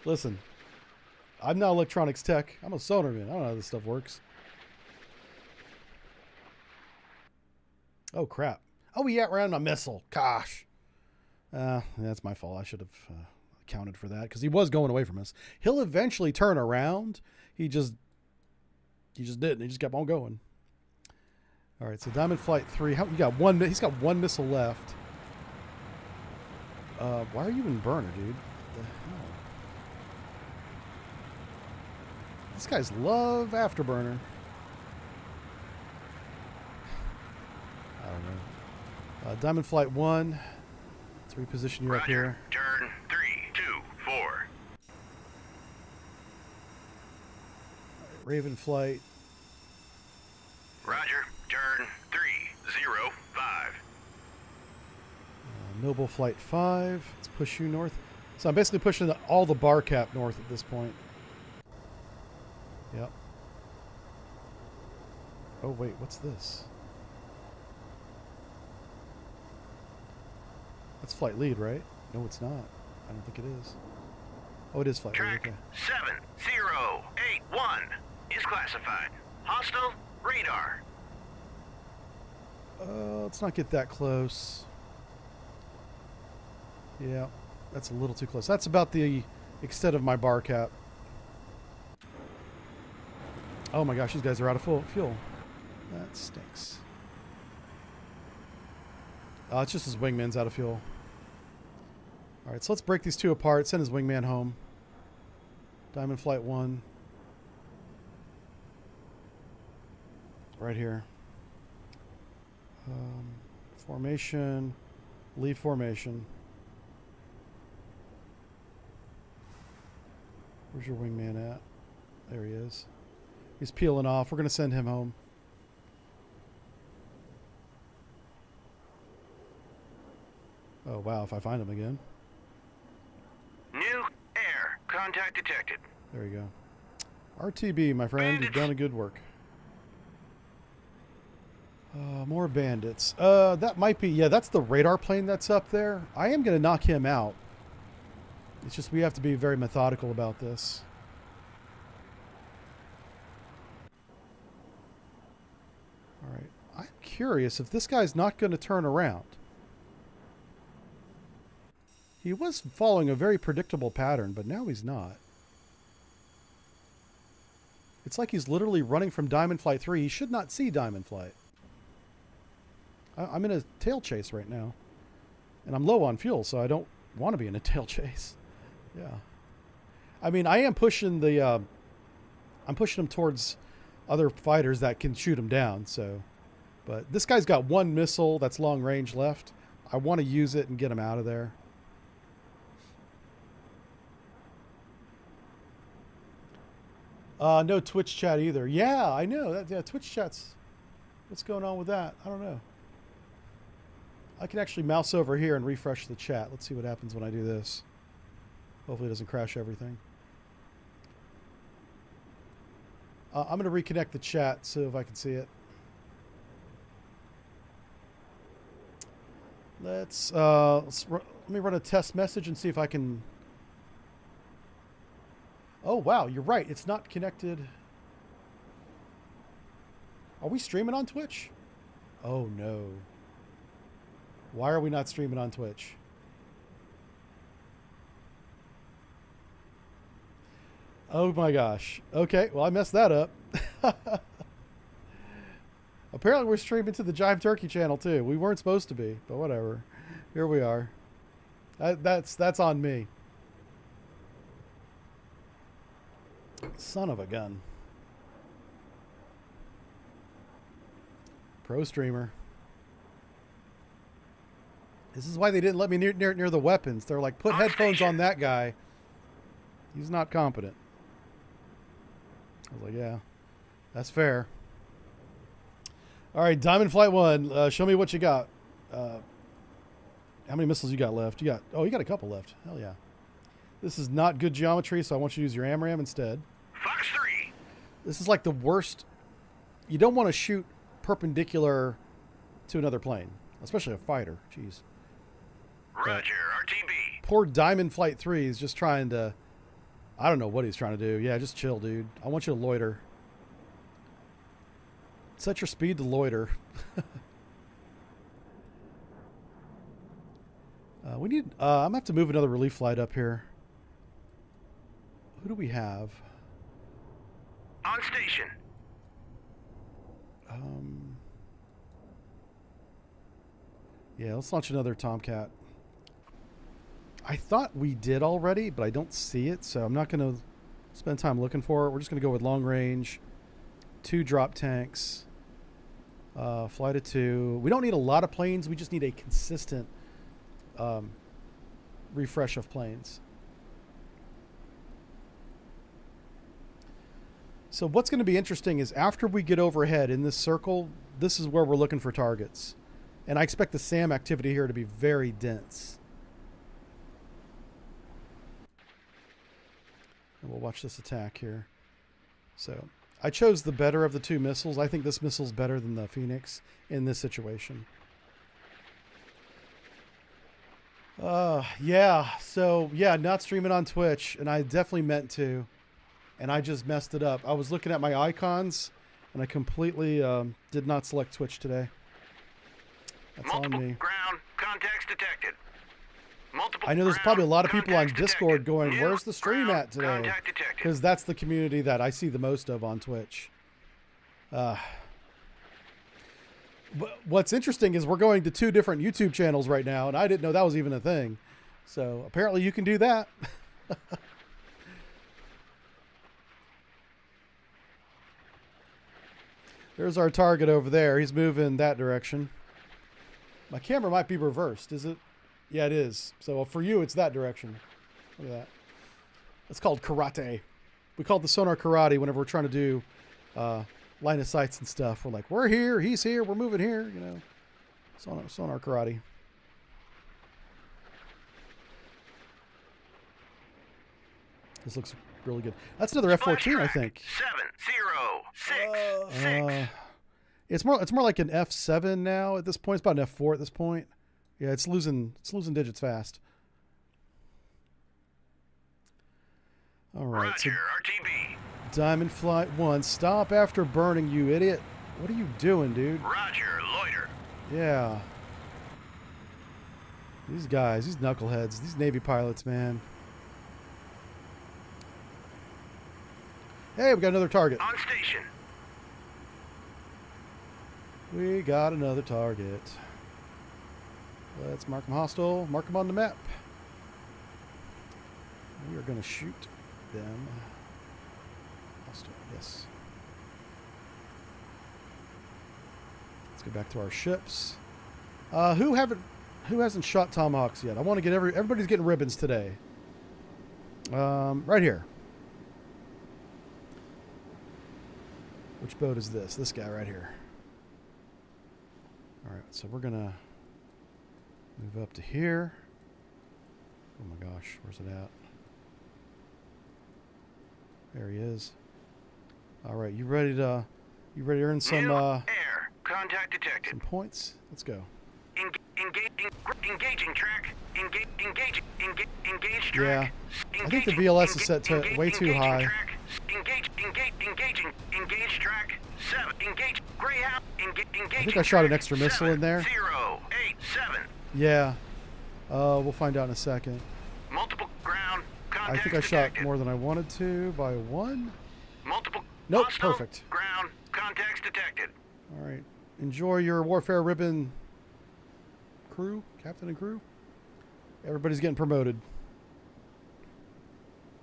Listen, I'm not electronics tech. I'm a sonar man. I don't know how this stuff works. Oh, crap. Oh, he outran my missile. Gosh. That's my fault. I should have accounted for that, because he was going away from us. He'll eventually turn around. He just didn't. He just kept on going. All right, so Diamond Flight 3. You got one. He's got one missile left. Why are you in burner, dude? What the hell? These guys love afterburner. I don't know. Diamond Flight 1. Let's reposition you up here. Turn 3 2 4. Raven Flight. Roger. Turn 3 Noble Flight 5. Let's push you north. So I'm basically pushing all the bar cap north at this point. Yep. Oh, wait, what's this? That's flight lead, right? No, it's not. I don't think it is. Oh, it is flight lead. Track Okay. 7081 is classified. Hostile radar. Let's not get that close. Yeah, that's a little too close. That's about the extent of my bar cap. Oh my gosh, these guys are out of fuel. That stinks. It's just his wingman's out of fuel. Alright, so let's break these two apart. Send his wingman home. Diamond Flight 1. Right here. Formation. Leave formation. Where's your wingman at? There he is. He's peeling off. We're going to send him home. Oh, wow, if I find him again. New air. Contact detected. There you go. RTB, my friend. You've done a good work. More bandits. That might be... Yeah, that's the radar plane that's up there. I am going to knock him out. It's just we have to be very methodical about this. Alright. I'm curious if this guy's not going to turn around. He was following a very predictable pattern, but now he's not. It's like he's literally running from Diamond Flight 3. He should not see Diamond Flight. I'm in a tail chase right now. And I'm low on fuel, so I don't want to be in a tail chase. Yeah. I mean, I am pushing the... I'm pushing him towards other fighters that can shoot him down, so... But this guy's got one missile that's long range left. I want to use it and get him out of there. No Twitch chat either. Yeah, I know. Yeah, Twitch chat's... What's going on with that? I don't know. I can actually mouse over here and refresh the chat. Let's see what happens when I do this. Hopefully it doesn't crash everything. I'm going to reconnect the chat so if I can see it. Let me run a test message and see if I can... Oh, wow, you're right. It's not connected. Are we streaming on Twitch? Oh, no. Why are we not streaming on Twitch? Oh, my gosh. Okay, well, I messed that up. Apparently, we're streaming to the Jive Turkey channel, too. We weren't supposed to be, but whatever. Here we are. That's on me. Son of a gun. Pro streamer. This is why they didn't let me near the weapons. They're like, put headphones on that guy. He's not competent. I was like, yeah, that's fair. All right, Diamond Flight 1. Show me what you got. How many missiles you got left? You got a couple left. Hell yeah. This is not good geometry, so I want you to use your AMRAAM instead. Fox 3. This is like the worst. You don't want to shoot perpendicular to another plane, especially a fighter. Jeez. Roger, RTB. Poor Diamond Flight 3 is just trying to... I don't know what he's trying to do. Yeah, just chill, dude. I want you to loiter. Set your speed to loiter. We need... I'm going to have to move another relief flight up here. Who do we have? On station. Yeah, let's launch another Tomcat. I thought we did already, but I don't see it, so I'm not going to spend time looking for it. We're just going to go with long range, 2 drop tanks, flight of 2. We don't need a lot of planes. We just need a consistent refresh of planes. So what's going to be interesting is after we get overhead in this circle, this is where we're looking for targets. And I expect the SAM activity here to be very dense. And we'll watch this attack here. So I chose the better of the two missiles. I think this missile's better than the Phoenix in this situation. Yeah. So, yeah, not streaming on Twitch. And I definitely meant to. And I just messed it up. I was looking at my icons, and I completely did not select Twitch today. That's Multiple on me. ground contacts detected. Multiple I know there's probably a lot of people on contacts Discord detected. going, New where's the stream ground at today? contact detected. Because that's the community that I see the most of on Twitch. What's interesting is we're going to 2 different YouTube channels right now, and I didn't know that was even a thing. So apparently you can do that. There's our target over there. He's moving that direction. My camera might be reversed, is it? Yeah, it is. So for you, it's that direction. Look at that. That's called karate. We call it the sonar karate whenever we're trying to do line of sights and stuff. We're like, we're here, he's here, we're moving here, you know. Sonar karate. This looks really good. That's another F-14, I think. 706. It's more like an F7 now at this point. It's about an F4 at this point. Yeah, it's losing digits fast. All right. Roger, RTB. Diamond Flight 1, stop after burning, you idiot. What are you doing, dude? Roger, loiter. Yeah. These guys, these knuckleheads, these Navy pilots, man. Hey, we got another target. On station. We got another target. Let's mark them hostile. Mark them on the map. We are going to shoot them. Hostile, yes. Let's go back to our ships. Who hasn't shot Tomahawks yet? I want to get everybody's getting ribbons today. Right here. Which boat is this? This guy right here. All right, so we're gonna move up to here. Oh my gosh, where's it at? There he is. All right, you ready to earn some Air contact detected. some points? Let's go. Engaging track. Engage track. Yeah, I think the VLS is set to way too high. Engage track. 7. Engage Greyhound. I think I shot an extra missile in there. 087. Yeah. We'll find out in a second. Multiple ground I contacts think I shot detected. more than I wanted to by 1. Multiple Nope, hostile perfect. ground contacts detected. All right. Enjoy your warfare ribbon, crew, captain and crew. Everybody's getting promoted.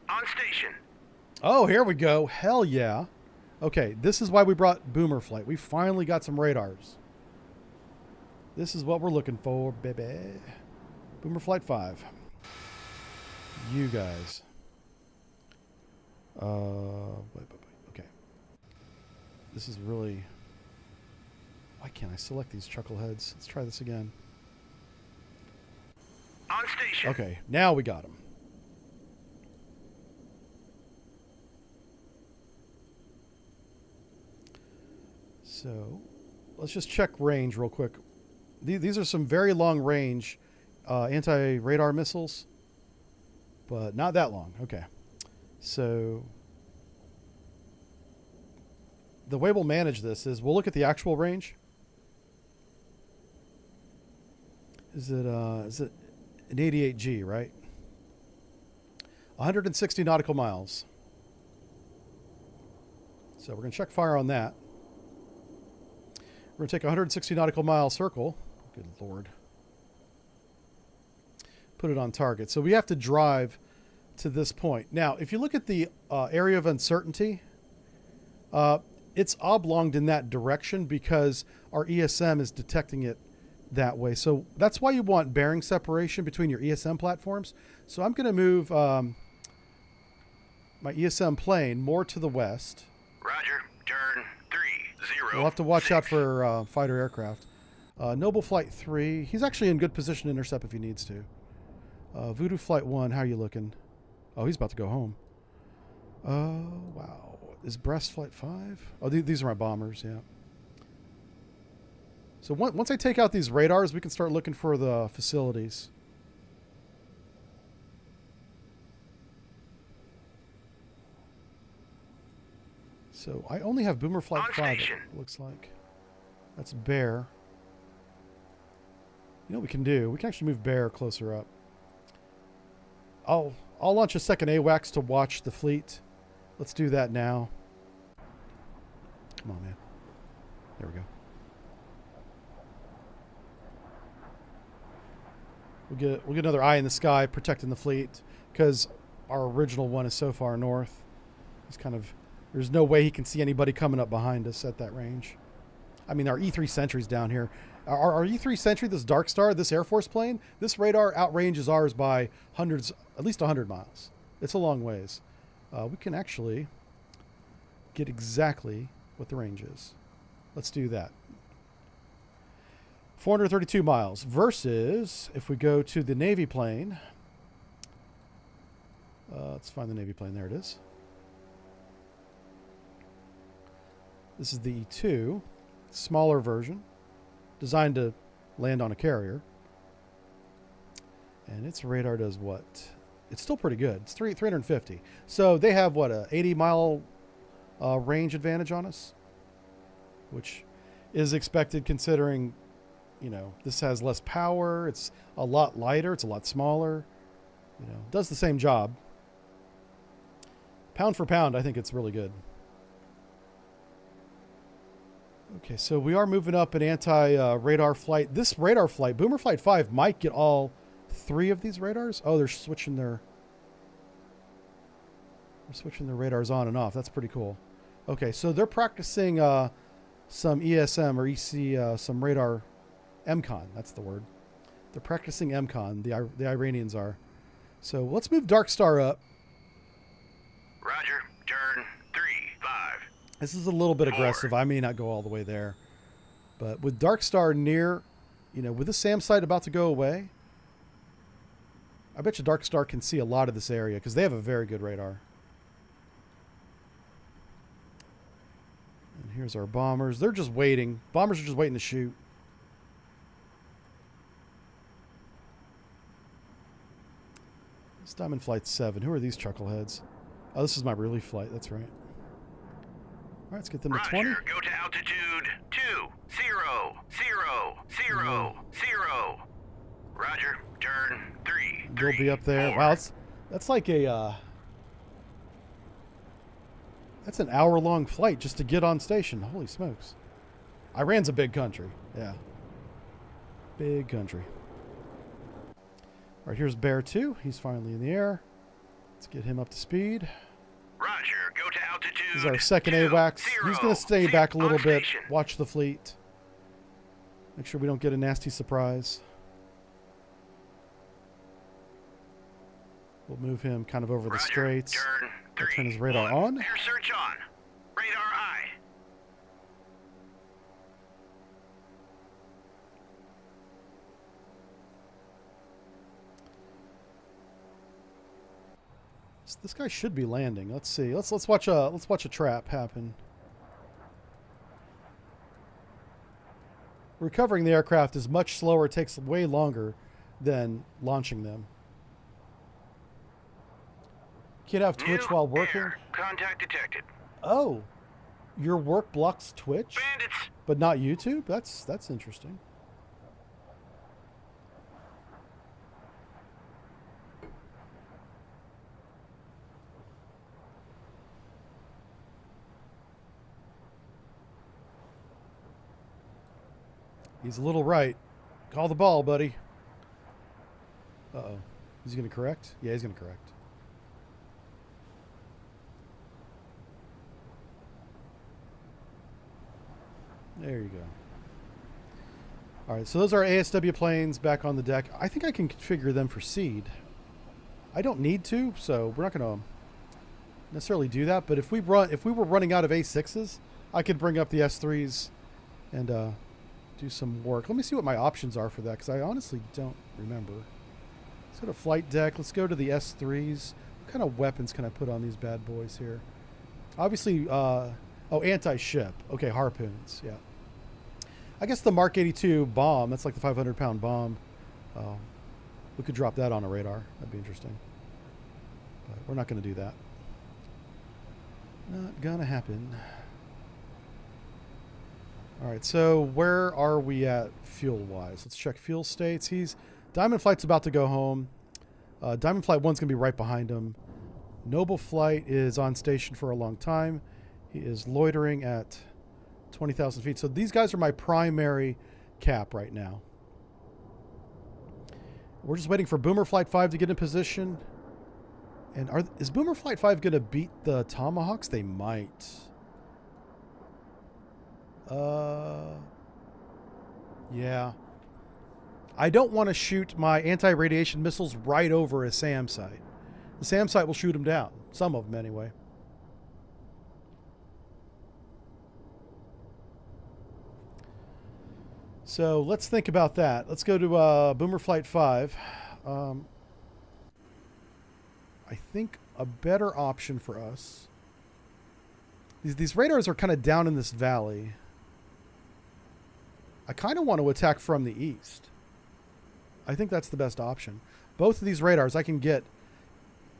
On station. Oh, here we go. Hell yeah. Okay, this is why we brought Boomer Flight. We finally got some radars. This is what we're looking for, baby. Boomer Flight 5. You guys. Wait. Okay. This is really... Why can't I select these chuckleheads? Let's try this again. On station. Okay, now we got them. So, let's just check range real quick. These are some very long range anti-radar missiles, but not that long. Okay. So, the way we'll manage this is we'll look at the actual range. Is it an 88G, right? 160 nautical miles. So we're going to check fire on that. We're going to take a 160 nautical mile circle. Good Lord. Put it on target. So we have to drive to this point. Now, if you look at the area of uncertainty, it's oblonged in that direction because our ESM is detecting it that way. So that's why you want bearing separation between your ESM platforms. So I'm going to move my ESM plane more to the west. Roger. Turn 30. We'll have to watch out for fighter aircraft. Noble Flight 3. He's actually in good position to intercept if he needs to. Voodoo Flight 1, how are you looking? Oh, he's about to go home. Oh, wow. Is Brest Flight 5? Oh, these are my bombers, yeah. So once I take out these radars, we can start looking for the facilities. So I only have Boomer Flight 5, it looks like. That's Bear. You know what we can do? We can actually move Bear closer up. I'll launch a second AWACS to watch the fleet. Let's do that now. Come on, man. There we go. We'll get another eye in the sky protecting the fleet because our original one is so far north. He's kind of, there's no way he can see anybody coming up behind us at that range. I mean, our E3 Sentry's down here. Our E3 Sentry, this Dark Star, this Air Force plane, this radar outranges ours by hundreds, at least 100 miles. It's a long ways. We can actually get exactly what the range is. Let's do that. 432 miles versus, if we go to the Navy plane, let's find the Navy plane. There it is. This is the E2, smaller version, designed to land on a carrier. And its radar does what? It's still pretty good. It's 350. So they have, what, a 80-mile range advantage on us, which is expected considering, you know, this has less power. It's a lot lighter. It's a lot smaller. You know, does the same job. Pound for pound, I think it's really good. Okay, so we are moving up an anti-radar flight. This radar flight, Boomer Flight 5, might get all 3 of these radars. Oh, they're switching their radars on and off. That's pretty cool. Okay, so they're practicing some ESM or EC, some radar MCON. That's the word. They're practicing MCON. The Iranians are. So let's move Dark Star up. Roger. Turn 3-5. This is a little bit aggressive. I may not go all the way there. But with Dark Star near, you know, with the SAM site about to go away, I bet you Dark Star can see a lot of this area because they have a very good radar. And here's our bombers. They're just waiting. Bombers are just waiting to shoot. It's Diamond Flight 7. Who are these chuckleheads? Oh, this is my relief flight. That's right. All right, let's get them to 20. Roger, go to altitude 2-0-0-0-0. Roger, turn 3. They'll be up there. 4. Wow, that's like a that's an hour-long flight just to get on station. Holy smokes! Iran's a big country. Yeah, big country. All right, here's Bear 2. He's finally in the air. Let's get him up to speed. Roger, go to altitude. This is our second AWACS. He's going to stay back a little bit. Watch the fleet. Make sure we don't get a nasty surprise. We'll move him kind of over the straits. We'll turn his radar on. Air search on. Radar eye. This guy should be landing. Let's see. Let's watch a trap happen. Recovering the aircraft is much slower. It takes way longer than launching them. Can't have Twitch while working. Contact detected. Oh, your work blocks Twitch, Bandits. but not YouTube. That's interesting. He's a little right. Call the ball, buddy. Uh-oh. Is he going to correct? Yeah, he's going to correct. There you go. All right, so those are ASW planes back on the deck. I think I can configure them for seed. I don't need to, so we're not going to necessarily do that. But if we were running out of A6s, I could bring up the S3s and do do some work. Let me see what my options are for that, because I honestly don't remember. Let's go to flight deck. Let's go to the S3s. What kind of weapons can I put on these bad boys here? Obviously, oh, anti-ship. Okay, harpoons, yeah. I guess the Mark 82 bomb, that's like the 500-pound bomb. We could drop that on a radar. That'd be interesting. But we're not going to do that. Not going to happen. All right, so where are we at fuel-wise? Let's check fuel states. Diamond Flight's about to go home. Diamond Flight 1's going to be right behind him. Noble Flight is on station for a long time. He is loitering at 20,000 feet. So these guys are my primary cap right now. We're just waiting for Boomer Flight 5 to get in position. And is Boomer Flight 5 going to beat the Tomahawks? They might. Yeah. I don't want to shoot my anti-radiation missiles right over a SAM site. The SAM site will shoot them down. Some of them, anyway. So let's think about that. Let's go to Boomer Flight 5. I think a better option for us. These radars are kind of down in this valley. I kind of want to attack from the east. I think that's the best option. Both of these radars I can get,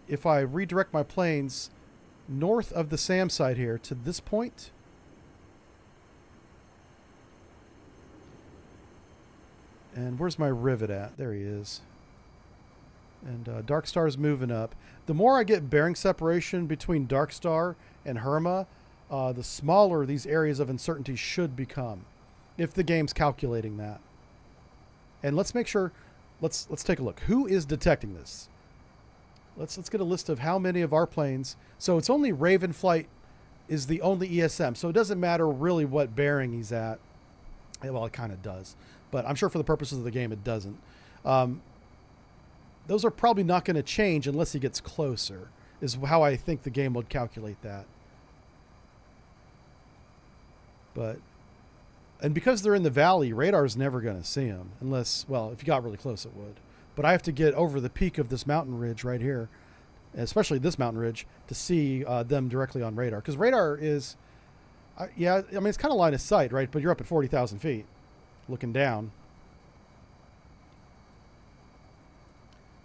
if I redirect my planes north of the SAM site here to this point. And where's my rivet at? There he is. And Dark Star's moving up. The more I get bearing separation between Dark Star and Herma, the smaller these areas of uncertainty should become, if the game's calculating that. And let's make sure. Let's take a look. Who is detecting this? Let's get a list of how many of our planes. So it's only Raven Flight is the only ESM. So it doesn't matter really what bearing he's at. Well, it kind of does, but I'm sure for the purposes of the game it doesn't. Those are probably not going to change unless he gets closer, is how I think the game would calculate that. And because they're in the valley, radar's never going to see them unless, well, if you got really close, it would. But I have to get over the peak of this mountain ridge right here, especially this mountain ridge, to see them directly on radar. Because radar is, yeah, I mean, it's kind of line of sight, right? But you're up at 40,000 feet looking down.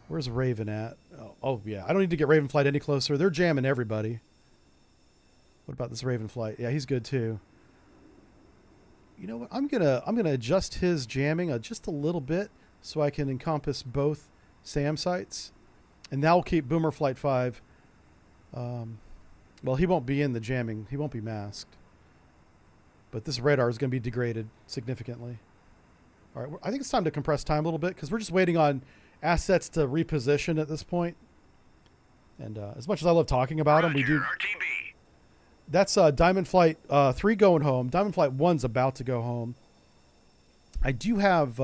Where's Raven at? Oh, yeah. I don't need to get Raven Flight any closer. They're jamming everybody. What about this Raven Flight? Yeah, he's good too. You know what? I'm gonna adjust his jamming just a little bit so I can encompass both SAM sites, and that will keep Boomer Flight 5. Well, he won't be in the jamming. He won't be masked. But this radar is going to be degraded significantly. All right, I think it's time to compress time a little bit because we're just waiting on assets to reposition at this point. And as much as I love talking about them, we do. RTB. That's Diamond Flight 3 going home. Diamond Flight 1's about to go home. I do have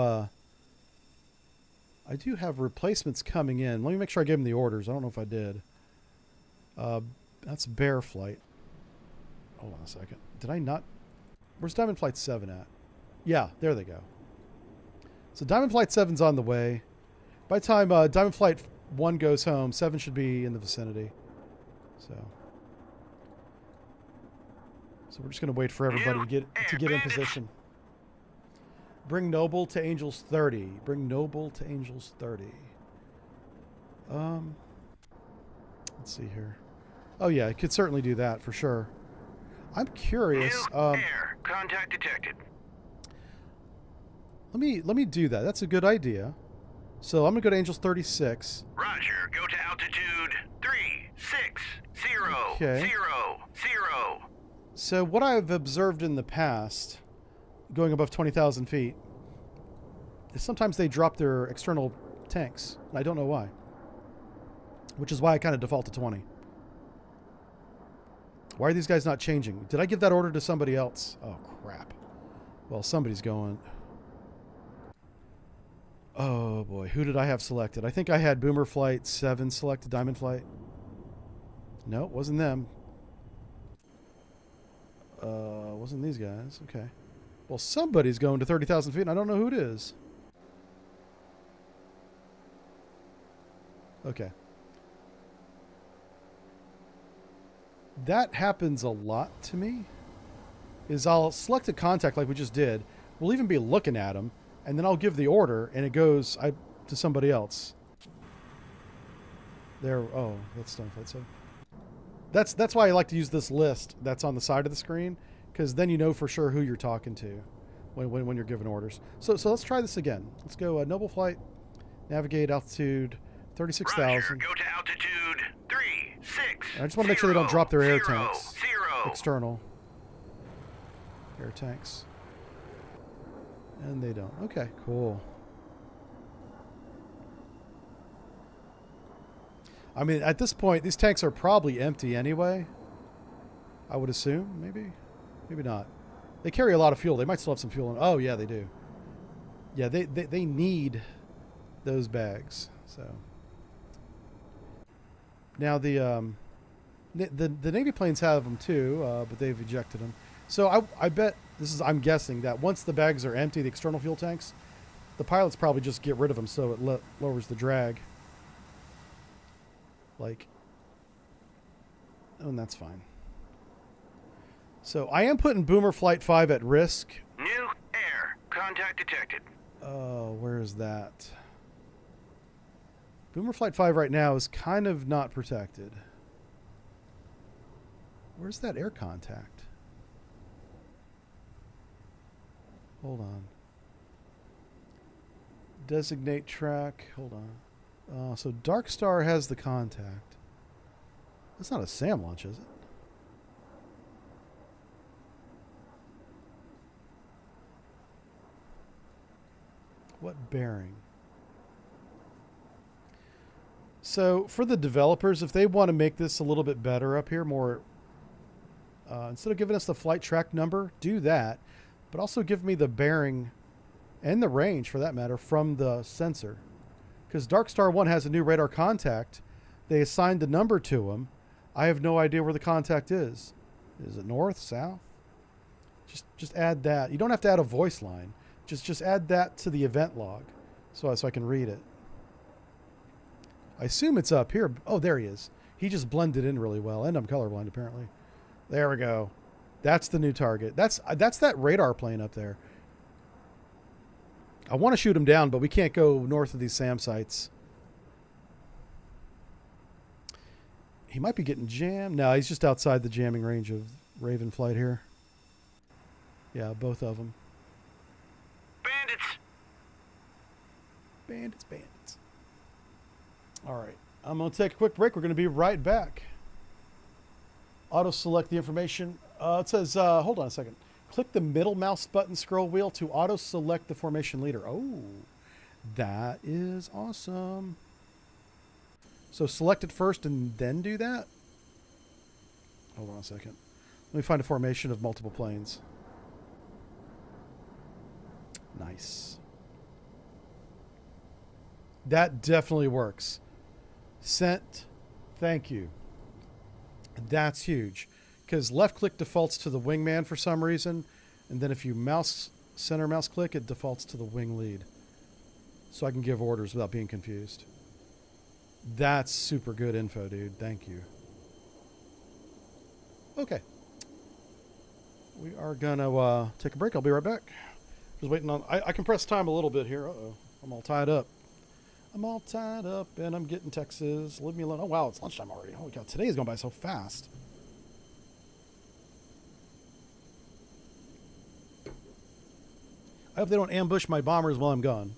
replacements coming in. Let me make sure I gave them the orders. I don't know if I did. That's Bear Flight. Hold on a second. Did I not? Where's Diamond Flight 7 at? Yeah, there they go. So Diamond Flight 7's on the way. By the time Diamond Flight 1 goes home, 7 should be in the vicinity. So we're just going to wait for everybody to get in position. Bring Noble to Angels 30. Bring Noble to Angels 30. Let's see here. Oh yeah, I could certainly do that for sure. I'm curious. Air contact detected. Let me do that. That's a good idea. So I'm gonna go to Angels 36. Roger. Go to altitude 360. Okay. 0. So what I've observed in the past, going above 20,000 feet, is sometimes they drop their external tanks. And I don't know why. Which is why I kind of default to 20. Why are these guys not changing? Did I give that order to somebody else? Oh, crap. Well, somebody's going. Oh, boy. Who did I have selected? I think I had Boomer Flight 7 selected, Diamond Flight. No, it wasn't them. Wasn't these guys. Okay. Well, somebody's going to 30,000 feet, and I don't know who it is. Okay. That happens a lot to me. Is I'll select a contact like we just did. We'll even be looking at them, and then I'll give the order, and it goes to somebody else. There. Oh, that's done. That's why I like to use this list that's on the side of the screen, because then you know for sure who you're talking to when you're giving orders. So let's try this again. Let's go Noble Flight, navigate altitude 36,000. Go to altitude 36. I just want to make sure they don't drop their air tanks. 0. External air tanks. And they don't. Okay, cool. I mean, at this point, these tanks are probably empty anyway. I would assume, maybe. Maybe not. They carry a lot of fuel. They might still have some fuel in. Oh, yeah, they do. Yeah, they need those bags. So now the Navy planes have them too, but they've ejected them. So I bet I'm guessing that once the bags are empty, the external fuel tanks, the pilots probably just get rid of them so it lowers the drag. Like, oh, and that's fine. So I am putting Boomer Flight 5 at risk. New air. Contact detected. Oh, where is that? Boomer Flight 5 right now is kind of not protected. Where's that air contact? Hold on. Designate track. Hold on. So Dark Star has the contact. That's not a SAM launch, is it? What bearing? So for the developers, if they want to make this a little bit better up here, more instead of giving us the flight track number, do that, but also give me the bearing and the range, for that matter, from the sensor. Because Dark Star 1 has a new radar contact. They assigned the number to him. I have no idea where the contact is. Is it north, south? Just add that. You don't have to add a voice line. Just add that to the event log so I can read it. I assume it's up here. Oh, there he is. He just blended in really well. And I'm colorblind, apparently. There we go. That's the new target. That's that radar plane up there. I want to shoot him down, but we can't go north of these SAM sites. He might be getting jammed. No, he's just outside the jamming range of Raven Flight here. Yeah, both of them. Bandits. All right. I'm going to take a quick break. We're going to be right back. Auto-select the information. It says, hold on a second. Click the middle mouse button scroll wheel to auto-select the formation leader. Oh, that is awesome. So select it first and then do that? Hold on a second. Let me find a formation of multiple planes. Nice. That definitely works. Sent. Thank you. That's huge. Because left click defaults to the wingman for some reason. And then if you center mouse click, it defaults to the wing lead. So I can give orders without being confused. That's super good info, dude. Thank you. Okay. We are going to take a break. I'll be right back. Just waiting on... I can press time a little bit here. Uh-oh. I'm all tied up. I'm all tied up and I'm getting Texas. Leave me alone. Oh, wow. It's lunchtime already. Holy cow. Today is going by so fast. I hope they don't ambush my bombers while I'm gone.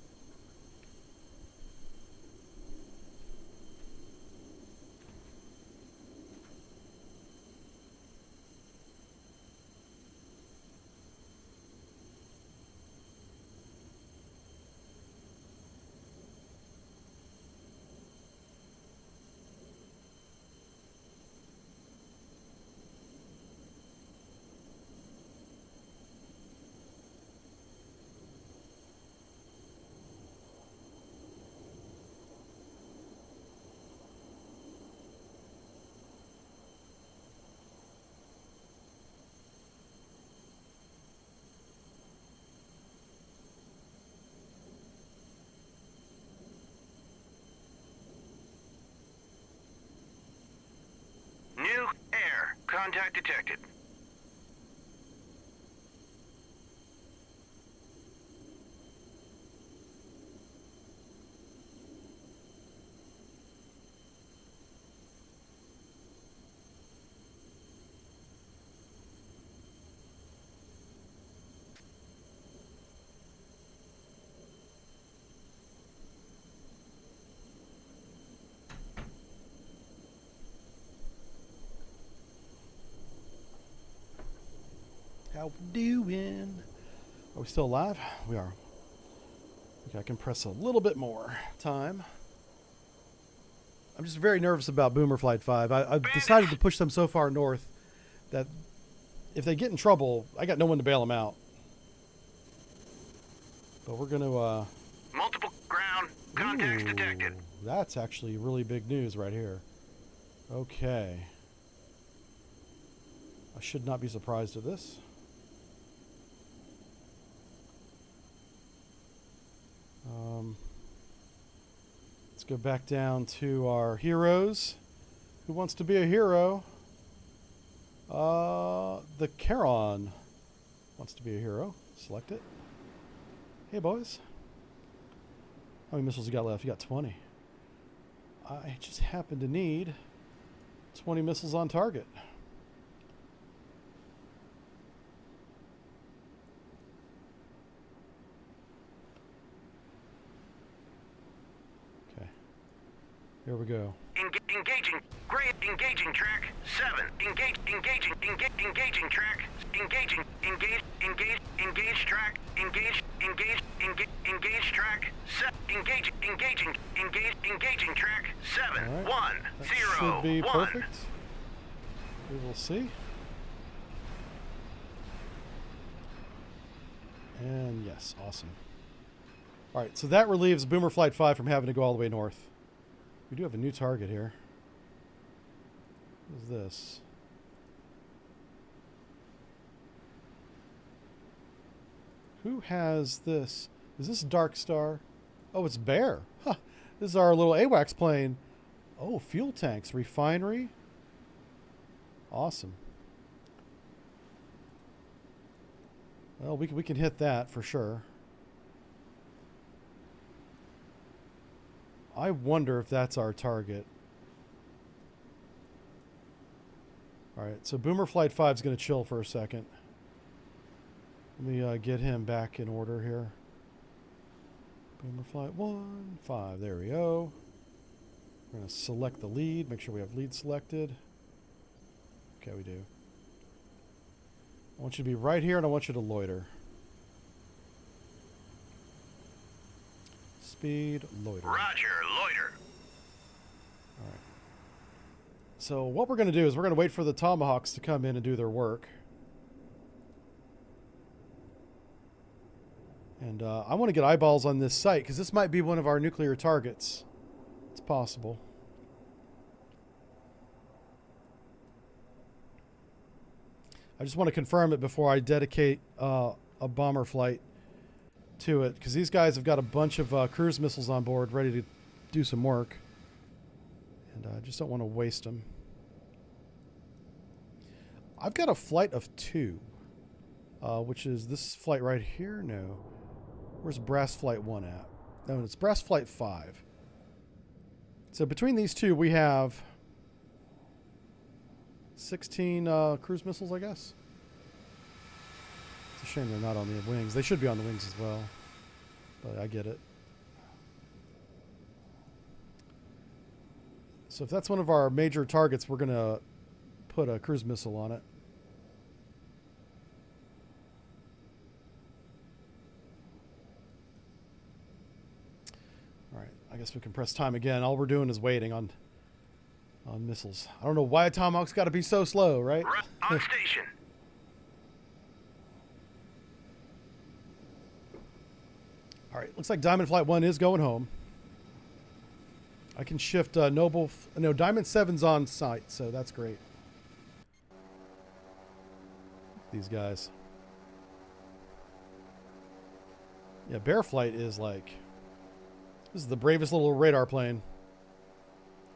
contact detected. How we doing? Are we still alive? We are. Okay, I can press a little bit more time. I'm just very nervous about Boomer Flight 5. I've decided to push them so far north that if they get in trouble, I got no one to bail them out. But we're going to... Multiple ground contacts detected. That's actually really big news right here. Okay. I should not be surprised at this. Let's go back down to our heroes. Who wants to be a hero? The Charon wants to be a hero. Select it. Hey, boys. How many missiles you got left? You got 20. I just happen to need 20 missiles on target. Here we go. Engaging. Great. Engaging track 7. Engaging track. Engage track. Engage track. Engaging track 7. Right. 1 that 0 should be 1. perfect. We will see. And yes, awesome. All right, so that relieves Boomer Flight 5 from having to go all the way north. We do have a new target here. What is this? Who has this? Is this Dark Star? Oh, it's Bear. Huh. This is our little AWACS plane. Oh, fuel tanks, refinery. Awesome. Well, we can hit that for sure. I wonder if that's our target. Alright, so Boomer Flight 5 is going to chill for a second. Let me get him back in order here. Boomer Flight 1, 5. There we go. We're going to select the lead. Make sure we have lead selected. Okay, we do. I want you to be right here, and I want you to loiter. Speed, loiter. Roger, loiter. All right. So what we're going to do is we're going to wait for the Tomahawks to come in and do their work. And I want to get eyeballs on this site because this might be one of our nuclear targets. It's possible. I just want to confirm it before I dedicate a bomber flight to it, because these guys have got a bunch of cruise missiles on board ready to do some work, and I just don't want to waste them. I've got a flight of 2, which is this flight right here. No, where's Brass Flight 1 at? No, it's Brass Flight 5. So between these two we have 16 cruise missiles, I guess. It's a shame they're not on the wings. They should be on the wings as well, but I get it. So if that's one of our major targets, we're going to put a cruise missile on it. All right, I guess we can press time again. All we're doing is waiting on missiles. I don't know why a Tomahawk's got to be so slow, right? On station. All right, looks like Diamond Flight 1 is going home. I can shift Noble... No, Diamond 7's on site, so that's great. These guys. Yeah, Bear Flight is like... This is the bravest little radar plane.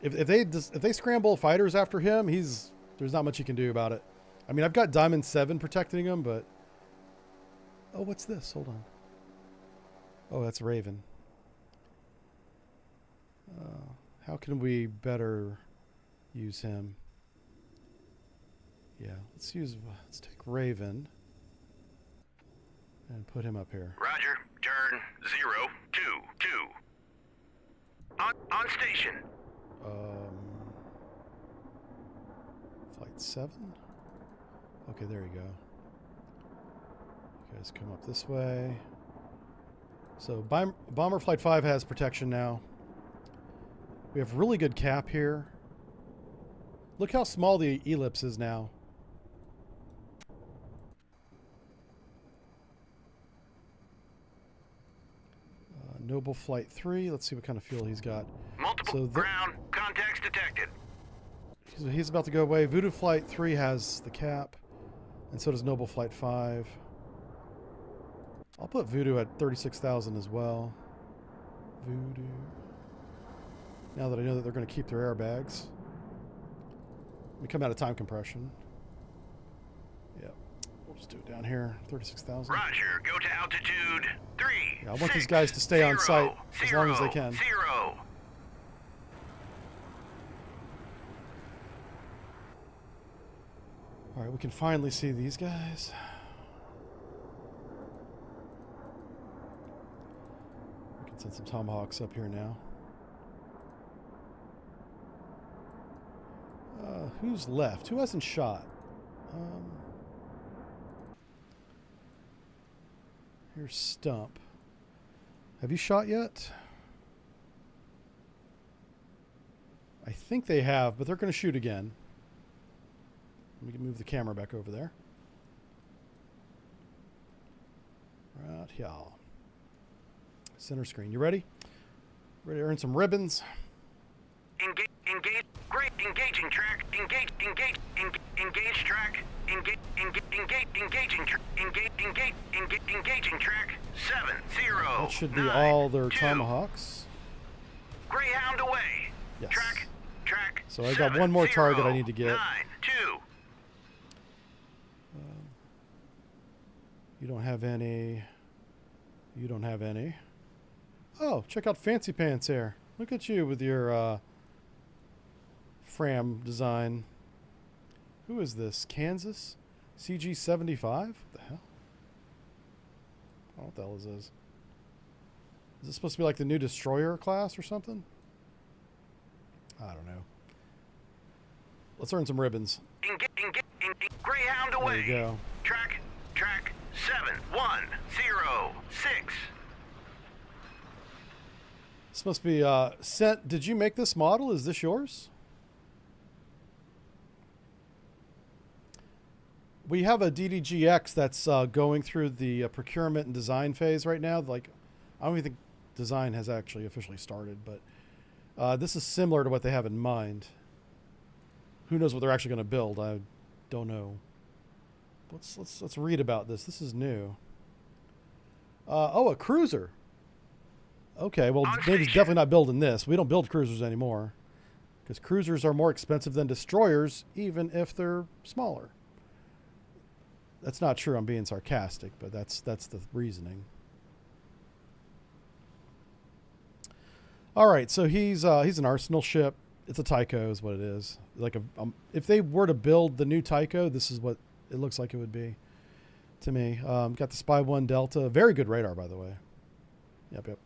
If they scramble fighters after him, he's There's not much you can do about it. I mean, I've got Diamond 7 protecting him, but... Oh, what's this? Hold on. Oh, that's Raven. How can we better use him? Yeah, let's take Raven and put him up here. Roger. Turn 022. On station. Flight 7? Okay, there you go. You guys come up this way. So Bomber Flight 5 has protection now. We have really good cap here. Look how small the ellipse is now. Noble Flight 3. Let's see what kind of fuel he's got. Multiple ground contacts detected. He's about to go away. Voodoo Flight 3 has the cap, and so does Noble Flight 5. I'll put Voodoo at 36,000 as well. Voodoo. Now that I know that they're going to keep their airbags. We come out of time compression. Yep. We'll just do it down here. 36,000. Roger. Go to altitude 3. Yeah, I want these guys to stay on site as long as they can. 0. All right, we can finally see these guys. We can send some Tomahawks up here now. Who's left? Who hasn't shot? Here's Stump. Have you shot yet? I think they have, but they're going to shoot again. Let me move the camera back over there. Right here. Center screen. You ready? Ready to earn some ribbons? Engage. Great. Engaging track. Engage track. Engaging track. 70. That should be all their Tomahawks. Greyhound away. Yes. Track. So I got one more target I need to get. 9-2. You don't have any. You don't have any. Oh, check out Fancy Pants here. Look at you with your Fram design. Who is this? Kansas? CG-75? What the hell? I don't know what the hell this is. Is this supposed to be like the new Destroyer class or something? I don't know. Let's earn some ribbons. Greyhound away. There you go. Track 7106. This must be sent. Did you make this model? Is this yours? We have a DDGX that's going through the procurement and design phase right now. Like, I don't even think design has actually officially started, but this is similar to what they have in mind. Who knows what they're actually going to build? I don't know. Let's read about this. This is new. Oh, a cruiser. Okay, well, Navy's definitely not building this. We don't build cruisers anymore because cruisers are more expensive than destroyers, even if they're smaller. That's not true. I'm being sarcastic, but that's the reasoning. All right, so he's an arsenal ship. It's a Tycho, is what it is. Like if they were to build the new Tycho, this is what it looks like it would be to me. Got the Spy 1 Delta, very good radar, by the way. Yep.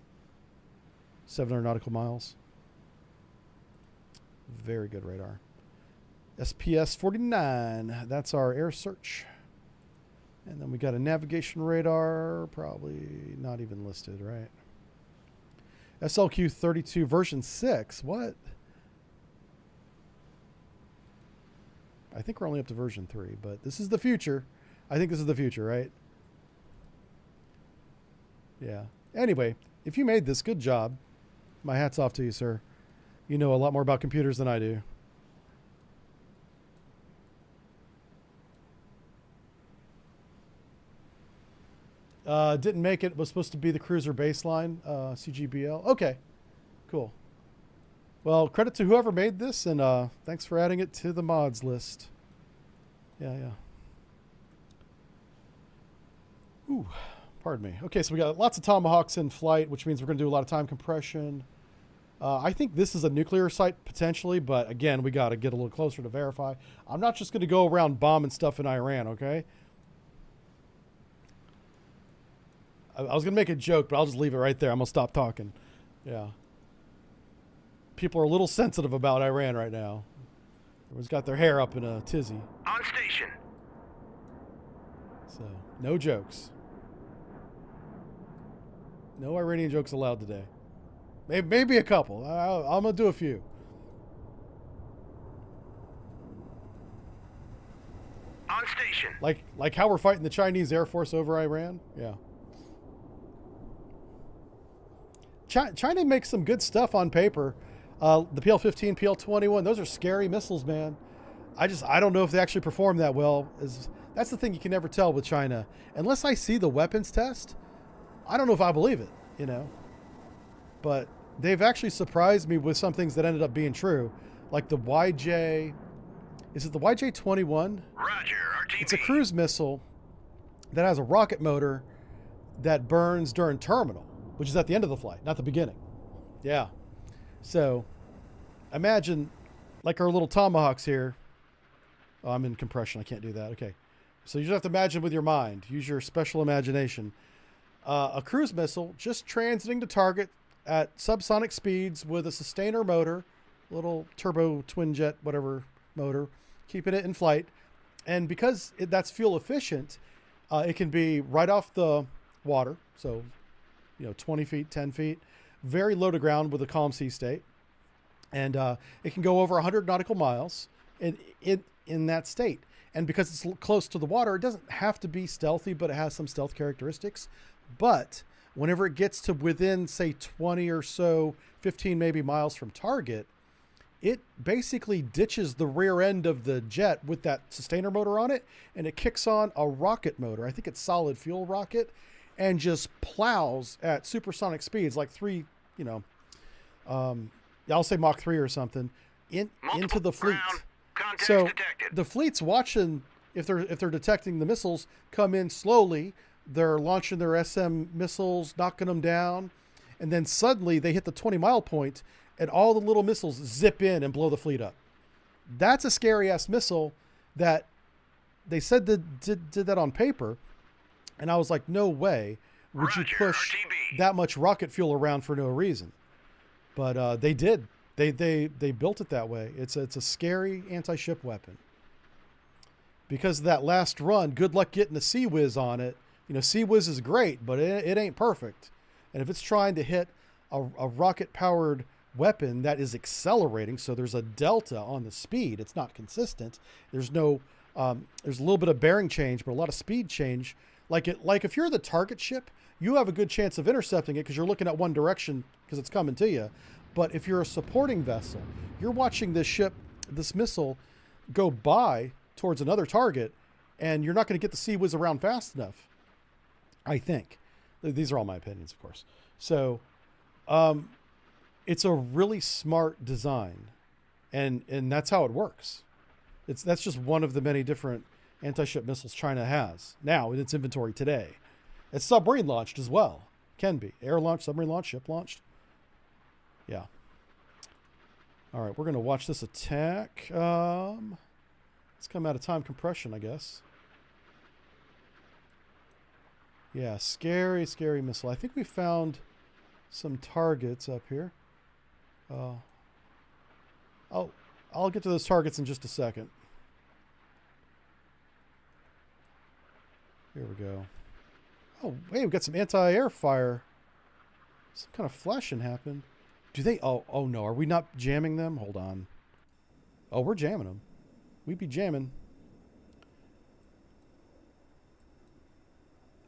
700 nautical miles. Very good radar. SPS 49. That's our air search. And then we got a navigation radar, probably not even listed, right? SLQ 32 version 6. What? I think we're only up to version 3, but this is the future. I think this is the future, right? Yeah. Anyway, if you made this, good job. My hat's off to you, sir. You know a lot more about computers than I do. Didn't make it. Was supposed to be the cruiser baseline, CGBL. Okay, cool. Well, credit to whoever made this, and thanks for adding it to the mods list. Yeah. Ooh, pardon me. Okay, so we got lots of Tomahawks in flight, which means we're going to do a lot of time compression. I think this is a nuclear site potentially, but again, we got to get a little closer to verify. I'm not just going to go around bombing stuff in Iran, okay? I was going to make a joke, but I'll just leave it right there. I'm going to stop talking. Yeah. People are a little sensitive about Iran right now. Everyone's got their hair up in a tizzy. On station. So, no jokes. No Iranian jokes allowed today. Maybe a couple. I'm going to do a few. On station. Like how we're fighting the Chinese Air Force over Iran? Yeah. China makes some good stuff on paper. The PL-15, PL-21, those are scary missiles, man. I don't know if they actually perform that well. That's the thing you can never tell with China. Unless I see the weapons test, I don't know if I believe it, you know. But they've actually surprised me with some things that ended up being true. Like the YJ... Is it the YJ-21? Roger, RTB. It's a cruise missile that has a rocket motor that burns during terminal, which is at the end of the flight, not the beginning. Yeah. So, imagine, like our little Tomahawks here. Oh, I'm in compression. I can't do that. Okay. So you just have to imagine with your mind. Use your special imagination. A cruise missile just transiting to target at subsonic speeds with a sustainer motor, little turbo twin jet, whatever motor, keeping it in flight. And because that's fuel efficient, it can be right off the water. So, 20 feet, 10 feet, very low to ground with a calm sea state. And it can go over 100 nautical miles in that state. And because it's close to the water, it doesn't have to be stealthy, but it has some stealth characteristics. But whenever it gets to within, say, 20 or so, 15 maybe miles from target, it basically ditches the rear end of the jet with that sustainer motor on it, and it kicks on a rocket motor. I think it's solid fuel rocket, and just plows at supersonic speeds, like I'll say Mach 3 or something, into the fleet. So detected. The fleet's watching, if they're detecting the missiles come in slowly, they're launching their SM missiles, knocking them down, and then suddenly they hit the 20-mile point, and all the little missiles zip in and blow the fleet up. That's a scary-ass missile that they said did that on paper, and I was like, no way would you push RTB. that much rocket fuel around for no reason. But they did. They built it that way. It's a scary anti-ship weapon. Because of that last run, good luck getting a Sea Whiz on it. Sea Whiz is great, but it ain't perfect. And if it's trying to hit a rocket-powered weapon that is accelerating, so there's a delta on the speed, it's not consistent. There's a little bit of bearing change, but a lot of speed change. Like if you're the target ship, you have a good chance of intercepting it because you're looking at one direction because it's coming to you. But if you're a supporting vessel, you're watching this missile go by towards another target, and you're not going to get the Sea Whiz around fast enough, I think. These are all my opinions, of course. So it's a really smart design, and that's how it works. That's just one of the many different anti-ship missiles China has now in its inventory today. It's submarine launched as well. Can be. Air launched, submarine launched, ship launched. Yeah. All right, we're going to watch this attack. Let's come out of time compression, I guess. Yeah, scary, scary missile. I think we found some targets up here. I'll get to those targets in just a second. Here we go. Oh, hey, we've got some anti-air fire. Some kind of flashing happened. Do they? Oh no, are we not jamming them? Hold on. Oh, we're jamming them. We'd be jamming.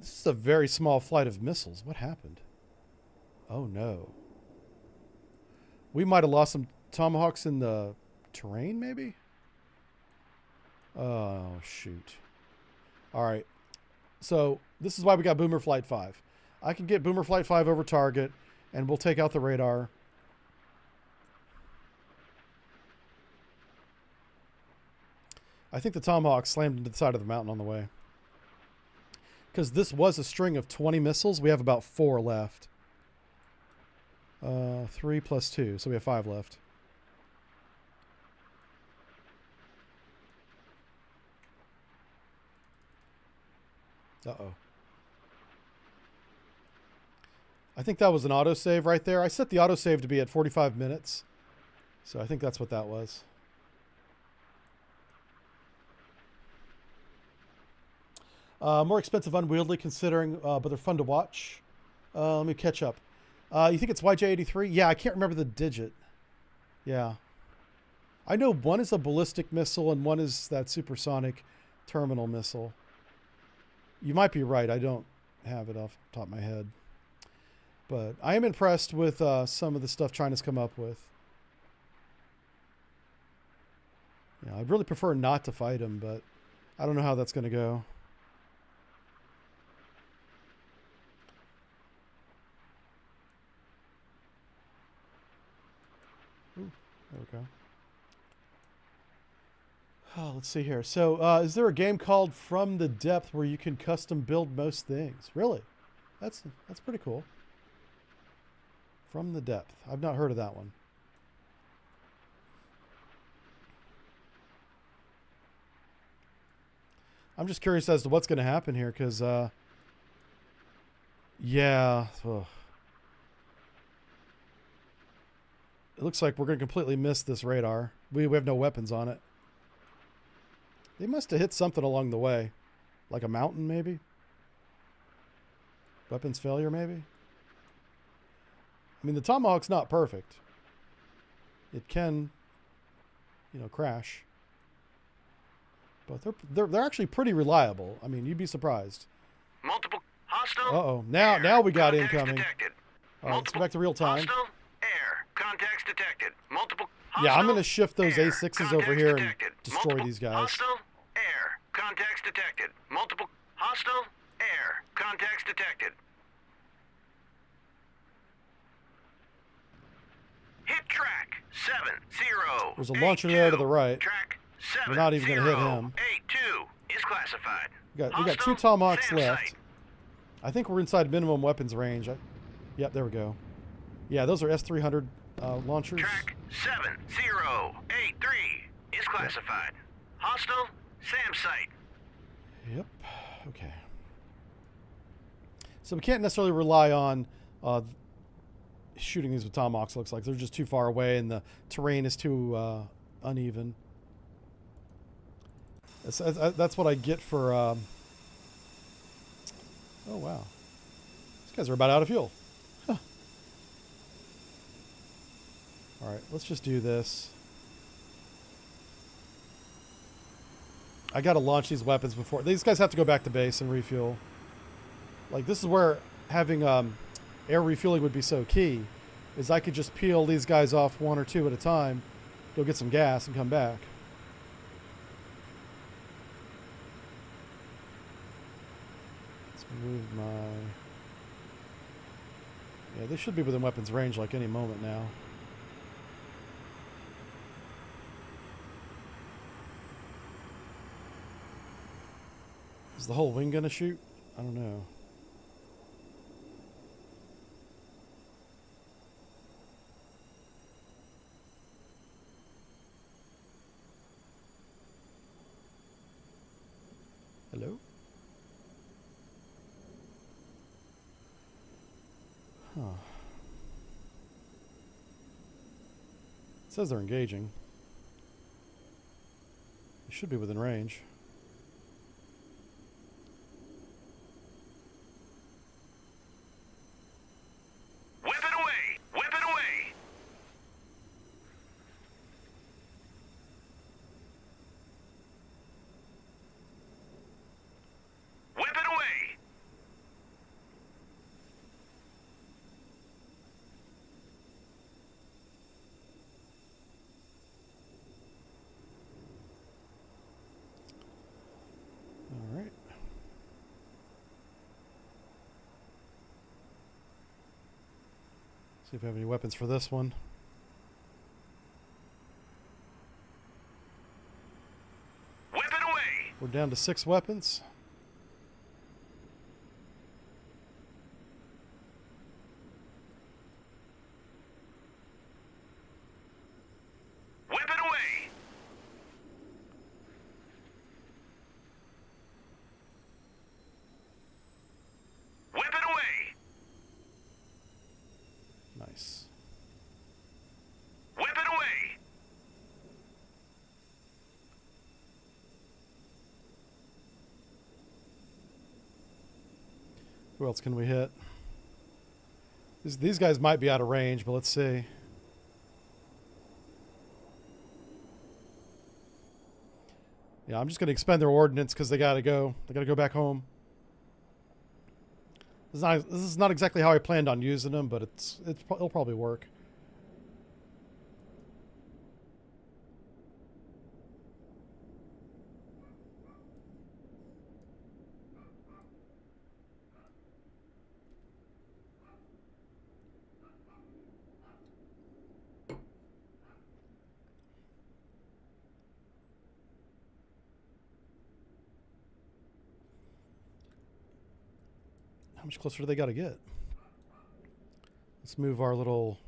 This is a very small flight of missiles. What happened? Oh no. We might have lost some Tomahawks in the terrain, maybe? Oh, shoot. All right. So this is why we got Boomer Flight 5. I can get Boomer Flight 5 over target, and we'll take out the radar. I think the Tomahawk slammed into the side of the mountain on the way. Because this was a string of 20 missiles. We have about 4 left. 3 plus 2. So we have 5 left. Uh-oh. I think that was an autosave right there. I set the autosave to be at 45 minutes. So I think that's what that was. More expensive, unwieldy considering, but they're fun to watch. Let me catch up. You think it's YJ83? Yeah, I can't remember the digit. Yeah. I know one is a ballistic missile and one is that supersonic terminal missile. You might be right. I don't have it off the top of my head. But I am impressed with some of the stuff China's come up with. Yeah, I'd really prefer not to fight them, but I don't know how that's going to go. Ooh, there we go. Oh, let's see here. So, is there a game called From the Depth where you can custom build most things? Really? That's pretty cool. From the Depth. I've not heard of that one. I'm just curious as to what's going to happen here, because, yeah. Ugh. It looks like we're going to completely miss this radar. We have no weapons on it. They must have hit something along the way. Like a mountain, maybe? Weapons failure, maybe? I mean, the Tomahawk's not perfect. It can, you know, crash. But they're actually pretty reliable. I mean, you'd be surprised. Multiple hostile. Uh-oh. Now we got incoming. Detected. All right, let's go back to real time. Hostile air contacts detected. Multiple hostile Yeah, I'm going to shift those air A6s over here and detected. destroy Multiple these guys. Hostile air contacts detected. Multiple hostile air contacts detected. Hit track 70. There's a launcher there to the right. Track 7. We're not even going to hit him. 82 is classified. We got 2 Hostile Tomahawks SAM left. site. I think we're inside minimum weapons range. Yep, there we go. Yeah, those are S-300 launchers. Track 7083 is classified. Hostile SAM site. Yep. Okay. So we can't necessarily rely on shooting these with Tomahawks. Looks like they're just too far away and the terrain is too uneven. That's what I get for. Oh wow, these guys are about out of fuel. Huh. All right, let's just do this. I got to launch these weapons before these guys have to go back to base and refuel. Like this is where having air refueling would be so key. Is I could just peel these guys off 1 or 2 at a time, go get some gas, and come back. Move my... Yeah, they should be within weapons range like any moment now. Is the whole wing gonna shoot? I don't know. Hello? Huh. It says they're engaging. They should be within range. Whip it away! Whip it away! Whip it away! All right. See if we have any weapons for this one. Whip We're down to 6 weapons. Whip it away! Whip it away! Nice. Whip it away! Who else can we hit? These guys might be out of range, but let's see. Yeah, I'm just going to expend their ordnance because they got to go. They got to go back home. This is not exactly how I planned on using them, but it'll probably work. How much closer do they got to get? Let's move our little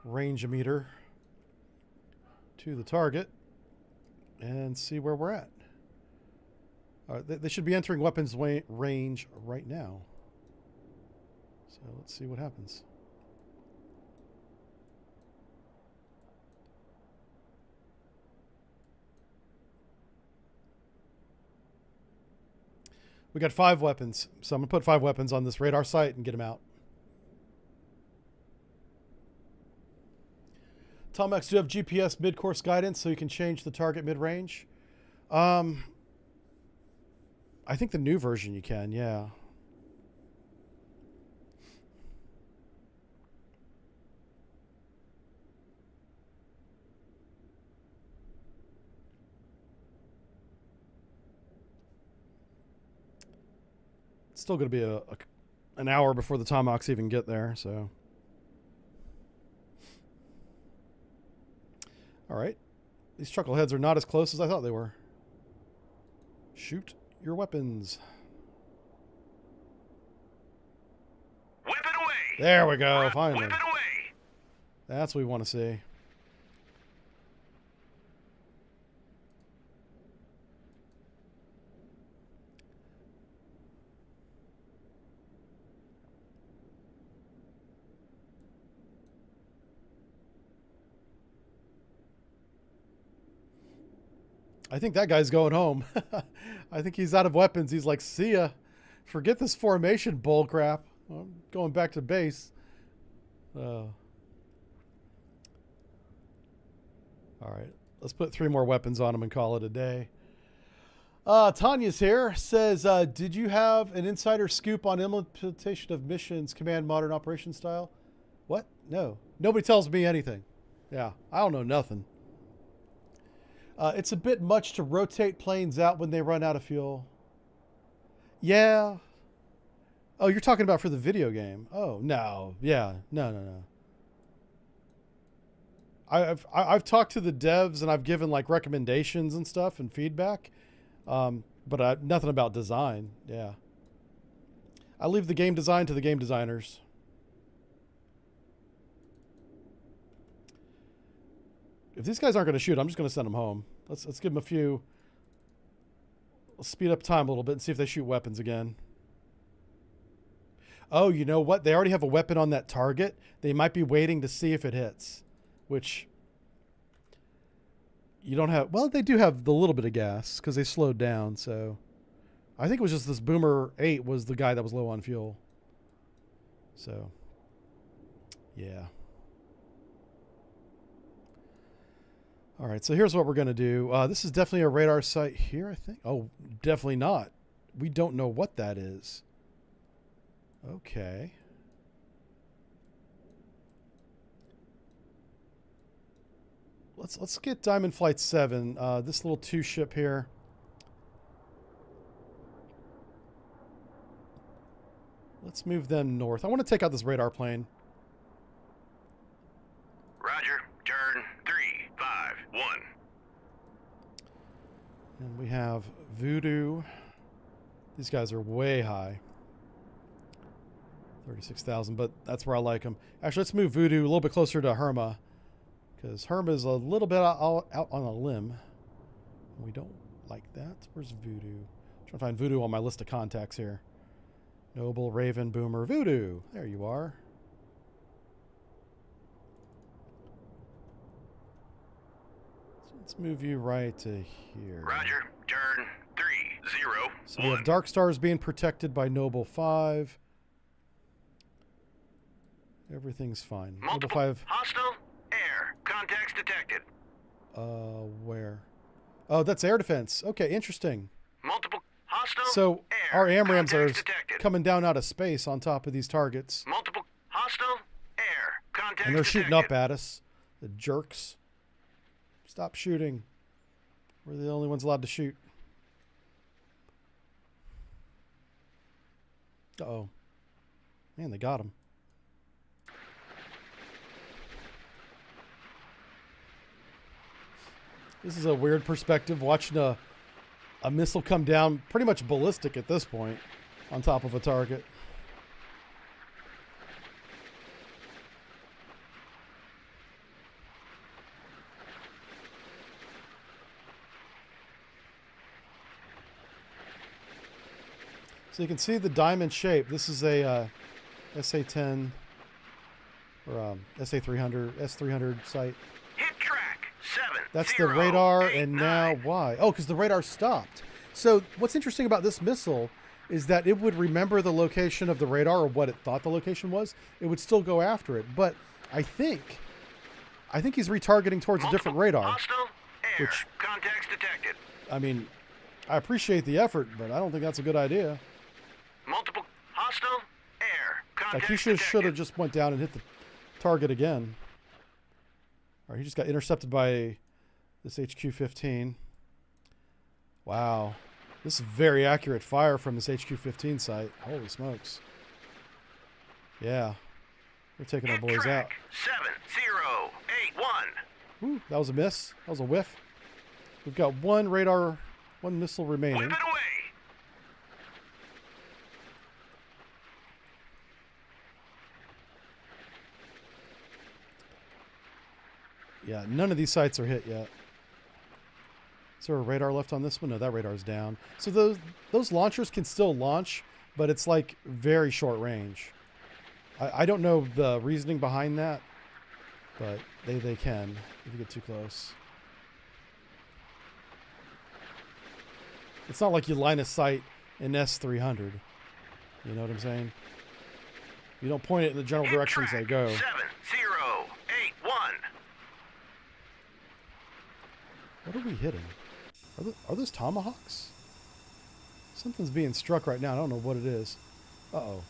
range meter to the target and see where we're at. All right, they should be entering weapons range right now. So let's see what happens. We got 5 weapons, so I'm going to put 5 weapons on this radar site and get them out. Tomex, do you have GPS mid-course guidance so you can change the target mid-range? I think the new version you can, yeah. It's still going to be an hour before the Tomahawks even get there, so. All right. These chuckleheads are not as close as I thought they were. Shoot your weapons. Whip it away! There we go, finally. Whip it away! That's what we want to see. I think that guy's going home. I think he's out of weapons. He's like, see ya. Forget this formation bull crap. I'm going back to base. All right. Let's put 3 more weapons on him and call it a day. Tanya's here. Says, did you have an insider scoop on implementation of missions command modern operation style? What? No. Nobody tells me anything. Yeah. I don't know nothing. It's a bit much to rotate planes out when they run out of fuel. Yeah. Oh, you're talking about for the video game. Oh, no. Yeah. No. I've talked to the devs and I've given like recommendations and stuff and feedback. But nothing about design. Yeah. I leave the game design to the game designers. If these guys aren't going to shoot, I'm just going to send them home. Let's give them a few. Let's speed up time a little bit and see if they shoot weapons again. Oh, you know what? They already have a weapon on that target. They might be waiting to see if it hits, which you don't have. Well, they do have the little bit of gas because they slowed down. So I think it was just this Boomer 8 was the guy that was low on fuel. So, yeah. All right, so here's what we're going to do. This is definitely a radar site here, I think. Oh, definitely not. We don't know what that is. Okay. Let's get Diamond Flight 7, this little 2 ship here. Let's move them north. I want to take out this radar plane. Roger. Turn 3, 5, 1. And we have Voodoo. These guys are way high. 36,000, but that's where I like them. Actually, let's move Voodoo a little bit closer to Herma, because Herma is a little bit out on a limb. We don't like that. Where's Voodoo? I'm trying to find Voodoo on my list of contacts here. Noble, Raven, Boomer, Voodoo. There you are. So let's move you right to here. Roger. Turn 3-0. So we have Dark Stars being protected by Noble 5. Everything's fine. Multiple Noble 5. hostile air contacts detected. Where? Oh, that's air defense. Okay, interesting. Multiple hostile So air our AMRAMs are contacts detected. coming down out of space on top of these targets. Multiple hostile air contacts And they're detected. shooting up at us. The jerks. Stop shooting. We're the only ones allowed to shoot. Uh-oh. Man, they got him. This is a weird perspective, watching a missile come down pretty much ballistic at this point on top of a target. So you can see the diamond shape. This is a SA-10 or SA-300, S-300 site. Hit track 7. That's the radar, and now why? Oh, because the radar stopped. So what's interesting about this missile is that it would remember the location of the radar, or what it thought the location was. It would still go after it, but I think he's retargeting towards a different radar. Hostile air Which- contacts detected. I mean, I appreciate the effort, but I don't think that's a good idea. Multiple hostile air contacts Like, he should have detected. just went down and hit the target again. All right, he just got intercepted by this HQ-15. Wow. This is very accurate fire from this HQ-15 site. Holy smokes. Yeah. We're taking our Hit boys out. track 7081. Ooh, that was a miss. That was a whiff. We've got one missile remaining. Whip it away. Yeah, none of these sites are hit yet. Is there a radar left on this one? No, that radar's down. So those launchers can still launch, but it's like very short range. I don't know the reasoning behind that, but they can if you get too close. It's not like you line of sight in S-300. You know what I'm saying? You don't point it in the general Hit directions they track go. 7081. What are we hitting? Are those tomahawks? Something's being struck right now. I don't know what it is. Uh-oh.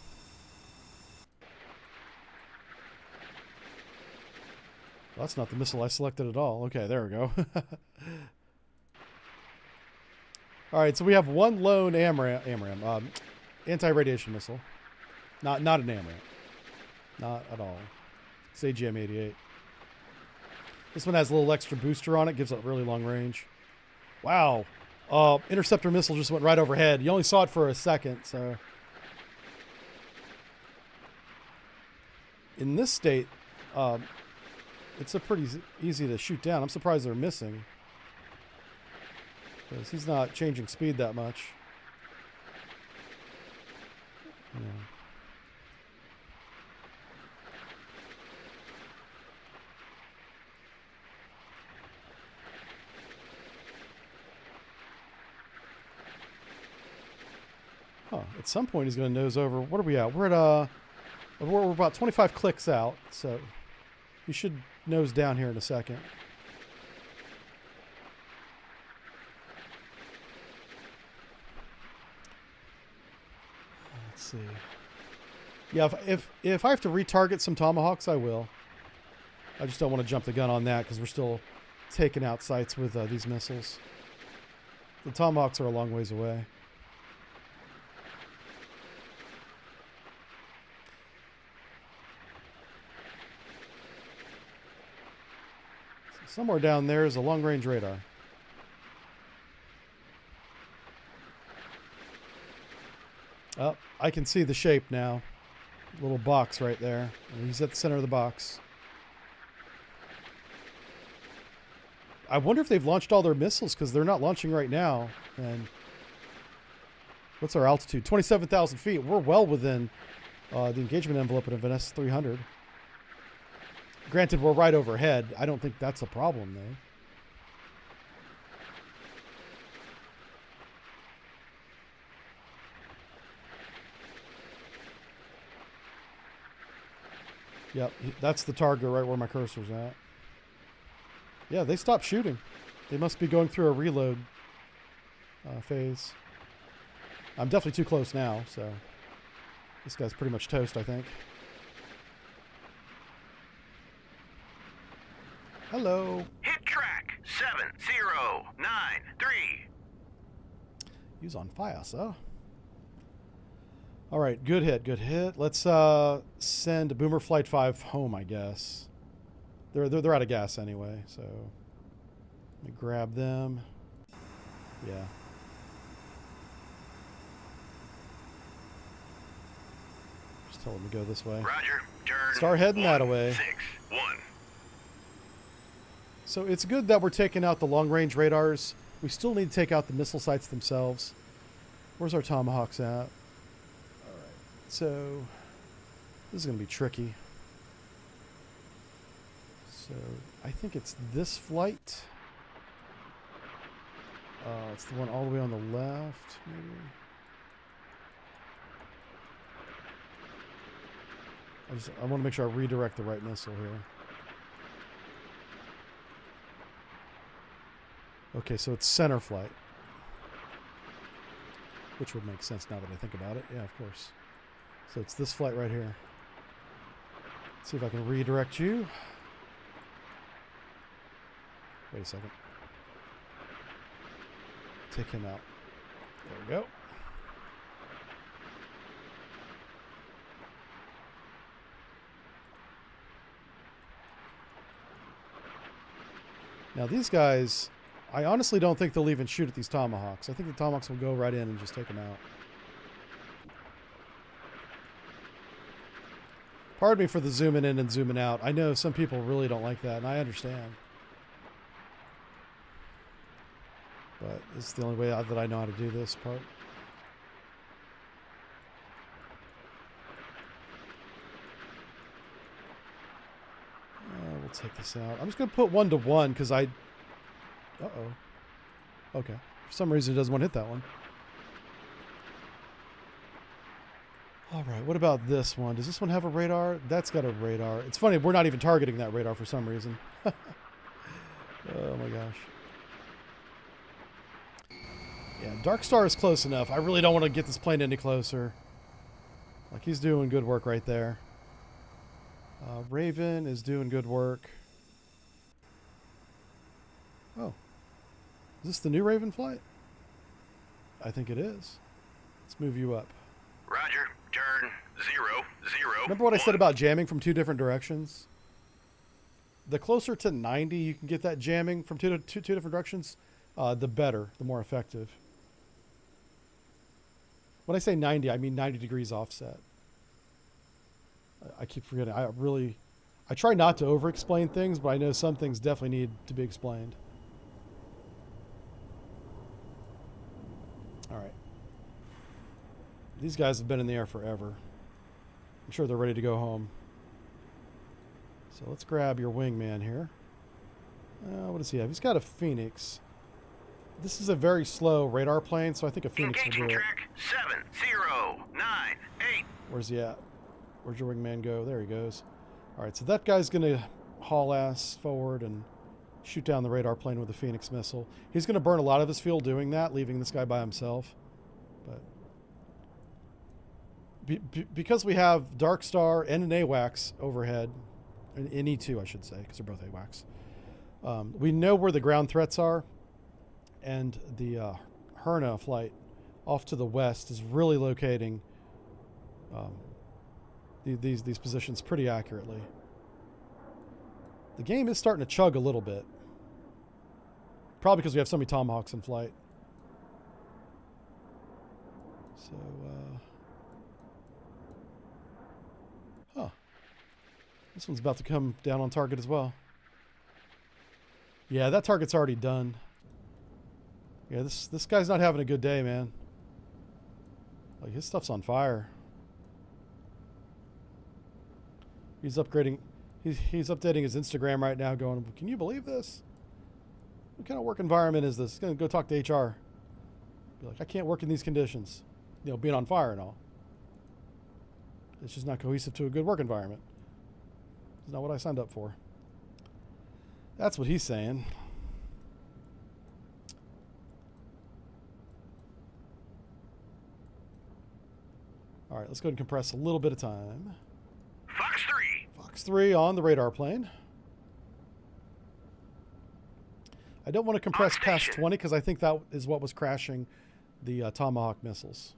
Well, that's not the missile I selected at all. Okay, there we go. All right, so we have one lone AMRAM, anti-radiation missile. Not an AMRAM. Not at all. It's AGM-88. This one has a little extra booster on it. Gives it really long range. Wow. Interceptor missile just went right overhead. You only saw it for a second, so. In this state, it's a pretty easy to shoot down. I'm surprised they're missing, because he's not changing speed that much. Yeah. Huh. At some point, he's going to nose over. What are we at? We're at we're about 25 clicks out, so he should nose down here in a second. Let's see. Yeah, if I have to retarget some tomahawks, I will. I just don't want to jump the gun on that because we're still taking out sites with these missiles. The tomahawks are a long ways away. Somewhere down there is a long-range radar. Oh, I can see the shape now. Little box right there. And he's at the center of the box. I wonder if they've launched all their missiles, because they're not launching right now. And what's our altitude? 27,000 feet. We're well within the engagement envelope of an S-300. Granted, we're right overhead. I don't think that's a problem, though. Yep, that's the target right where my cursor's at. Yeah, they stopped shooting. They must be going through a reload phase. I'm definitely too close now, so this guy's pretty much toast, I think. Hello. Hit track 7093. He's on fire, sir. All right, good hit, good hit. Let's send Boomer Flight 5 home, I guess. They're out of gas anyway, so let me grab them. Yeah. Just tell them to go this way. Roger. Turn. Start heading that way. 161. So it's good that we're taking out the long-range radars. We still need to take out the missile sites themselves. Where's our Tomahawks at? All right. So this is going to be tricky. So I think it's this flight. It's the one all the way on the left, maybe. I want to make sure I redirect the right missile here. Okay, so it's center flight. Which would make sense now that I think about it. Yeah, of course. So it's this flight right here. Let's see if I can redirect you. Wait a second. Take him out. There we go. Now these guys, I honestly don't think they'll even shoot at these Tomahawks. I think the Tomahawks will go right in and just take them out. Pardon me for the zooming in and zooming out. I know some people really don't like that, and I understand. But it's the only way that I know how to do this part. We'll take this out. I'm just going to put 1 to 1 because I... Uh-oh. Okay. For some reason, it doesn't want to hit that one. All right. What about this one? Does this one have a radar? That's got a radar. It's funny. We're not even targeting that radar for some reason. Oh, my gosh. Yeah, Dark Star is close enough. I really don't want to get this plane any closer. Like, he's doing good work right there. Raven is doing good work. Oh. Is this the new Raven flight? I think it is. Let's move you up. Roger. Turn 001. Remember what I said about jamming from 2 different directions? The closer to 90 you can get that jamming from two different directions, the better, the more effective. When I say 90, I mean 90 degrees offset. I keep forgetting. I try not to over-explain things, but I know some things definitely need to be explained. All right. These guys have been in the air forever. I'm sure they're ready to go home. So let's grab your wingman here. What does he have? He's got a Phoenix. This is a very slow radar plane, so I think a Phoenix will do it. Engaging track 7098. Where's he at? Where's your wingman go? There he goes. All right, so that guy's going to haul ass forward and shoot down the radar plane with a Phoenix missile. He's going to burn a lot of his fuel doing that, leaving this guy by himself. But because we have Dark Star and an AWACS overhead, an E2 I should say, because they're both AWACS, we know where the ground threats are, and the Herna flight off to the west is really locating these positions pretty accurately. The game is starting to chug a little bit. Probably because we have so many Tomahawks in flight. So, This one's about to come down on target as well. Yeah, that target's already done. Yeah, this guy's not having a good day, man. Like, his stuff's on fire. He's upgrading. He's updating his Instagram right now going, can you believe this? What kind of work environment is this? He's going to go talk to HR. Be like, I can't work in these conditions. You know, being on fire and all. It's just not cohesive to a good work environment. It's not what I signed up for. That's what he's saying. All right, let's go ahead and compress a little bit of time. Fox 3. Fox 3 on the radar plane. I don't want to compress past 20 because I think that is what was crashing the Tomahawk missiles.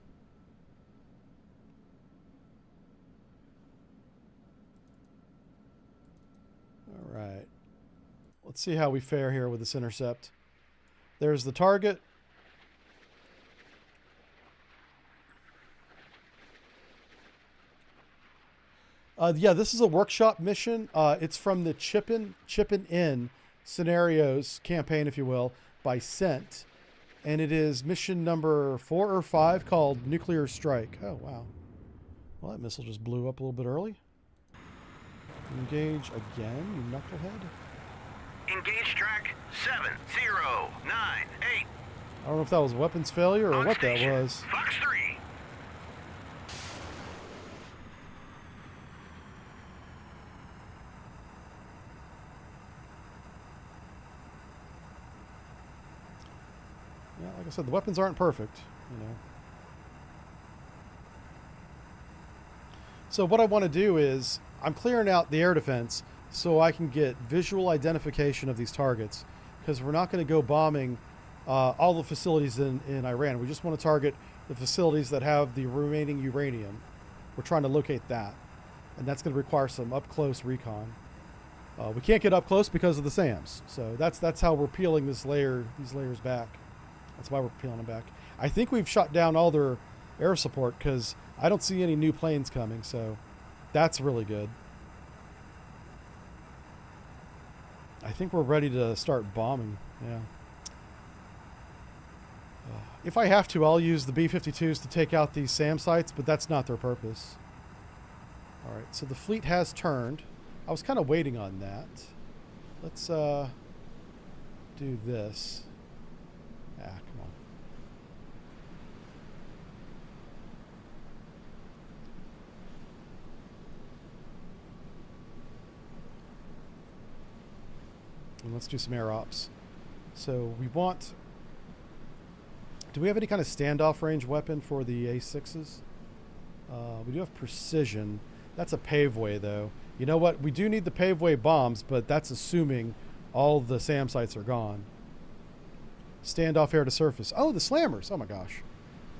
All right. Let's see how we fare here with this intercept. There's the target. Yeah, this is a workshop mission. It's from the Chippin' In Scenarios campaign, if you will, by Cent. And it is mission number 4 or 5 called Nuclear Strike. Oh, wow. Well, that missile just blew up a little bit early. Engage again, you knucklehead. Engage track 7098. I don't know if that was weapons failure or what station. That was. Fox 3. Yeah, like I said, the weapons aren't perfect, you know. So what I want to do is I'm clearing out the air defense so I can get visual identification of these targets, because we're not going to go bombing all the facilities in Iran. We just want to target the facilities that have the remaining uranium. We're trying to locate that, and that's going to require some up-close recon. We can't get up close because of the SAMs, so that's how we're peeling these layers back. That's why we're peeling them back. I think we've shot down all their air support because I don't see any new planes coming, so that's really good. I think we're ready to start bombing, yeah. If I have to, I'll use the B-52s to take out these SAM sites, but that's not their purpose. All right, so the fleet has turned. I was kind of waiting on that. Let's do this. Ah, come on. And let's do some air ops. So we want... Do we have any kind of standoff range weapon for the A6s? We do have precision. That's a paveway, though. You know what? We do need the paveway bombs, but that's assuming all the SAM sites are gone. Standoff air to surface. Oh, the slammers. Oh my gosh.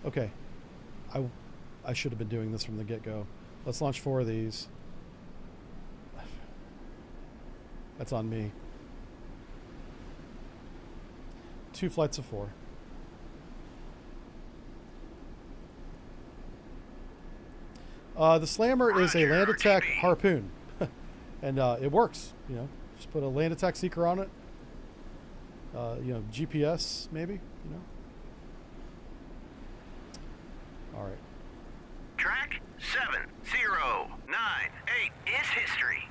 Okay. I should have been doing this from the get-go. Let's launch 4 of these. That's on me. 2 flights of 4. The slammer is a land attack harpoon. And it works, you know. Just put a land attack seeker on it. You know, GPS maybe, you know. All right. Track 7098 is history.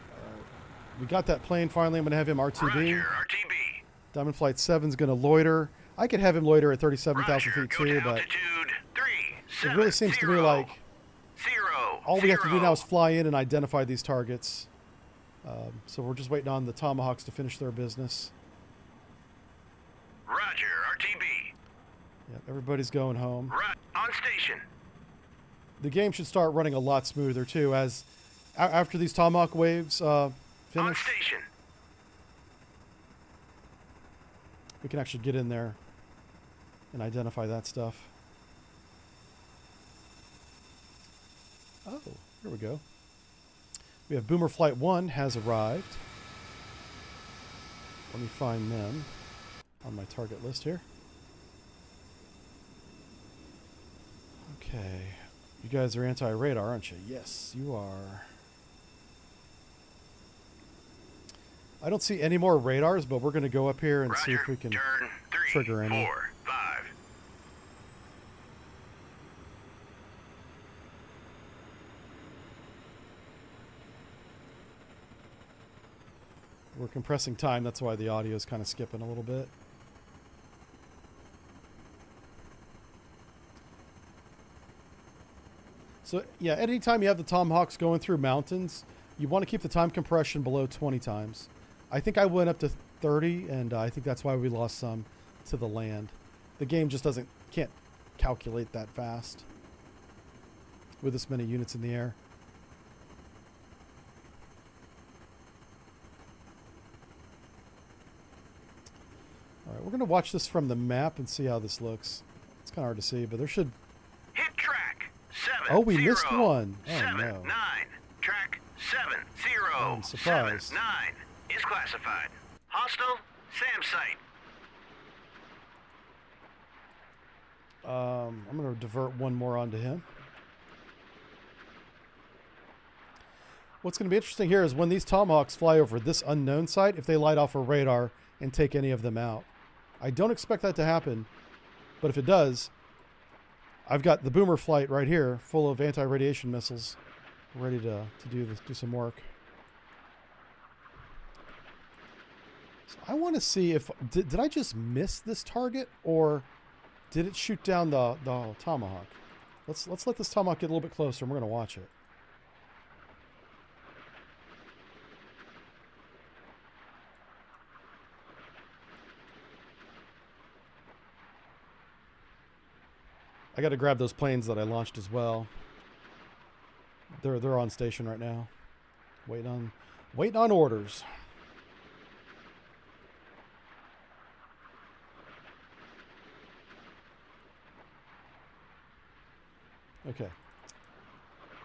We got that plane finally. I'm going to have him RTB. Roger, RTB. Diamond Flight 7's going to loiter. I could have him loiter at 37,000 feet too, but it really seems to me like all we have to do now is fly in and identify these targets. So we're just waiting on the Tomahawks to finish their business. Roger, RTB. Yep, everybody's going home. On station. The game should start running a lot smoother too, as after these Tomahawk waves finish. On station. We can actually get in there and identify that stuff. Oh, here we go. We have Boomer Flight 1 has arrived. Let me find them on my target list here. Okay. You guys are anti-radar, aren't you? Yes, you are. I don't see any more radars, but we're going to go up here and Roger, see if we can turn 3, trigger any. 4, 5. We're compressing time, that's why the audio is kind of skipping a little bit. So, yeah, anytime you have the Tomahawks going through mountains, you want to keep the time compression below 20 times. I think I went up to 30, and I think that's why we lost some to the land. The game just can't calculate that fast with this many units in the air. All right, we're going to watch this from the map and see how this looks. It's kind of hard to see, but there should... Hit track 7. Oh, we 0, missed one. Oh, 7, no. 9. Track 7, 0, I'm surprised. 7, 9 is classified. Hostile SAM site. I'm going to divert one more onto him. What's going to be interesting here is when these Tomahawks fly over this unknown site, if they light off a radar and take any of them out. I don't expect that to happen, but if it does, I've got the boomer flight right here full of anti-radiation missiles ready to do some work. So I want to see if... Did I just miss this target, or did it shoot down the Tomahawk? Let's let this Tomahawk get a little bit closer, and we're going to watch it. I got to grab those planes that I launched as well. They're on station right now, waiting on orders. Okay,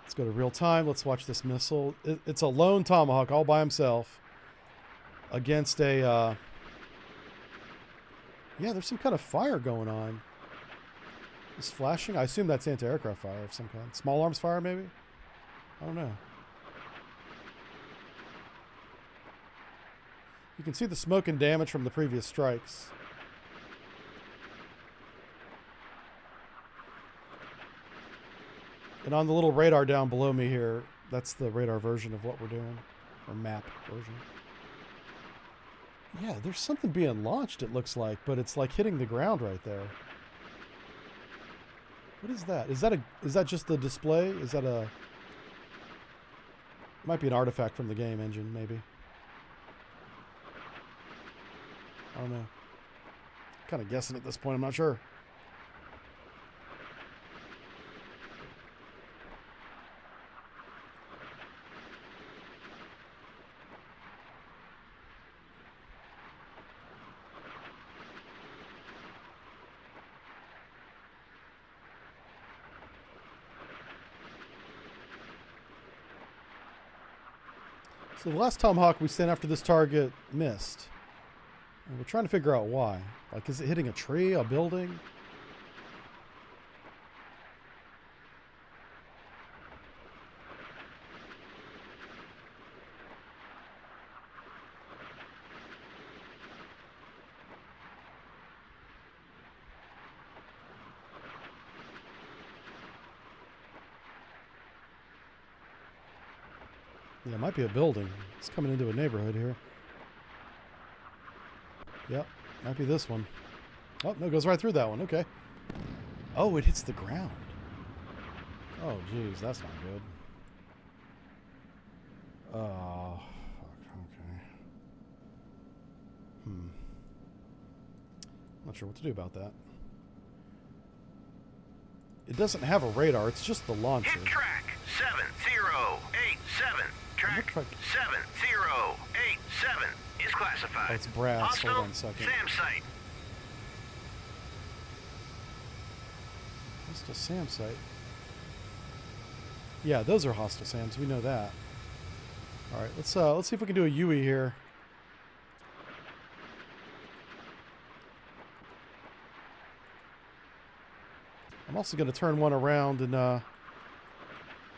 let's go to real time. Let's watch this missile. It's a lone Tomahawk all by himself against a. Yeah, there's some kind of fire going on. It's flashing. I assume that's anti-aircraft fire of some kind. Small arms fire, maybe? I don't know. You can see the smoke and damage from the previous strikes. And on the little radar down below me here, that's the radar version of what we're doing. Or map version. Yeah, there's something being launched, it looks like, but it's like hitting the ground right there. What is that? Is that just the display? Is that a... It might be an artifact from the game engine, maybe. I don't know. Kind of guessing at this point, I'm not sure. So the last Tomahawk we sent after this target missed. And we're trying to figure out why. Like, is it hitting a tree, a building? Yeah, it might be a building. It's coming into a neighborhood here. Yep, might be this one. Oh, no, it goes right through that one. Okay. Oh, it hits the ground. Oh, geez, that's not good. Oh, okay. Not sure what to do about that. It doesn't have a radar, it's just the launcher. Hit track 7087. Track 7087 is classified. Oh, it's brass. Hostile Hold on a second. SAM site. Hostile SAM site. Yeah, those are hostile SAMs. We know that. All right, let's see if we can do a UE here. I'm also going to turn one around and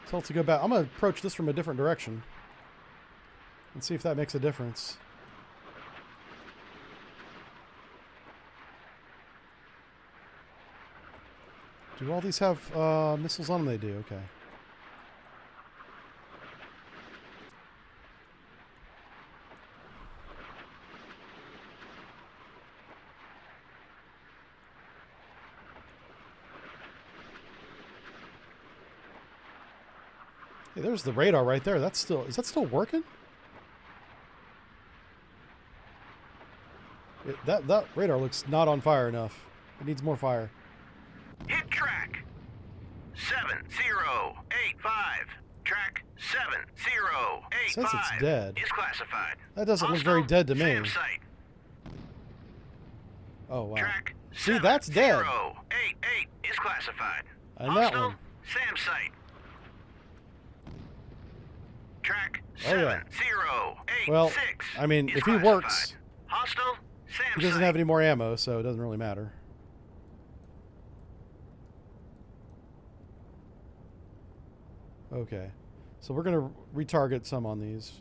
tell it to go back. I'm going to approach this from a different direction and see if that makes a difference. Do all these have missiles on them? They do, okay. Hey, there's the radar right there. That's still, is that still working? That radar looks not on fire enough. It needs more fire. Hit track 7085. Track 7085 It says it's dead. is classified. That doesn't look very dead to me. SAM site. Oh wow. Track See, that's dead. 7088 is classified. And that Hostile one. SAM site. Track Oh, yeah. 7086. Well, I mean, is if he classified. works, Hostile SAM he doesn't site. have any more ammo, so it doesn't really matter. Okay. So we're going to retarget some on these.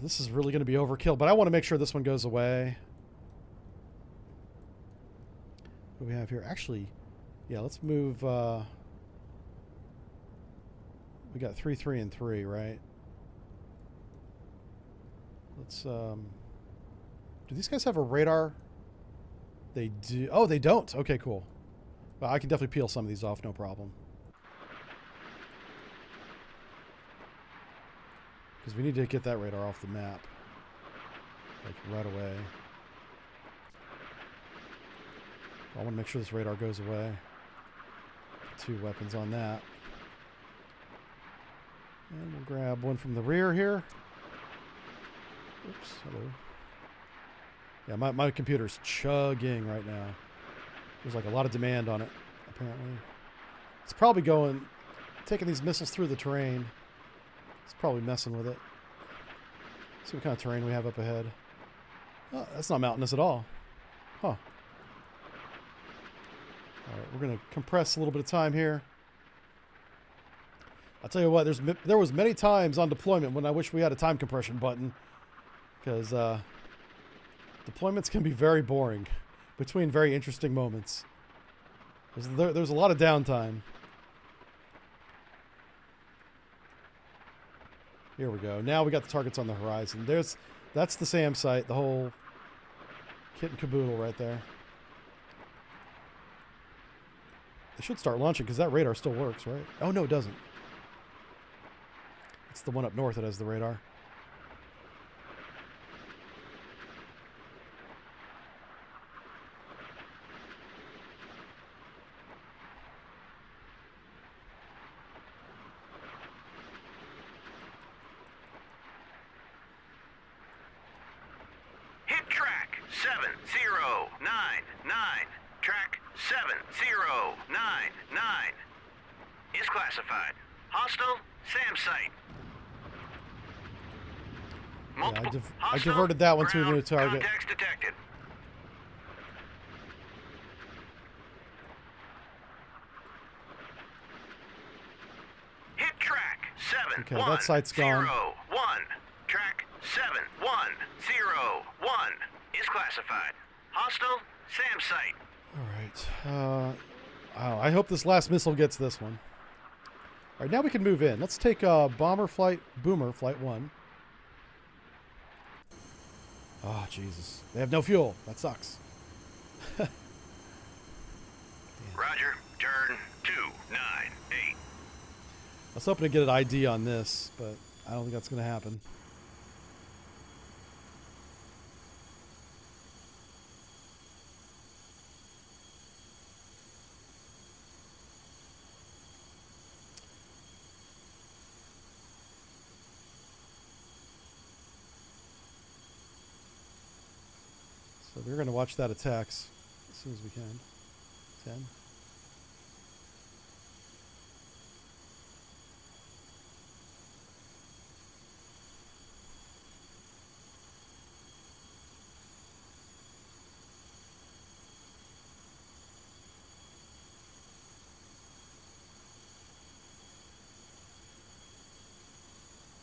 This is really going to be overkill, but I want to make sure this one goes away. What do we have here? Actually, yeah, let's move... we got 3, 3, and 3, right? Let's... do these guys have a radar? They do. Oh, they don't. Okay, cool. Well, I can definitely peel some of these off, no problem. Because we need to get that radar off the map. Like, right away. I want to make sure this radar goes away. 2 weapons on that. And we'll grab one from the rear here. Oops, hello. Yeah, my computer's chugging right now. There's like a lot of demand on it, apparently. It's probably taking these missiles through the terrain. It's probably messing with it. See what kind of terrain we have up ahead. Oh, that's not mountainous at all. Huh. Alright, we're going to compress a little bit of time here. I'll tell you what, there was many times on deployment when I wish we had a time compression button. Because deployments can be very boring between very interesting moments. There's a lot of downtime. Here we go. Now we got the targets on the horizon. That's the SAM site, the whole kit and caboodle right there. They should start launching because that radar still works, right? Oh, no, it doesn't. It's the one up north that has the radar. Hit track 7099. Track 7099 is classified. Hostile SAM site. Yeah, I diverted that one to a new target. Contacts detected. Hit track 7. Okay, that site's gone. 1. Track 7101 is classified. Hostile SAM site. All right. I hope this last missile gets this one. All right, now we can move in. Let's take Boomer Flight 1. Oh, Jesus. They have no fuel. That sucks. Roger. Turn 298. I was hoping to get an ID on this, but I don't think that's going to happen. So we're going to watch that attacks as soon as we can. 10.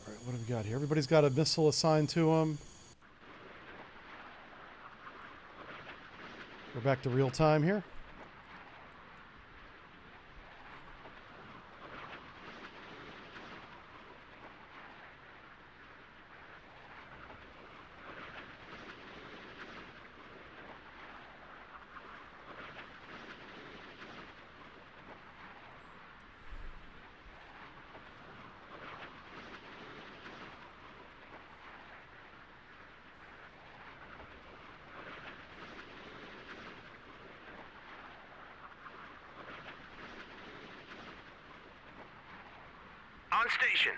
All right, what have we got here? Everybody's got a missile assigned to them. We're back to real time here. On station.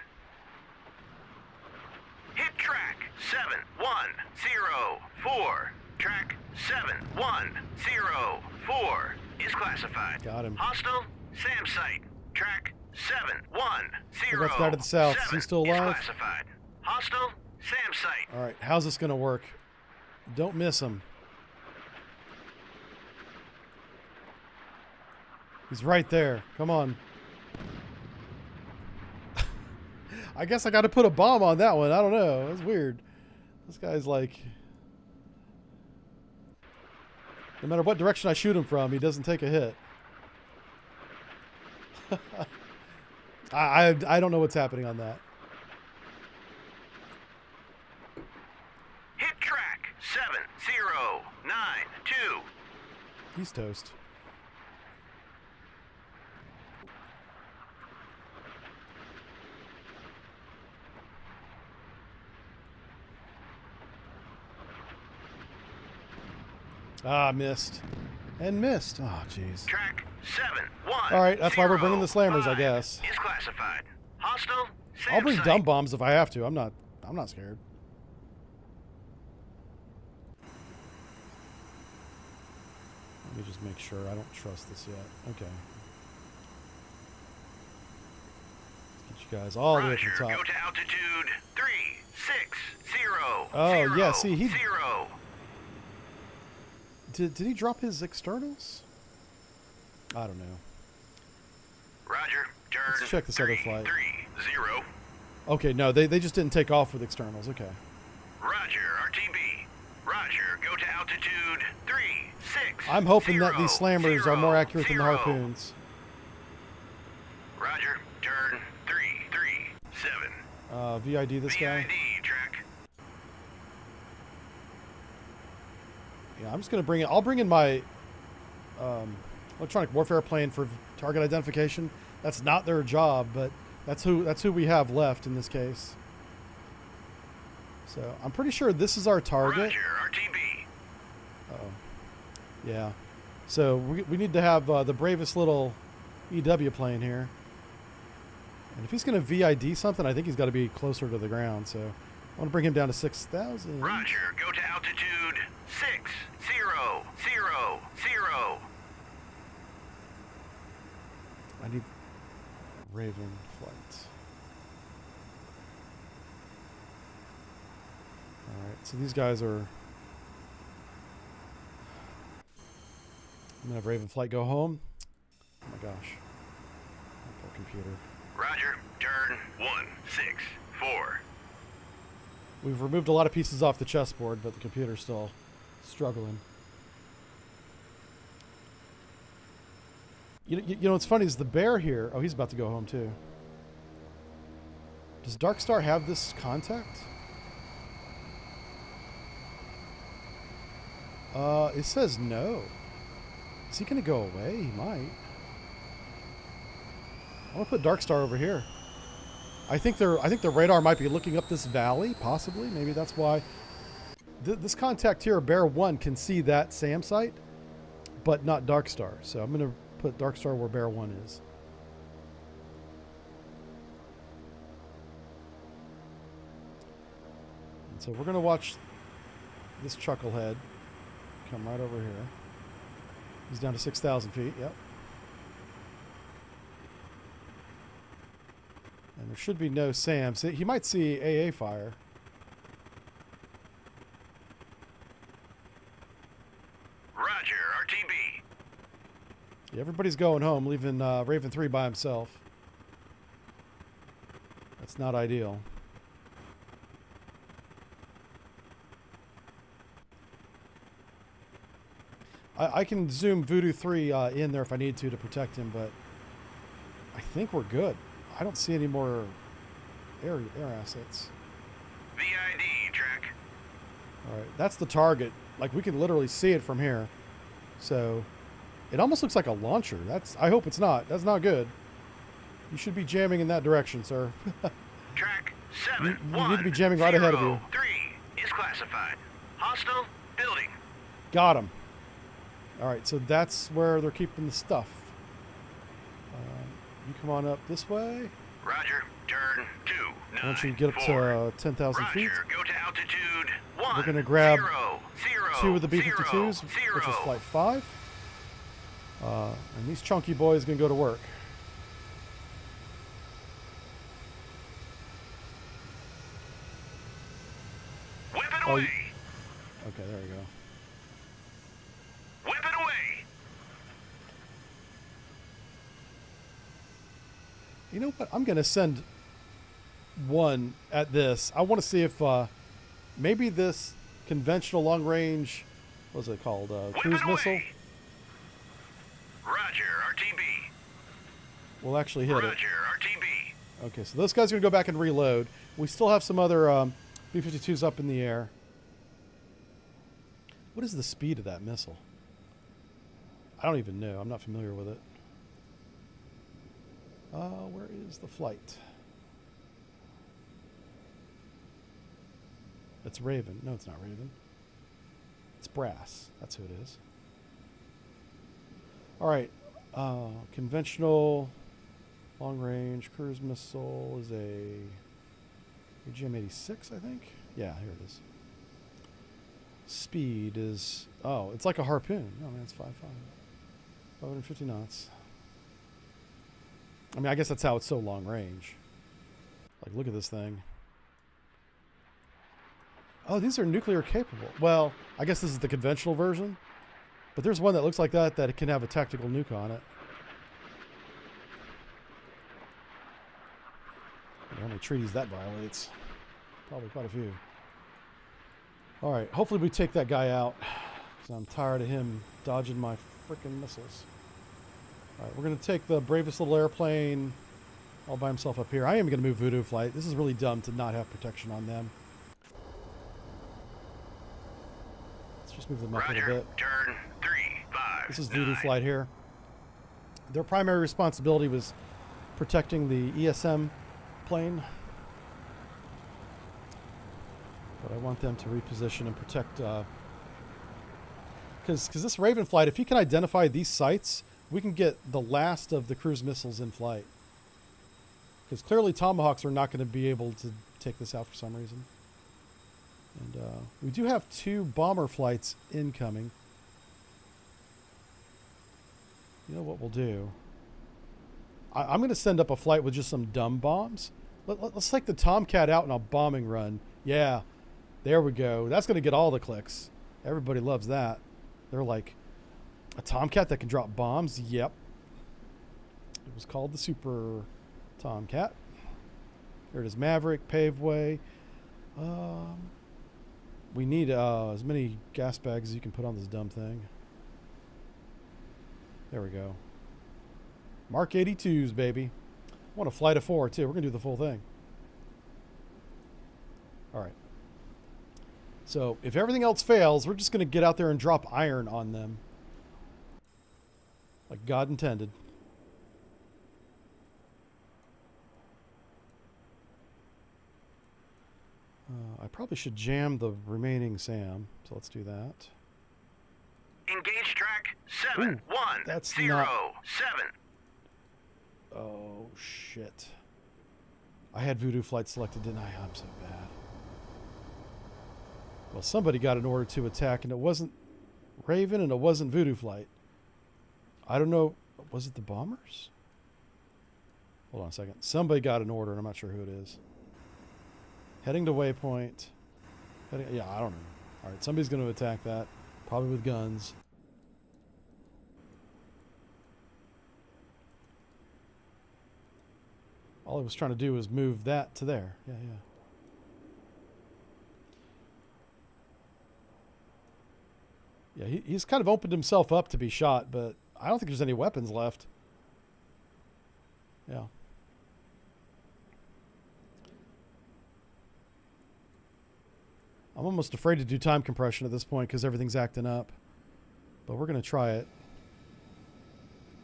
Hit track 7104. Track 7104 is classified. Got him. Hostile SAM site. Track 710. That's guy to the south. Is he still alive? Is classified. Hostile SAM site. All right, how's this going to work? Don't miss him. He's right there. Come on. I guess I got to put a bomb on that one. I don't know. That's weird. This guy's like... No matter what direction I shoot him from, he doesn't take a hit. I don't know what's happening on that. Hit track 7092. He's toast. Ah, missed. And missed. Oh, jeez. Track 710. All right, that's why we're bringing the slammers, I guess. Is classified. Hostile SAM I'll bring site. dumb bombs if I have to. I'm not scared. Let me just make sure. I don't trust this yet. Okay. Let's get you guys all the way to Roger, the top. go to altitude 360. Oh, yeah, see, he- 0. Did he drop his externals? I don't know. Roger, turn. Let's check this other flight. 330. Okay, no, they just didn't take off with externals. Okay. Roger, RTB. Roger, go to altitude 360. I'm hoping that these slammers are more accurate than the harpoons. Roger, turn 337. VID this guy. VID track. Yeah, I'm just gonna bring it. I'll bring in my electronic warfare plane for target identification. That's not their job, but that's who we have left in this case. So I'm pretty sure this is our target. Roger, RTB. Uh-oh. Yeah. So we need to have the bravest little EW plane here. And if he's going to VID something, I think he's got to be closer to the ground. So I want to bring him down to 6,000. Roger, go to altitude 6000. I need Raven flight. All right, so these guys are... I'm going to have Raven flight go home. Oh my gosh. Poor computer. Roger, turn 164. We've removed a lot of pieces off the chessboard, but the computer's still struggling. You know what's funny is the bear here... Oh, he's about to go home too. Does Darkstar have this contact? It says no. Is he going to go away? He might. I want to put Darkstar over here. I think the radar might be looking up this valley, possibly. Maybe that's why. This contact here, Bear 1, can see that SAM site, but not Darkstar. So I'm going to put Darkstar where Bear 1 is. And so we're going to watch this chucklehead come right over here. He's down to 6,000 feet, yep. And there should be no SAM. So he might see AA fire. Roger, RTB. Yeah, everybody's going home, leaving Raven 3 by himself. That's not ideal. I can zoom Voodoo 3 in there if I need to protect him, but I think we're good. I don't see any more air assets. VID track. All right, that's the target. Like, we can literally see it from here. So it almost looks like a launcher. I hope it's not. That's not good. You should be jamming in that direction, sir. Track 7. You need to be jamming right ahead of you. 3 is classified. Hostile building. Got him. All right, so that's where they're keeping the stuff. You come on up this way. Roger. Turn 2. Why don't you get up to 10,000 feet? Go to altitude 1. We're going to grab 0, 2 of the B-52s, 0, which is Flight 5. And these chunky boys going to go to work. Whip it away. Okay, there we go. Whip it away. You know what? I'm going to send one at this. I want to see if maybe this conventional long-range, what's it called, cruise missile, Roger, RTB. will actually hit it. Roger, RTB. Okay, so those guys are going to go back and reload. We still have some other B-52s up in the air. What is the speed of that missile? I don't even know. I'm not familiar with it. Where is the flight? It's Raven. No, it's not Raven. It's Brass. That's who it is. All right. Conventional long-range cruise missile is a AGM-86, I think. Yeah, here it is. Speed is... Oh, it's like a harpoon. Oh, man, it's 5.5. 550 knots. I mean, I guess that's how it's so long range. Like, look at this thing. Oh, these are nuclear capable. Well, I guess this is the conventional version. But there's one that looks like that it can have a tactical nuke on it. How many treaties that violates? Probably quite a few. All right, hopefully we take that guy out, because I'm tired of him dodging my freaking missiles. All right, we're going to take the bravest little airplane all by himself up here. I am going to move Voodoo Flight. This is really dumb to not have protection on them. Let's just move them up a little bit. Turn 3, 5. This is Voodoo Flight here. Their primary responsibility was protecting the ESM plane. But I want them to reposition and protect... Because this Raven flight, if he can identify these sites, we can get the last of the cruise missiles in flight. Because clearly Tomahawks are not going to be able to take this out for some reason. And we do have 2 bomber flights incoming. You know what we'll do? I'm going to send up a flight with just some dumb bombs. Let's take the Tomcat out in a bombing run. Yeah, there we go. That's going to get all the clicks. Everybody loves that. They're like, a Tomcat that can drop bombs? Yep. It was called the Super Tomcat. Here it is, Maverick, Paveway. We need as many gas bags as you can put on this dumb thing. There we go. Mark 82s, baby. I want a flight of 4, too. We're going to do the full thing. All right. So, if everything else fails, we're just going to get out there and drop iron on them. Like God intended. I probably should jam the remaining SAM. So, let's do that. Engage track 7, Ooh, 1, that's 0, not... 7. Oh, shit. I had Voodoo Flight selected, didn't I? I'm so bad. Well, somebody got an order to attack, and it wasn't Raven, and it wasn't Voodoo Flight. I don't know. Was it the bombers? Hold on a second. Somebody got an order, and I'm not sure who it is. Heading to waypoint. Yeah, I don't know. All right, somebody's going to attack that, probably with guns. All I was trying to do was move that to there. Yeah, yeah. Yeah, he's kind of opened himself up to be shot, but I don't think there's any weapons left. Yeah. I'm almost afraid to do time compression at this point because everything's acting up. But we're going to try it.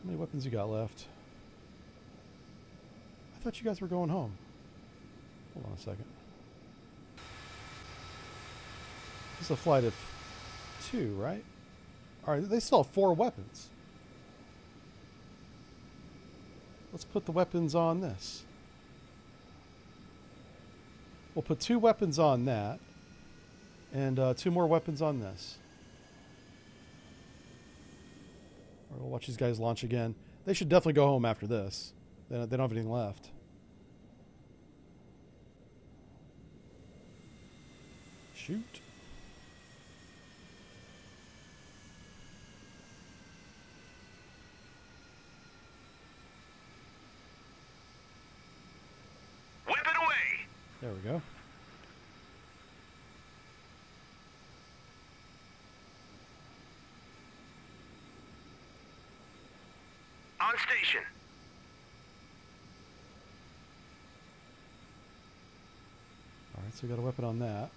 How many weapons you got left? I thought you guys were going home. Hold on a second. This is a flight of 2, right? All right, they still have 4 weapons. Let's put the weapons on this. We'll put 2 weapons on that. And 2 more weapons on this. All right, we'll watch these guys launch again. They should definitely go home after this. They don't have anything left. Shoot. Whip it away. There we go. On station. All right, so we got a weapon on that.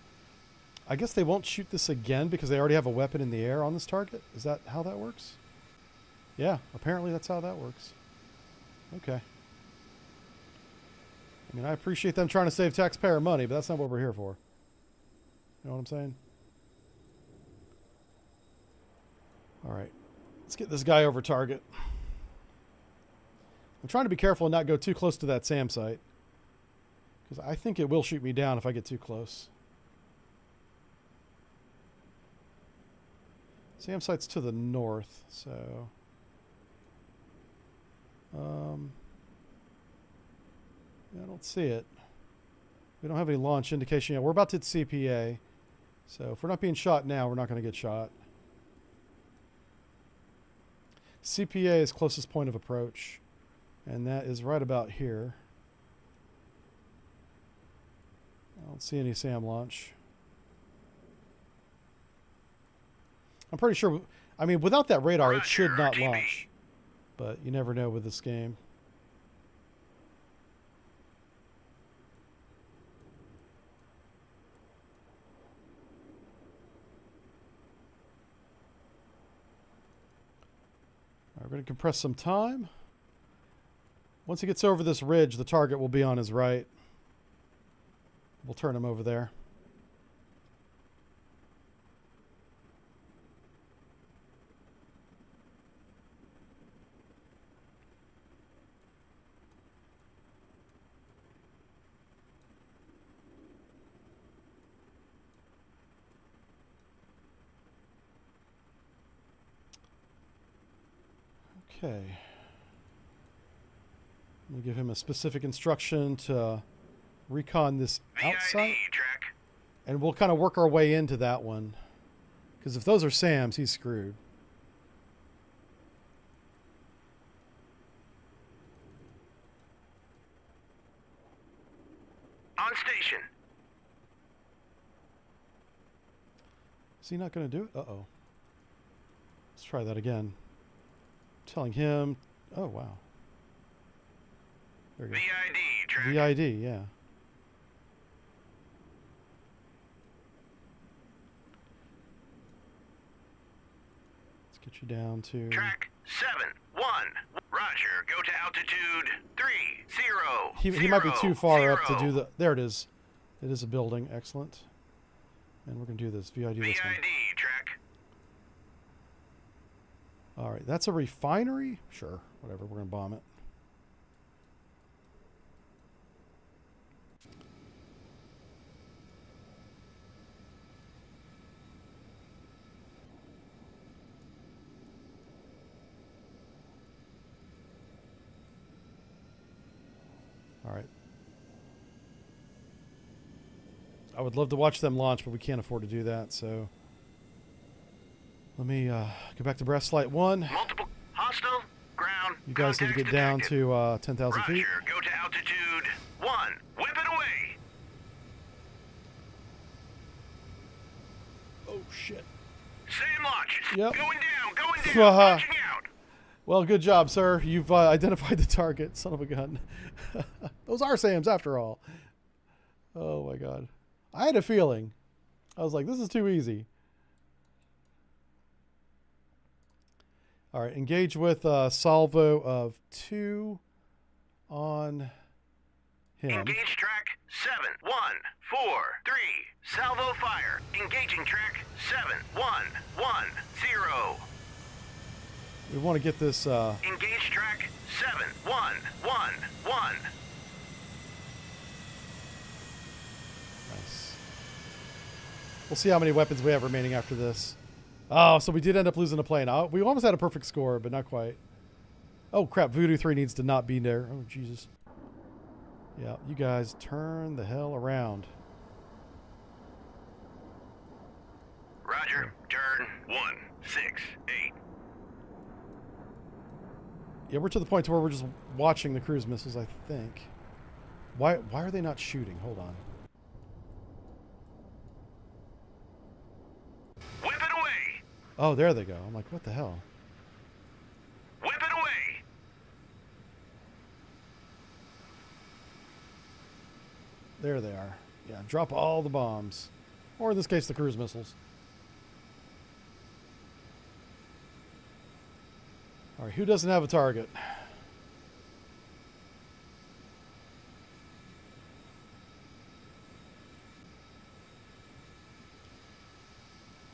I guess they won't shoot this again because they already have a weapon in the air on this target. Is that how that works? Yeah, apparently that's how that works. Okay. I mean, I appreciate them trying to save taxpayer money, but that's not what we're here for. You know what I'm saying? All right. Let's get this guy over target. I'm trying to be careful and not go too close to that SAM site, because I think it will shoot me down if I get too close. SAM site's to the north, so... yeah, I don't see it. We don't have any launch indication yet. We're about to hit CPA, so if we're not being shot now, we're not going to get shot. CPA is closest point of approach, and that is right about here. I don't see any SAM launch. I'm pretty sure, I mean, without that radar, it should not launch. But you never know with this game. All right, we're going to compress some time. Once he gets over this ridge, the target will be on his right. We'll turn him over there. Okay. Let me give him a specific instruction to recon this outside. Track. And we'll kind of work our way into that one. Because if those are SAMs, he's screwed. On station. Is he not going to do it? Uh-oh. Let's try that again. Telling him... Oh, wow. There we go. VID, track. VID, yeah. Let's get you down to... Track 7-1. Roger, go to altitude 30. He might be too far up to do the... There it is. It is a building. Excellent. And we're going to do this. VID this one. VID, track. All right. That's a refinery? Sure. Whatever. We're going to bomb it. All right. I would love to watch them launch, but we can't afford to do that, so... Let me go back to brass flight 1. Multiple hostile ground. You guys need to get down to 10,000 feet. Roger, go to altitude 1. Whip it away. Oh, shit. SAM launch. Yep. Going down, launching out. Well, good job, sir. You've identified the target. Son of a gun. Those are SAMs after all. Oh my god. I had a feeling. I was like, this is too easy. All right, engage with a salvo of 2 on him. Engage track 7, 1, 4, 3. Salvo fire. Engaging track 7, 1, 1, 0. We want to get this... Engage track 7, 1, 1, 1. Nice. We'll see how many weapons we have remaining after this. Oh, so we did end up losing a plane. We almost had a perfect score, but not quite. Oh, crap. Voodoo 3 needs to not be there. Oh, Jesus. Yeah, you guys turn the hell around. Roger. Turn 1, 6, 8. Yeah, we're to the point where we're just watching the cruise missiles, I think. Why are they not shooting? Hold on. Whip it away! Oh, there they go. I'm like, what the hell? Whip it away! There they are. Yeah, drop all the bombs. Or in this case, the cruise missiles. All right, who doesn't have a target?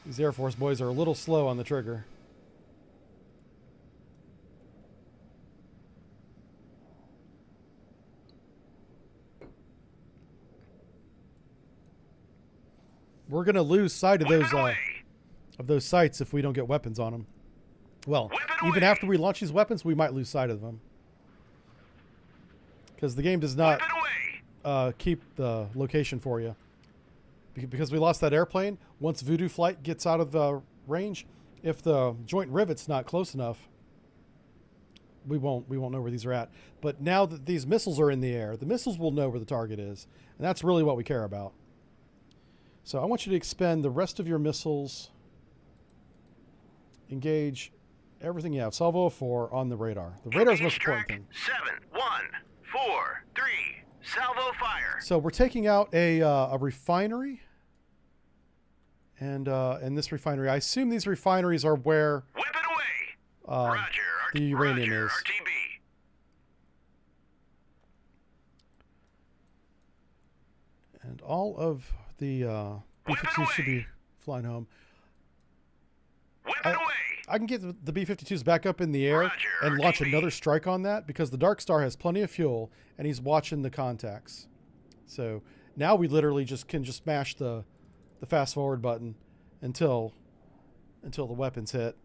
These Air Force boys are a little slow on the trigger. We're going to lose sight of those sites if we don't get weapons on them. Well, even after we launch these weapons, we might lose sight of them. Because the game does not keep the location for you. Because we lost that airplane, once Voodoo Flight gets out of the range, if the joint rivet's not close enough, we won't know where these are at. But now that these missiles are in the air, the missiles will know where the target is. And that's really what we care about. So I want you to expend the rest of your missiles. Engage everything you have. Salvo of 4 on the radar. The radar's the most important thing. 7, 1, 4, 3. Salvo fire. So we're taking out a refinery. And this refinery, I assume these refineries are where Whip it away. Roger, the uranium Roger, is. RTB. And all of the B-52s should be flying home. Whip it away. I can get the B-52s back up in the air and launch another strike on that because the Dark Star has plenty of fuel and he's watching the contacts. So now we literally can smash the fast forward button until the weapons hit.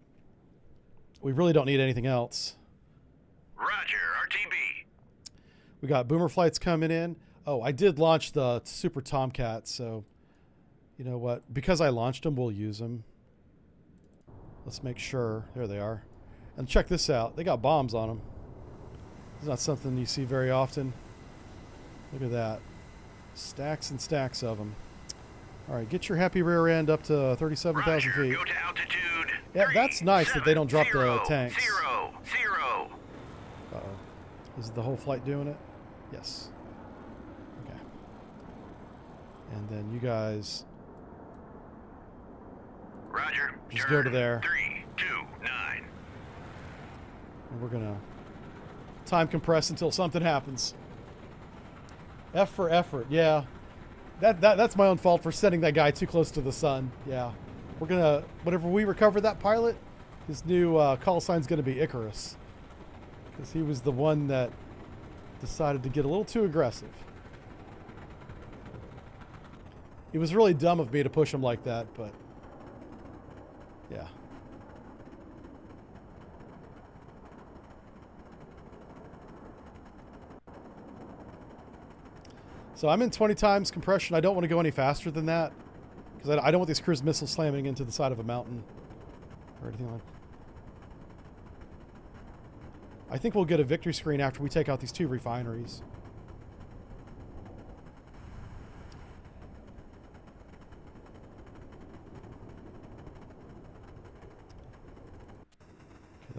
We really don't need anything else. Roger, RTB. We got boomer flights coming in. Oh, I did launch the Super Tomcat, so you know what? Because I launched them, we'll use them. Let's make sure. There they are. And check this out. They got bombs on them. It's not something you see very often. Look at that. Stacks and stacks of them. All right, get your happy rear end up to 37,000 feet. Go to altitude. Yeah, that's nice that they don't drop the tanks. 0, 0. Uh-oh. Is the whole flight doing it? Yes. Okay. And then you guys... Roger. Just go to there. 3, 2, 9. And we're gonna time compress until something happens. F for effort. Yeah, that's my own fault for sending that guy too close to the sun. Yeah, we're gonna whenever we recover that pilot, his new call sign's gonna be Icarus, because he was the one that decided to get a little too aggressive. It was really dumb of me to push him like that, but. Yeah. So I'm in 20 times compression. I don't want to go any faster than that because I don't want these cruise missiles slamming into the side of a mountain or anything like that. I think we'll get a victory screen after we take out these 2 refineries.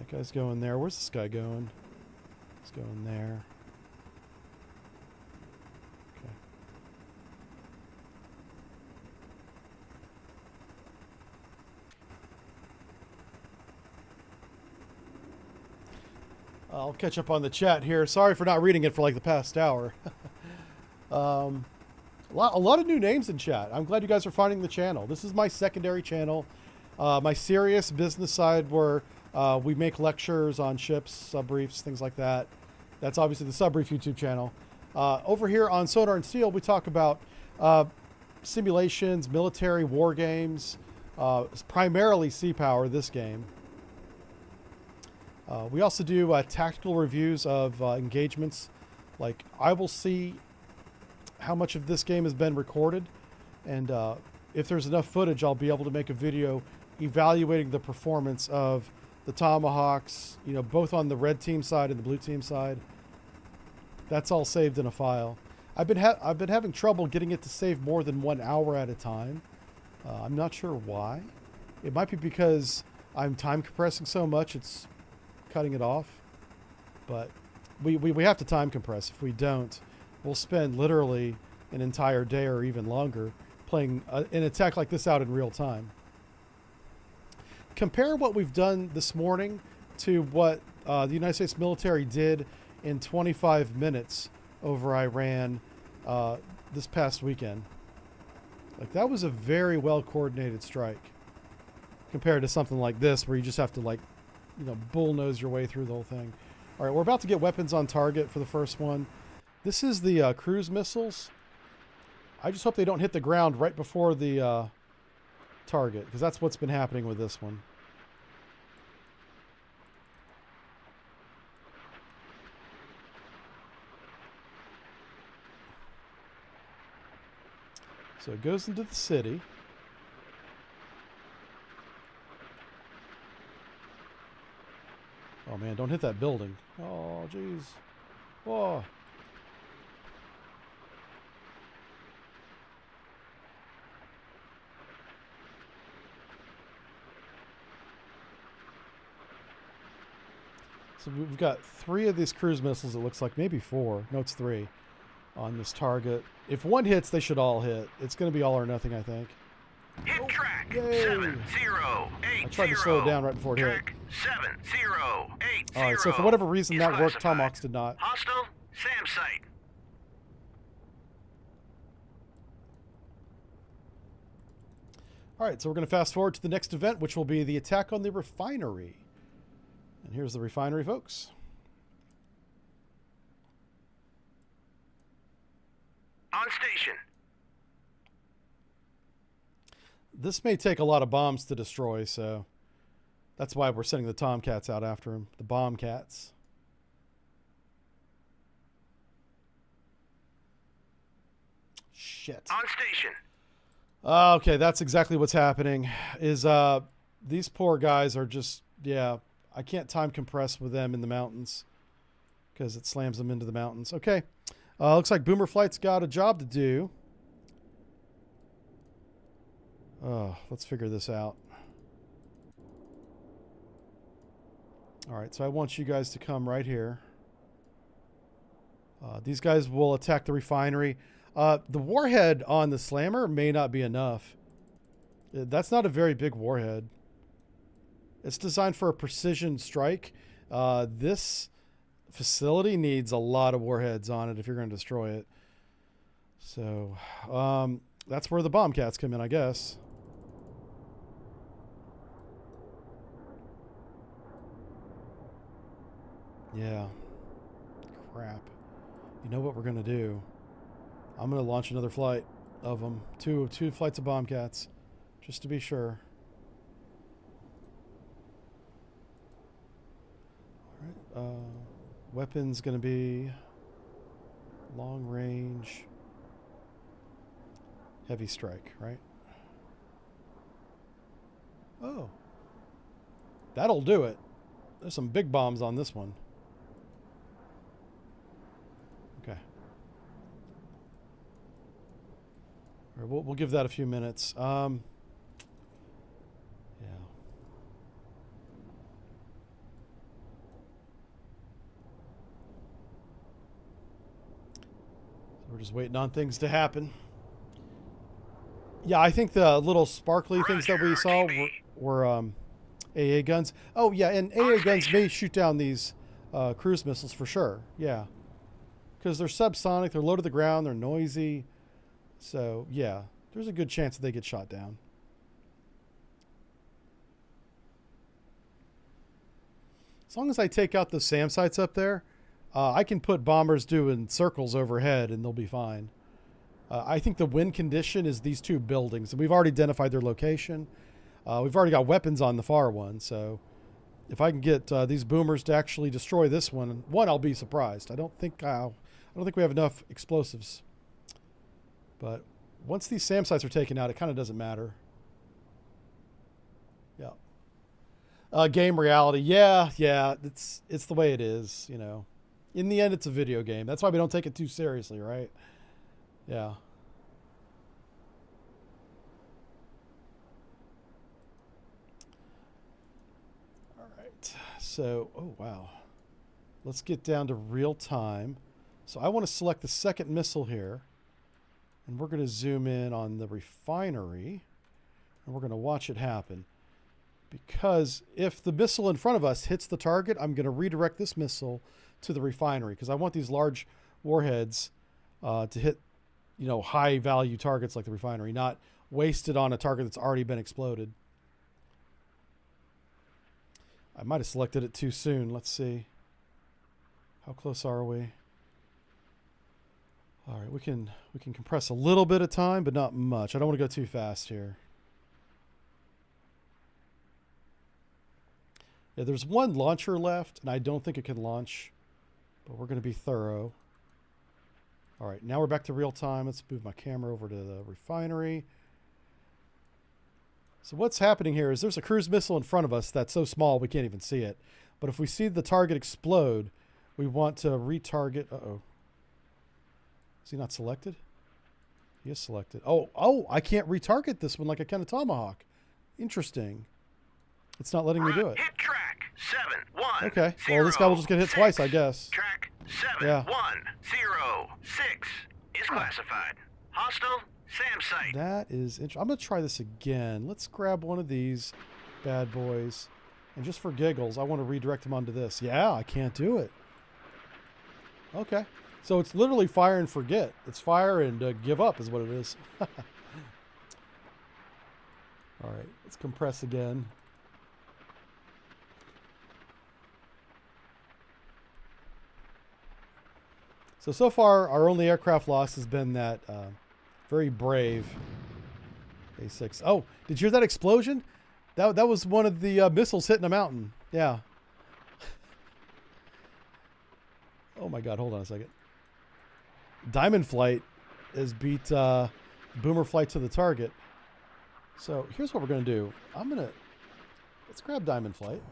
That guy's going there. Where's this guy going? He's going there. Okay. I'll catch up on the chat here. Sorry for not reading it for like the past hour. A lot of new names in chat. I'm glad you guys are finding the channel. This is my secondary channel, my serious business side where we make lectures on ships, subbriefs, things like that. That's obviously the subbrief YouTube channel. Over here on Sonar and Steel, we talk about simulations, military war games, primarily sea power this game. We also do tactical reviews of engagements. Like I will see how much of this game has been recorded, and if there's enough footage, I'll be able to make a video evaluating the performance of the Tomahawks, you know, both on the red team side and the blue team side. That's all saved in a file. I've been having trouble getting it to save more than 1 hour at a time. I'm not sure why. It might be because I'm time compressing so much it's cutting it off. But we have to time compress. If we don't, we'll spend literally an entire day or even longer playing an attack like this out in real time. Compare what we've done this morning to what the United States military did in 25 minutes over Iran this past weekend. Like, that was a very well coordinated strike compared to something like this where you just have to, like, you know, bullnose your way through the whole thing. All right, we're about to get weapons on target for the first one. This is the cruise missiles. I just hope they don't hit the ground right before the target, because that's what's been happening with this one. So it goes into the city. Oh man, don't hit that building. Oh jeez. Whoa. So we've got 3 of these cruise missiles, it looks like. Maybe 4. No, it's 3 on this target. If one hits, they should all hit. It's going to be all or nothing, I think. Hit track Yay. 7080. I tried to slow it down right before it hit. Track 7080. All right, so for whatever reason Is that worked, classified. Tomahawks did not. Hostile SAM site. All right, so we're going to fast forward to the next event, which will be the attack on the refinery. And here's the refinery, folks. On station. This may take a lot of bombs to destroy, so that's why we're sending the Tomcats out after him, the bomb cats. Shit. On station. Okay, that's exactly what's happening. Is these poor guys are just, yeah, I can't time compress with them in the mountains because it slams them into the mountains. Okay, looks like Boomer Flight's got a job to do. Let's figure this out. All right, so I want you guys to come right here. These guys will attack the refinery. The warhead on the slammer may not be enough. That's not a very big warhead. It's designed for a precision strike. This facility needs a lot of warheads on it if you're going to destroy it. So that's where the bomb cats come in, I guess. Yeah. Crap. You know what we're going to do? I'm going to launch another flight of them. Two flights of bombcats, just to be sure. All right. Weapon's going to be long range, heavy strike, right? Oh. That'll do it. There's some big bombs on this one. Okay. All right, we'll give that a few minutes. Yeah. We're just waiting on things to happen. Yeah, I think the little sparkly things that we saw were AA guns. Oh, yeah, and AA guns may shoot down these cruise missiles for sure. Yeah. Because they're subsonic, they're low to the ground, they're noisy. So, yeah, there's a good chance that they get shot down. As long as I take out the SAM sites up there, I can put bombers doing circles overhead and they'll be fine. I think the win condition is these two buildings, and we've already identified their location. We've already got weapons on the far one, so if I can get these boomers to actually destroy this one, I'll be surprised. I don't think we have enough explosives. But once these SAM sites are taken out, it kind of doesn't matter. Yeah. Game reality. Yeah. It's the way it is, you know. In the end, it's a video game. That's why we don't take it too seriously, right? Yeah. All right. So, oh, wow. Let's get down to real time. So I want to select the second missile here. And we're going to zoom in on the refinery. And we're going to watch it happen. Because if the missile in front of us hits the target, I'm going to redirect this missile to the refinery. Because I want these large warheads to hit, you know, high value targets like the refinery, not wasted on a target that's already been exploded. I might have selected it too soon. Let's see. How close are we? All right, we can compress a little bit of time, but not much. I don't want to go too fast here. Yeah, there's one launcher left, and I don't think it can launch, but we're going to be thorough. All right, now we're back to real time. Let's move my camera over to the refinery. So what's happening here is there's a cruise missile in front of us that's so small we can't even see it. But if we see the target explode, we want to retarget. Uh-oh. Is he not selected? He is selected. Oh, I can't retarget this one like I can a Tomahawk. Interesting. It's not letting me do it. Hit track 7-1. Okay. Well, this guy will just get hit twice, I guess. Track 7-1-0-6 is classified. Hostile SAM site. That is interesting. I'm going to try this again. Let's grab one of these bad boys. And just for giggles, I want to redirect him onto this. Yeah, I can't do it. Okay. So it's literally fire and forget. It's fire and give up is what it is. All right. Let's compress again. So far, our only aircraft loss has been that very brave A6. Oh, did you hear that explosion? That was one of the missiles hitting a mountain. Yeah. Oh my God, hold on a second. Diamond Flight has beat Boomer Flight to the target. So here's what we're going to do. Let's grab Diamond Flight.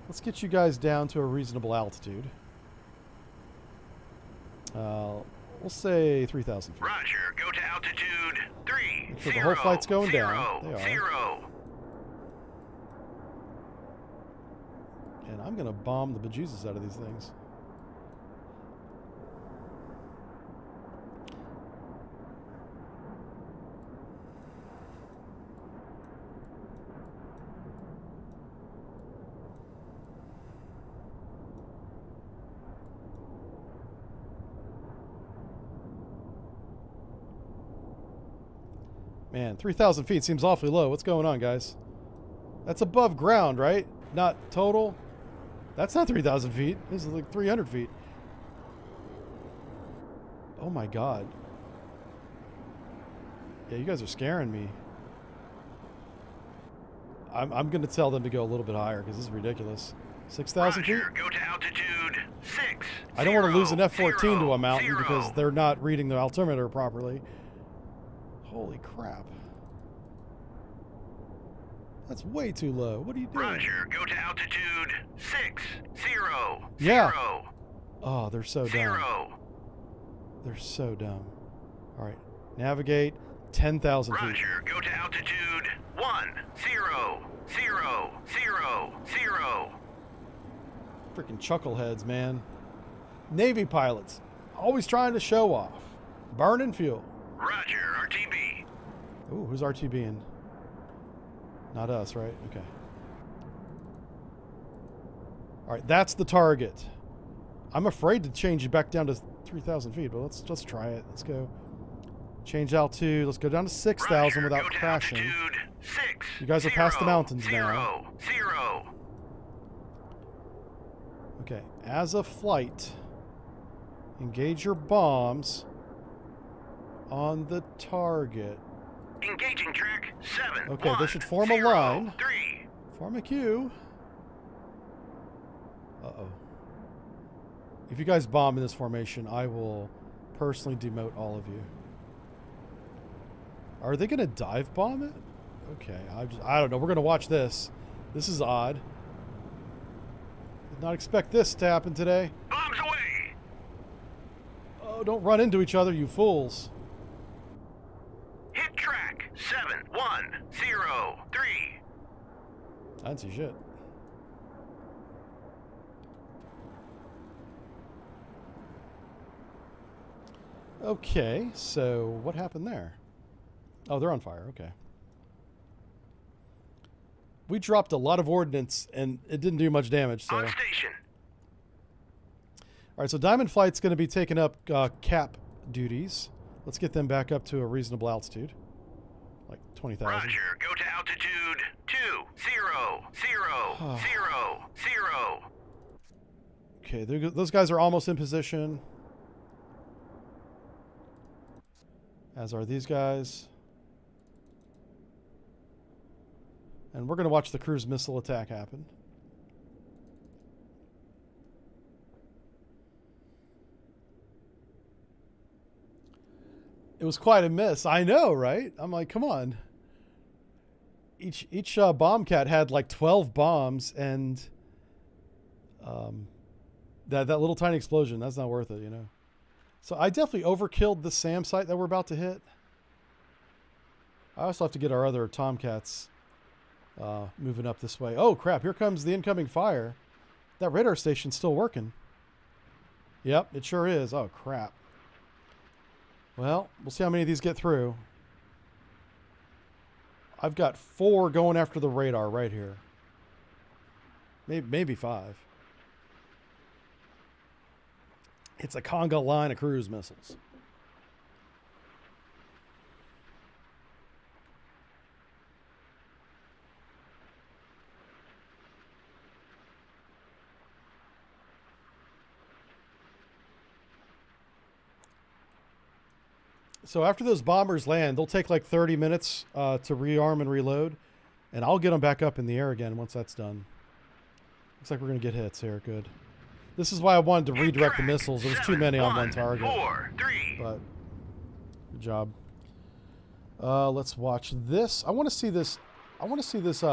Let's get you guys down to a reasonable altitude. We'll say 3,000 feet. Roger, go to altitude 3. Make sure the whole flight's going down. They are. 0. And I'm going to bomb the bejesus out of these things. Man, 3,000 feet seems awfully low. What's going on, guys? That's above ground, right? Not total. That's not 3,000 feet. This is like 300 feet. Oh my God. Yeah, you guys are scaring me. I'm going to tell them to go a little bit higher because this is ridiculous. 6,000 feet? Go to altitude 6. I don't want to lose an F-14 to a mountain because they're not reading the altimeter properly. Holy crap. That's way too low. What are you doing? Roger, go to altitude 6. 0. Yeah. 0. Oh, they're so dumb. 0. They're so dumb. All right. Navigate 10,000 feet. Roger, go to altitude 1. 0. 0. 0. 0. Freaking chuckleheads, man. Navy pilots. Always trying to show off. Burning fuel. Roger, RTB. Ooh, who's RTBing? Not us, right? Okay. All right, that's the target. I'm afraid to change it back down to 3,000 feet, but let's try it. Let's go. Change altitude. Let's go down to 6,000 without crashing. You guys are past the mountains now. Okay, as a flight, engage your bombs on the target. Engaging track 7. Okay, they should form a line. 3. Form a queue. Uh-oh. If you guys bomb in this formation, I will personally demote all of you. Are they going to dive bomb it? Okay, I don't know. We're going to watch this. This is odd. Did not expect this to happen today. Bombs away! Oh, don't run into each other, you fools. Hit track 7103. I didn't see shit. Okay, so what happened there? Oh, they're on fire. Okay. We dropped a lot of ordnance, and it didn't do much damage. So. On station. All right, so Diamond Flight's going to be taking up cap duties. Let's get them back up to a reasonable altitude, like 20,000. Roger. Go to altitude 20,000. Okay, those guys are almost in position. As are these guys. And we're going to watch the cruise missile attack happen. It was quite a miss. I know, right? I'm like, come on. Each Bombcat had like 12 bombs, and that little tiny explosion, that's not worth it, you know. So I definitely overkilled the SAM site that we're about to hit. I also have to get our other Tomcats moving up this way. Oh, crap. Here comes the incoming fire. That radar station's still working. Yep, it sure is. Oh, crap. Well, we'll see how many of these get through. I've got 4 going after the radar right here. Maybe 5. It's a conga line of cruise missiles. So after those bombers land, they'll take like 30 minutes to rearm and reload. And I'll get them back up in the air again once that's done. Looks like we're going to get hits here. Good. This is why I wanted to redirect the missiles. There was too many on one target. 4, 3. But good job. Let's watch this. I want to see this. I want to see this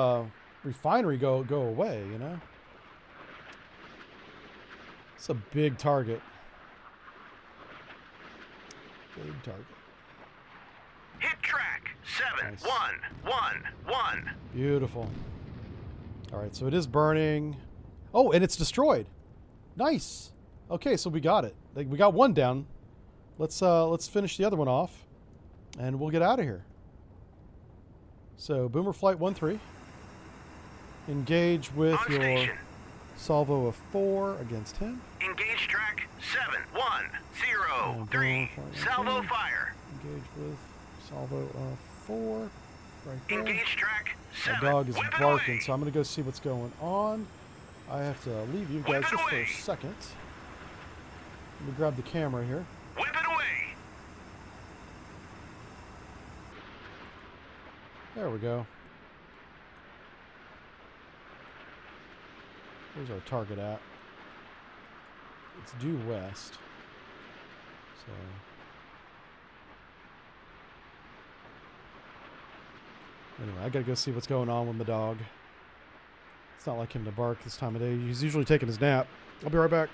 refinery go away. You know, it's a big target. Big target. Hit track 7111. Beautiful. All right, so it is burning. Oh, and it's destroyed. Nice. Okay, so we got it. Like, we got one down. Let's finish the other one off, and we'll get out of here. So Boomer Flight 13. Engage with On your station. salvo of 4 against him. Engage track 7103. Salvo fire. Engage with salvo of 4 right there. Engage track My 7. dog is Whip it barking, away. so I'm going to go see what's going on. I have to leave you guys Whip it just for a away. second. Let me grab the camera here. Whip it away. There we go. Where's our target at? It's due west. So anyway, I gotta go see what's going on with my dog. It's not like him to bark this time of day. He's usually taking his nap. I'll be right back.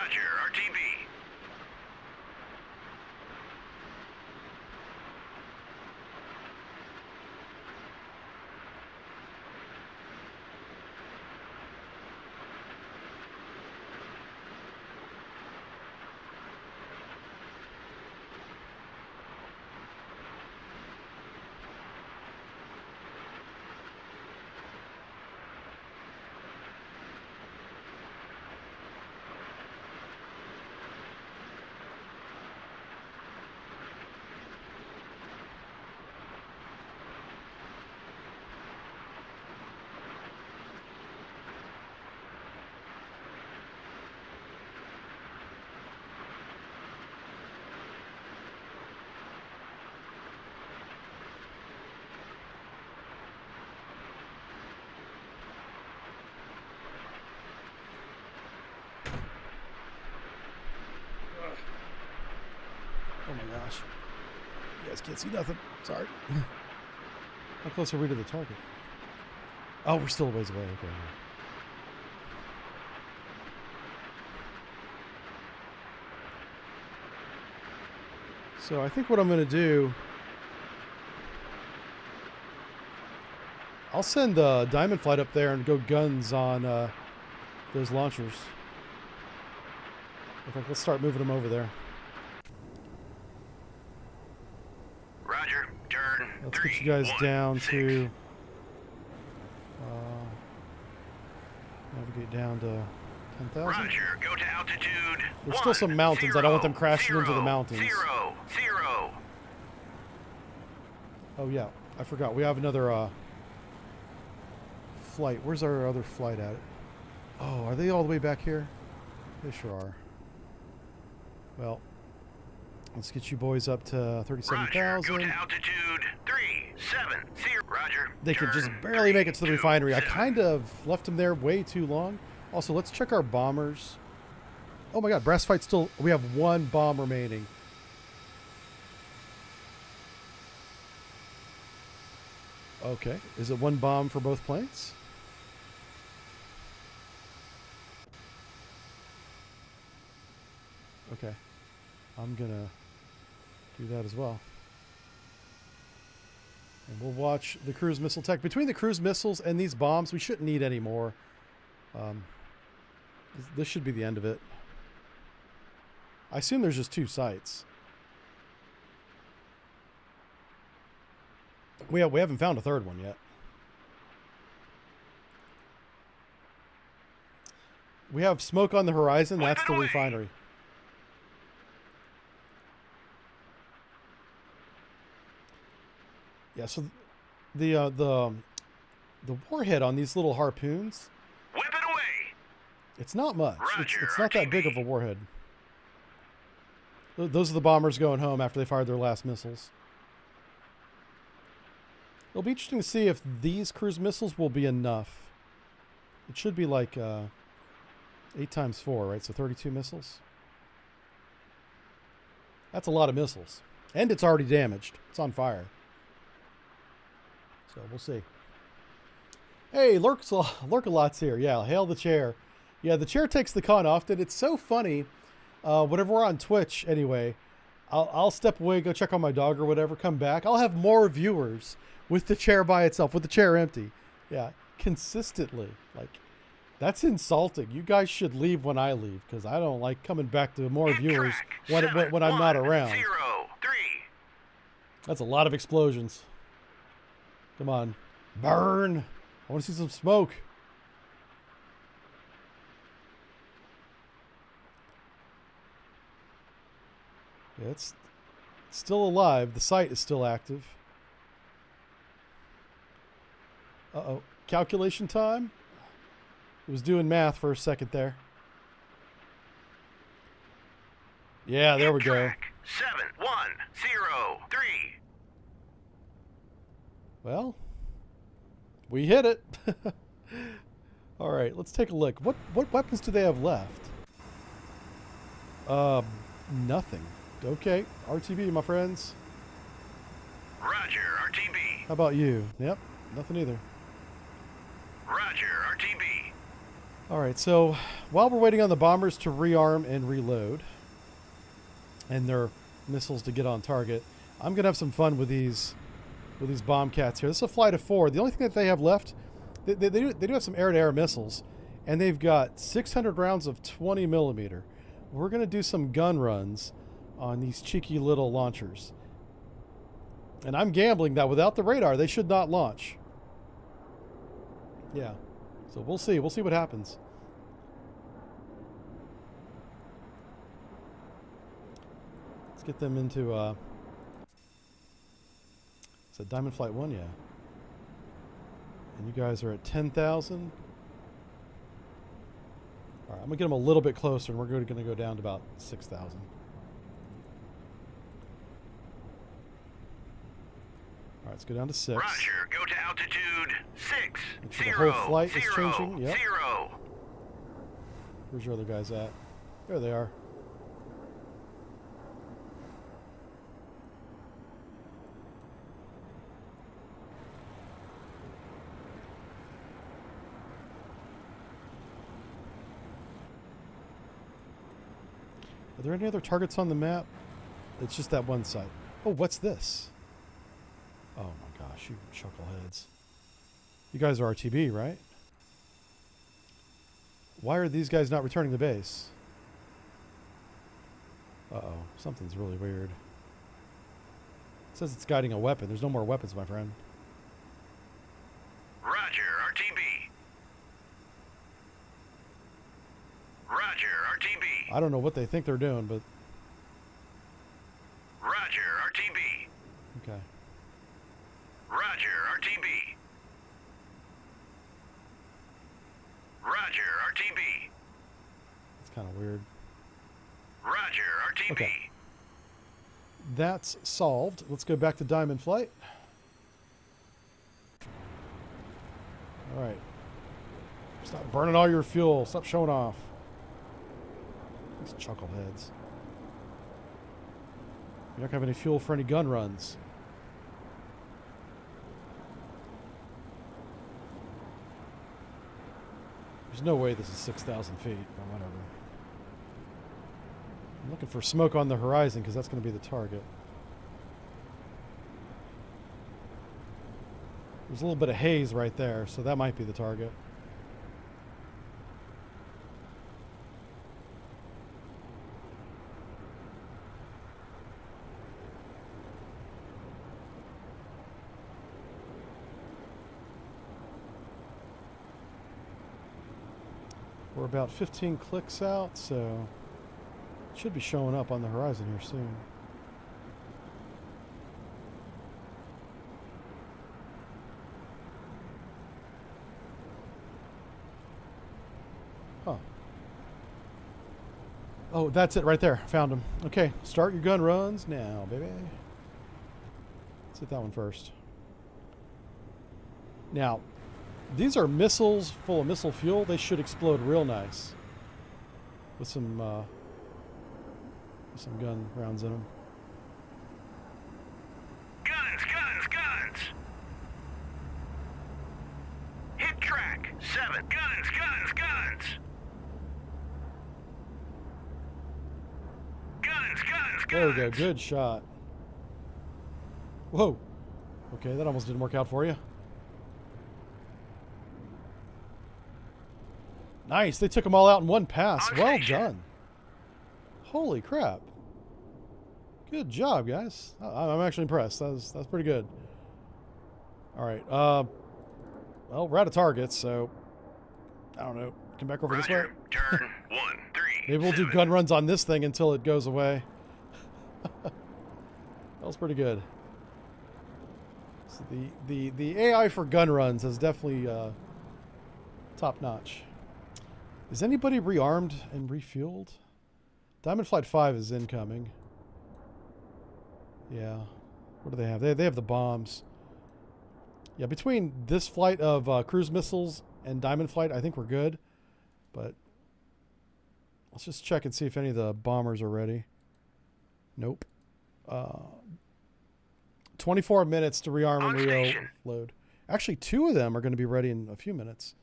Roger, RTB. Oh my gosh. You guys can't see nothing. Sorry. How close are we to the target? Oh, we're still a ways away. Okay. So I think what I'm going to do, I'll send Diamond Flight up there and go guns on those launchers. In fact, let's start moving them over there. Roger, turn. Let's 3, get you guys 1, down 6. to navigate down to 10,000. Roger, go to altitude. There's still some mountains. I don't want them crashing into the mountains. 0, 0. Oh yeah, I forgot. We have another flight. Where's our other flight at? Oh, are they all the way back here? They sure are. Well, let's get you boys up to 37,000. Roger, go to altitude 370. Roger. They could just turn barely make it to the 3, 2, refinery. I 7. kind of left them there way too long. Also, let's check our bombers. Oh my god, Brass Fight still... We have one bomb remaining. Okay. Is it one bomb for both planes? Okay. I'm gonna do that as well. And we'll watch the cruise missile tech. Between the cruise missiles and these bombs, we shouldn't need any more. This should be the end of it. I assume there's just 2 sites. We haven't found a third one yet. We have smoke on the horizon. That's the refinery. Yeah, so the warhead on these little harpoons, Whip it away. it's not much. Roger, It's not that big of a warhead. Those are the bombers going home after they fired their last missiles. It'll be interesting to see if these cruise missiles will be enough. It should be like 8 times 4, right? So 32 missiles. That's a lot of missiles. And it's already damaged. It's on fire. So we'll see. Hey, Lurk-a-Lot's here. Yeah, hail the chair. Yeah, the chair takes the con often. It's so funny. Whenever we're on Twitch, anyway, I'll step away, go check on my dog or whatever, come back. I'll have more viewers with the chair by itself, with the chair empty. Yeah, consistently. Like, that's insulting. You guys should leave when I leave, because I don't like coming back to more viewers when I'm not around. 0, 3. That's a lot of explosions. Come on. Burn. I want to see some smoke. Yeah, it's still alive. The site is still active. Uh-oh. Calculation time? It was doing math for a second there. Yeah, there we go. 7, 1, 0, 3. Well, we hit it. All right, let's take a look. What weapons do they have left? Nothing. Okay, RTB, my friends. Roger, RTB. How about you? Yep, nothing either. Roger, RTB. All right, so while we're waiting on the bombers to rearm and reload and their missiles to get on target, I'm going to have some fun with these bomb cats here. This is a flight of 4. The only thing that they have left, they do have some air-to-air missiles, and they've got 600 rounds of 20 millimeter. We're going to do some gun runs on these cheeky little launchers. And I'm gambling that without the radar, they should not launch. Yeah. So we'll see. We'll see what happens. Let's get them into... it's a Diamond Flight 1, yeah. And you guys are at 10,000. All right, I'm going to get them a little bit closer, and we're going to go down to about 6,000. All right, let's go down to 6. Roger, go to altitude 6. The whole flight is changing. Yep. 0. Where's your other guys at? There they are. Are there any other targets on the map? It's just that one site. Oh, what's this? Oh my gosh, you chuckleheads. You guys are RTB, right? Why are these guys not returning to base? Uh-oh, something's really weird. It says it's guiding a weapon. There's no more weapons, my friend. Roger, RTB. Roger, RTB. I don't know what they think they're doing, but... Roger, RTB. Okay. Roger, RTB. Roger, RTB. It's kind of weird. Roger, RTB. Okay. That's solved. Let's go back to Diamond Flight. All right. Stop burning all your fuel. Stop showing off. These chuckleheads. You're not going to have any fuel for any gun runs. There's no way this is 6,000 feet, but whatever. I'm looking for smoke on the horizon because that's going to be the target. There's a little bit of haze right there, so that might be the target. We're about 15 clicks out, so it should be showing up on the horizon here soon. Huh. Oh, that's it right there. Found him. Okay, start your gun runs now, baby. Let's hit that one first. Now, these are missiles full of missile fuel. They should explode real nice with some gun rounds in them. Guns, guns, guns. Hit track 7. Guns, guns, guns. Guns, guns, guns. There we go. Good shot. Whoa. Okay, that almost didn't work out for you. Nice. They took them all out in one pass. Well done. Holy crap. Good job, guys. I'm actually impressed. That's pretty good. All right. Well, we're out of targets, so I don't know. Come back over this way. Turn 1, 3. Maybe we'll do gun runs on this thing until it goes away. That was pretty good. So the AI for gun runs is definitely top notch. Is anybody rearmed and refueled? Diamond Flight 5 is incoming. Yeah. What do they have? They have the bombs. Yeah, between this flight of cruise missiles and Diamond Flight, I think we're good. But let's just check and see if any of the bombers are ready. Nope. 24 minutes to rearm and reload. Actually, 2 of them are going to be ready in a few minutes.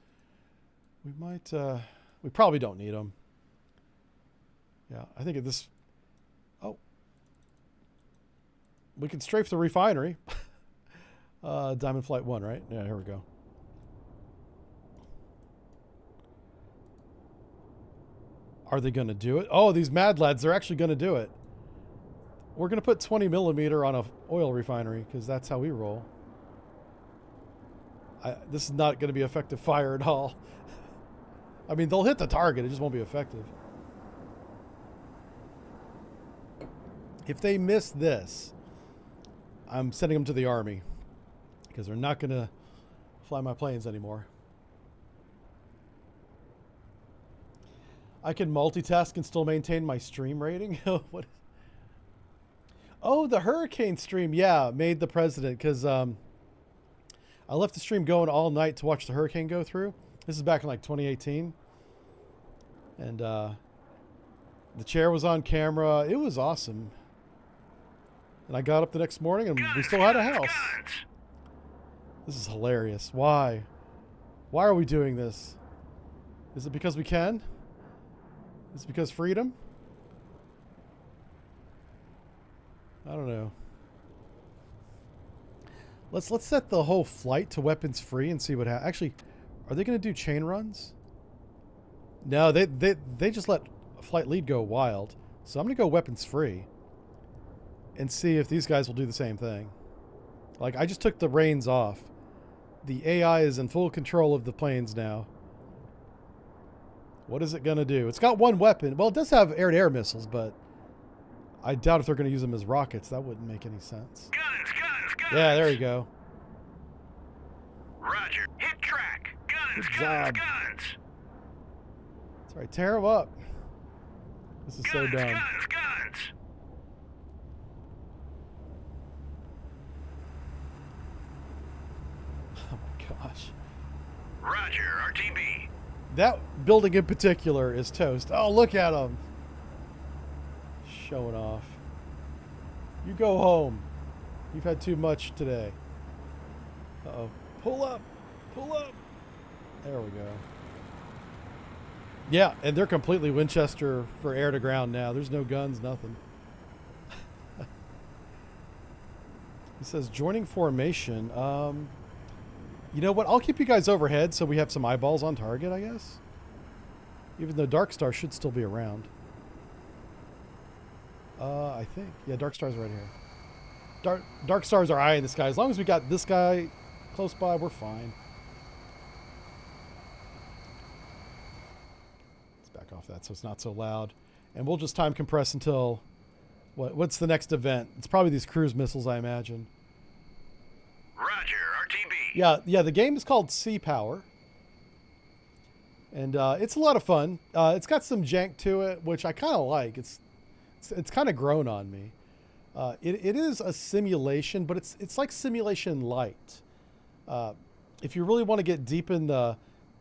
We We probably don't need them. Yeah, I think at this... Oh. We can strafe the refinery. Diamond Flight 1, right? Yeah, here we go. Are they going to do it? Oh, these mad lads, they're actually going to do it. We're going to put 20 millimeter on a oil refinery because that's how we roll. This is not going to be effective fire at all. I mean, they'll hit the target. It just won't be effective. If they miss this, I'm sending them to the Army because they're not going to fly my planes anymore. I can multitask and still maintain my stream rating? What? Oh, the hurricane stream. Yeah, made the president because I left the stream going all night to watch the hurricane go through. This is back in like 2018. And the chair was on camera. It was awesome. And I got up the next morning and we still had a house. This is hilarious. Why? Why are we doing this? Is it because we can? Is it because freedom? I don't know. Let's set the whole flight to weapons free and see what happens. Actually, are they going to do chain runs? No, they just let flight lead go wild. So I'm going to go weapons free and see if these guys will do the same thing. Like, I just took the reins off. The AI is in full control of the planes now. What is it going to do? It's got one weapon. Well, it does have air-to-air missiles, but I doubt if they're going to use them as rockets. That wouldn't make any sense. Guns, guns, guns. Yeah, there you go. Roger. Hit track. Guns, Good guns, job. guns. That's right. Tear them up. This is so Guns, dumb. guns, guns. Oh my gosh. Roger, RTB. That building in particular is toast. Oh, look at them. Showing off. You go home. You've had too much today. Uh-oh. Pull up. Pull up. There we go. Yeah, and they're completely Winchester for air to ground now. There's no guns, nothing. It says joining formation. You know what? I'll keep you guys overhead so we have some eyeballs on target, I guess. Even though Dark Star should still be around. I think. Yeah, Dark Star's right here. Dark Star's our eye in the sky. As long as we got this guy close by, we're fine. Let's back off that so it's not so loud. And we'll just time compress until... What's the next event? It's probably these cruise missiles, I imagine. Roger, RTB. Yeah, the game is called Sea Power. And it's a lot of fun. It's got some jank to it, which I kind of like. It's kind of grown on me. It is a simulation, but it's like simulation light. If you really want to get deep in the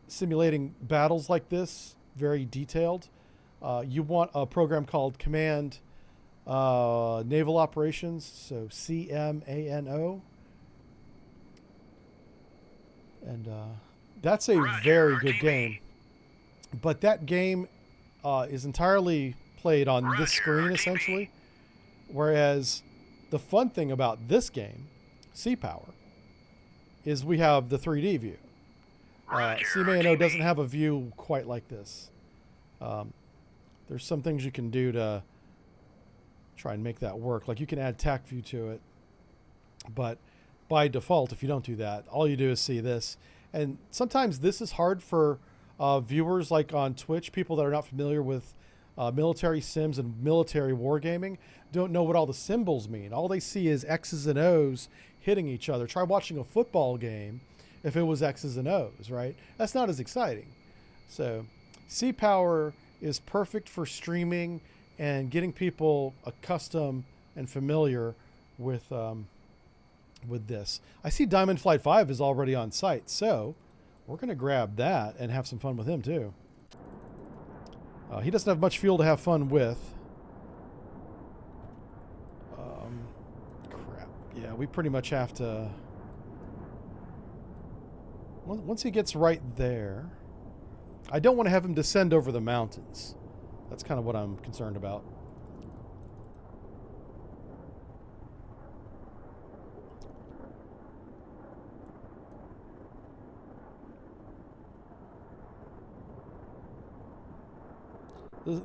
simulating battles like this, very detailed, you want a program called Command Naval Operations, so CMANO. And that's a very good game. But that game is entirely played on this screen, essentially. Whereas the fun thing about this game, Sea Power, is we have the 3D view. CMANO doesn't have a view quite like this. There's some things you can do to try and make that work. Like you can add tac view to it. But by default, if you don't do that, all you do is see this. And sometimes this is hard for viewers like on Twitch, people that are not familiar with military sims and military wargaming, don't know what all the symbols mean. All they see is X's and O's hitting each other. Try watching a football game if it was X's and O's, right? That's not as exciting. So Sea Power is perfect for streaming and getting people accustomed and familiar with this. I see Diamond Flight 5 is already on site, so we're going to grab that and have some fun with him too. He doesn't have much fuel to have fun with. Crap. Yeah, we pretty much have to... Once he gets right there... I don't want to have him descend over the mountains. That's kind of what I'm concerned about.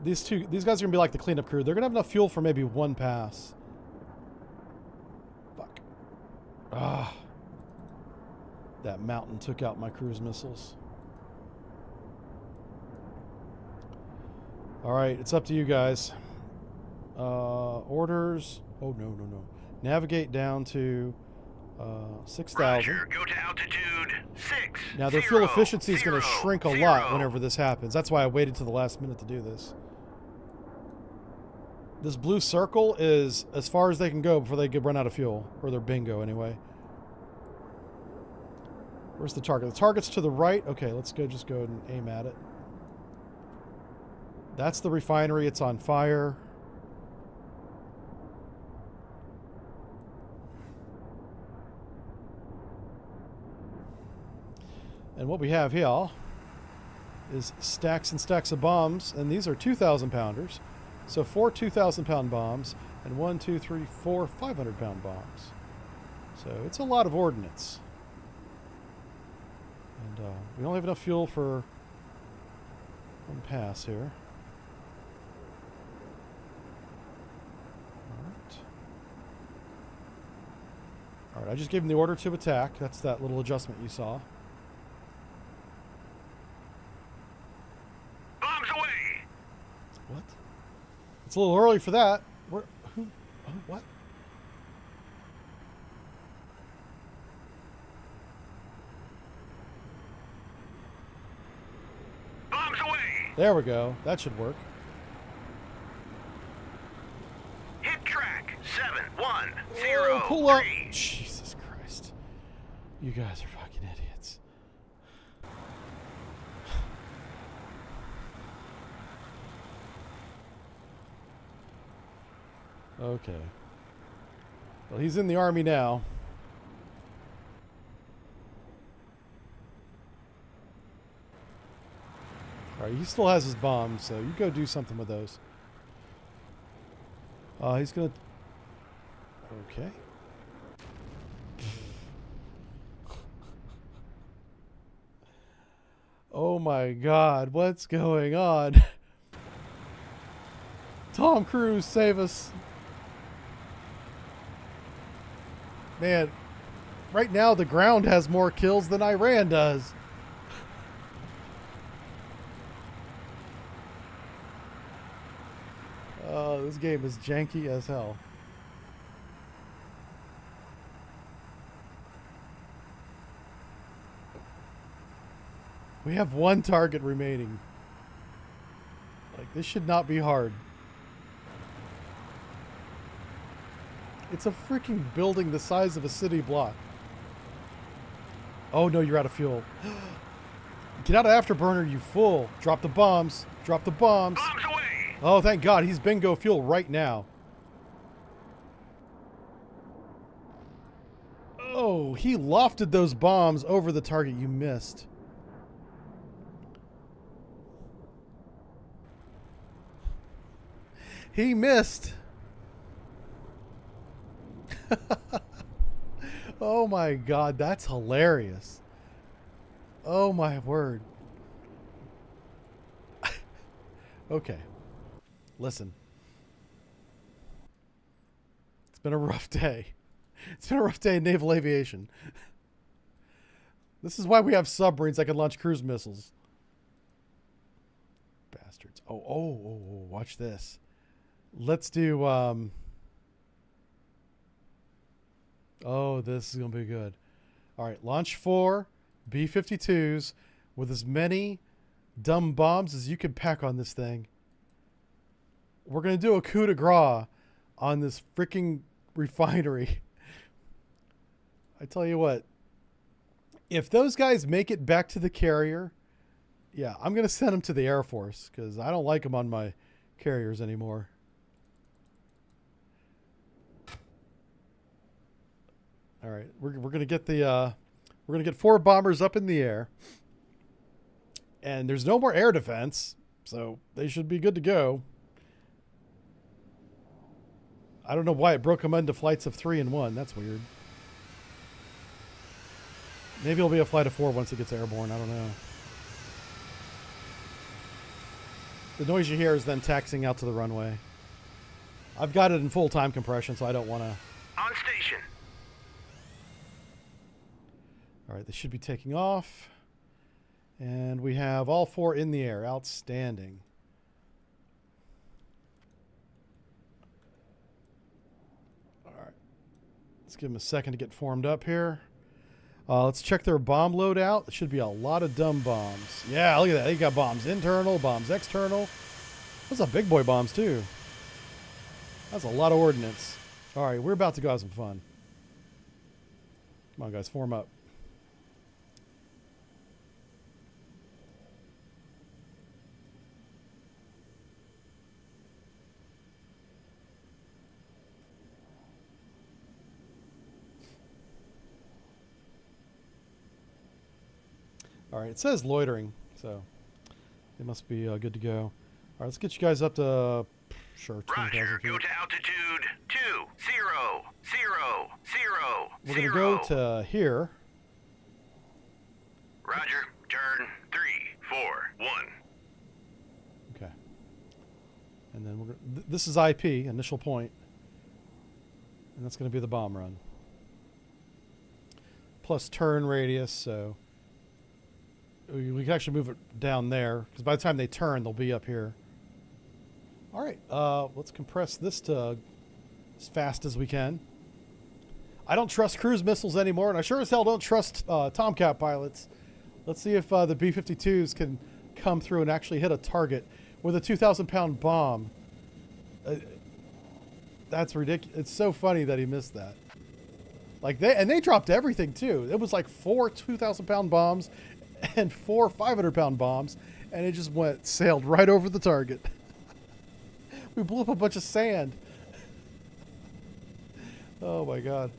These guys are gonna be like the cleanup crew. They're gonna have enough fuel for maybe one pass. Fuck. Ah. That mountain took out my cruise missiles. Alright, it's up to you guys. Orders. Oh, no. Navigate down to 6,000. Go to altitude 6. Now, their fuel efficiency is going to shrink a lot whenever this happens. That's why I waited to the last minute to do this. This blue circle is as far as they can go before they run out of fuel. Or their bingo, anyway. Where's the target? The target's to the right. Okay, let's just go and aim at it. That's the refinery. It's on fire. And what we have here is stacks and stacks of bombs. And these are 2,000 pounders. So 4 2,000-pound bombs and 1, 2, 3, 4 500-pound bombs. So it's a lot of ordnance. And we don't have enough fuel for one pass here. All right, I just gave him the order to attack. That's that little adjustment you saw. Bombs away! What? It's a little early for that. Where? Who? Oh, what? Bombs away! There we go. That should work. Hit track 710. Oh, pull up. Jesus Christ. You guys are fucking idiots. Okay. Well, he's in the army now. Alright, he still has his bombs, so you go do something with those. He's gonna... Okay. Oh my God, what's going on? Tom Cruise, save us. Man, right now the ground has more kills than Iran does. Oh, this game is janky as hell. We have one target remaining. Like, this should not be hard. It's a freaking building the size of a city block. Oh no, you're out of fuel. Get out of Afterburner, you fool. Drop the bombs. Drop the bombs. Bombs away! Oh, thank God. He's bingo fuel right now. Oh, he lofted those bombs over the target you missed. He missed. Oh my God, that's hilarious. Oh my word. Okay. Listen. It's been a rough day. It's been a rough day in naval aviation. This is why we have submarines that can launch cruise missiles. Bastards. Oh, watch this. Let's do, oh, this is going to be good. All right, launch 4 B-52s with as many dumb bombs as you can pack on this thing. We're going to do a coup de grace on this freaking refinery. I tell you what, if those guys make it back to the carrier, yeah, I'm going to send them to the Air Force because I don't like them on my carriers anymore. All right, we're gonna get the we're gonna get 4 bombers up in the air, And there's no more air defense, so they should be good to go. I don't know why it broke them into flights of 3 and 1. That's weird. Maybe it'll be a flight of 4 once it gets airborne. I don't know. The noise you hear is then taxiing out to the runway. I've got it in full time compression, so I don't want to. On station. All right, they should be taking off. And we have all 4 in the air. Outstanding. All right. Let's give them a second to get formed up here. Let's check their bomb loadout. It should be a lot of dumb bombs. Yeah, look at that. They got bombs internal, bombs external. Those are big boy bombs, too. That's a lot of ordnance. All right, we're about to go have some fun. Come on, guys, form up. All right, it says loitering, so they must be good to go. All right, let's get you guys up to, sure, 20,000 Roger, feet. go to altitude 2000. We're going to go to here. Roger, turn 341. Okay. And then we're gonna, this is IP, initial point. And that's going to be the bomb run. Plus turn radius, so we can actually move it down there, because by the time they turn, they'll be up here. All right, let's compress this to as fast as we can. I don't trust cruise missiles anymore, and I sure as hell don't trust Tomcat pilots. Let's see if the B-52s can come through and actually hit a target with a 2,000-pound bomb. That's ridiculous. It's so funny that he missed that. Like they dropped everything too. It was like 4 2,000-pound bombs and 4 500-pound bombs, and it just sailed right over the target. We blew up a bunch of sand. Oh my God,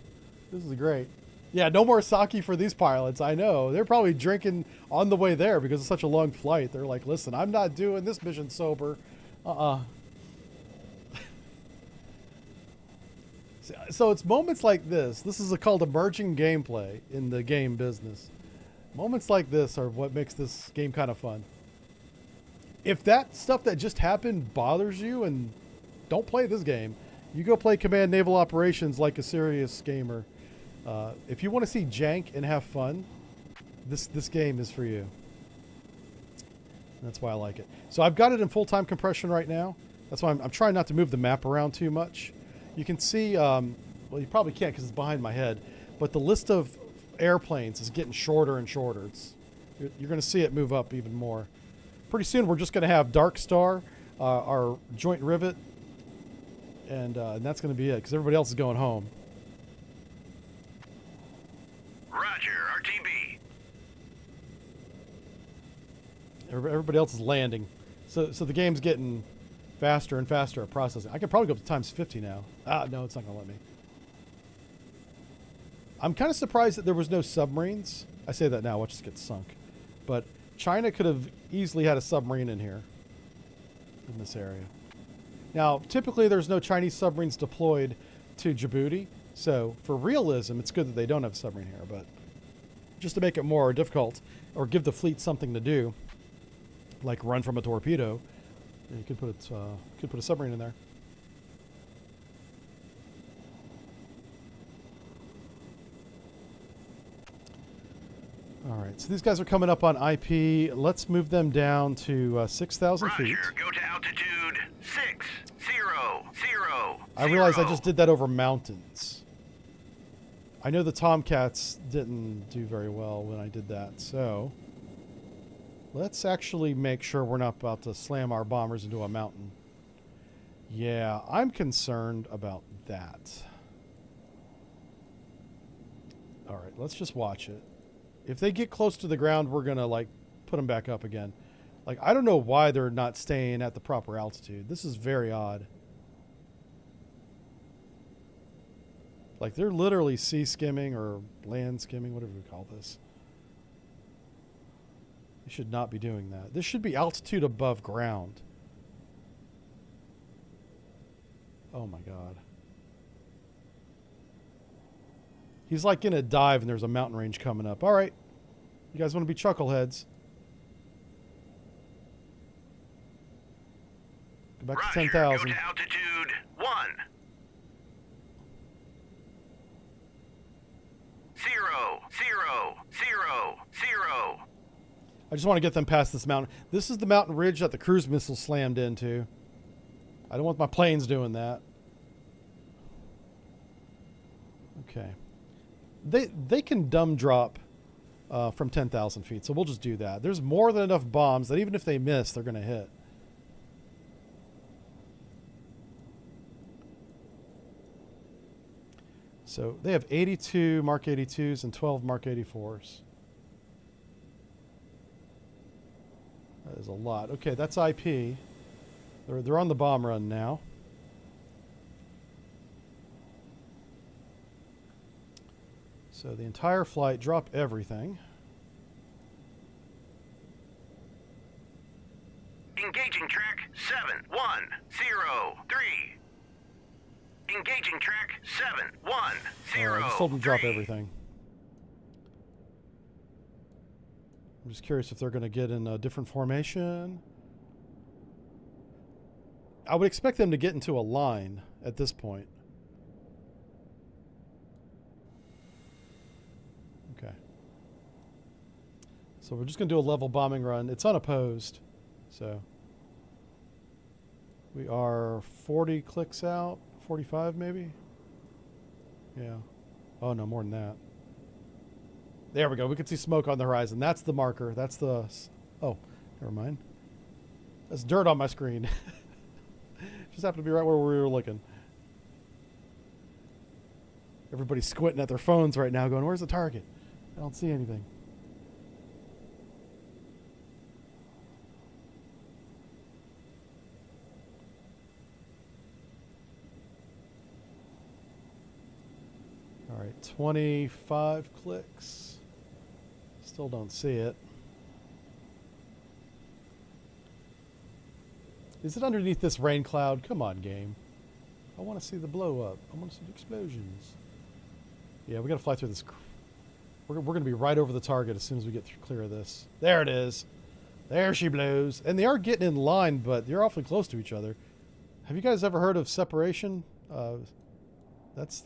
this is great. Yeah, no more sake for these pilots. I know they're probably drinking on the way there because it's such a long flight. They're like, listen, I'm not doing this mission sober. So it's moments like this. This is called emerging gameplay in the game business. Moments like this are what makes this game kind of fun. If that stuff that just happened bothers you, and don't play this game, you go play Command Naval Operations like a serious gamer. If you want to see jank and have fun, this game is for you. That's why I like it. So I've got it in full-time compression right now. That's why I'm trying not to move the map around too much. You can see, well, you probably can't because it's behind my head, but the list of airplanes is getting shorter and shorter. You're going to see it move up even more. Pretty soon we're just going to have Dark Star, our joint rivet, and that's going to be it because everybody else is going home. Roger, RTB. Everybody else is landing. So the game's getting faster and faster at processing. I could probably go up to times 50 now. No, it's not going to let me. I'm kind of surprised that there was no submarines. I say that now, watch this get sunk. But China could have easily had a submarine in here, in this area. Now, typically there's no Chinese submarines deployed to Djibouti, so for realism, it's good that they don't have a submarine here, but just to make it more difficult, or give the fleet something to do, like run from a torpedo, you could put a submarine in there. All right, so these guys are coming up on IP. Let's move them down to 6,000 feet. Roger, go to altitude 600. I realize I just did that over mountains. I know the Tomcats didn't do very well when I did that, so let's actually make sure we're not about to slam our bombers into a mountain. Yeah, I'm concerned about that. All right, let's just watch it. If they get close to the ground, we're going to, like, put them back up again. Like, I don't know why they're not staying at the proper altitude. This is very odd. Like, they're literally sea skimming or land skimming, whatever we call this. They should not be doing that. This should be altitude above ground. Oh my god. He's like in a dive and there's a mountain range coming up. All right. You guys want to be chuckleheads? Go back to 10,000. Go to altitude 1. 0, 0, 0, 0. I just want to get them past this mountain. This is the mountain ridge that the cruise missile slammed into. I don't want my planes doing that. Okay. They can dumb drop from 10,000 feet, so we'll just do that. There's more than enough bombs that even if they miss, they're going to hit. So they have 82 Mark 82s and 12 Mark 84s. That is a lot. Okay, that's IP. They're on the bomb run now. So the entire flight, drop everything. Engaging track 7, 1, 0, 3. Engaging track 7, 1, 0, I just told them to drop 3. everything. I'm just curious if they're going to get in a different formation. I would expect them to get into a line at this point. Okay. So we're just going to do a level bombing run. It's unopposed. So we are 40 clicks out. 45 maybe? Yeah. Oh, no, more than that. There we go. We can see smoke on the horizon. That's the marker. That's the... Oh, never mind. That's dirt on my screen. Just happened to be right where we were looking. Everybody's squinting at their phones right now going, where's the target? I don't see anything. All right, 25 clicks. Still don't see it. Is it underneath this rain cloud? Come on, game. I want to see the blow up. I want to see the explosions. Yeah, we got to fly through this. We're going to be right over the target as soon as we get clear of this. There it is. There she blows. And they are getting in line, but they're awfully close to each other. Have you guys ever heard of separation? That's...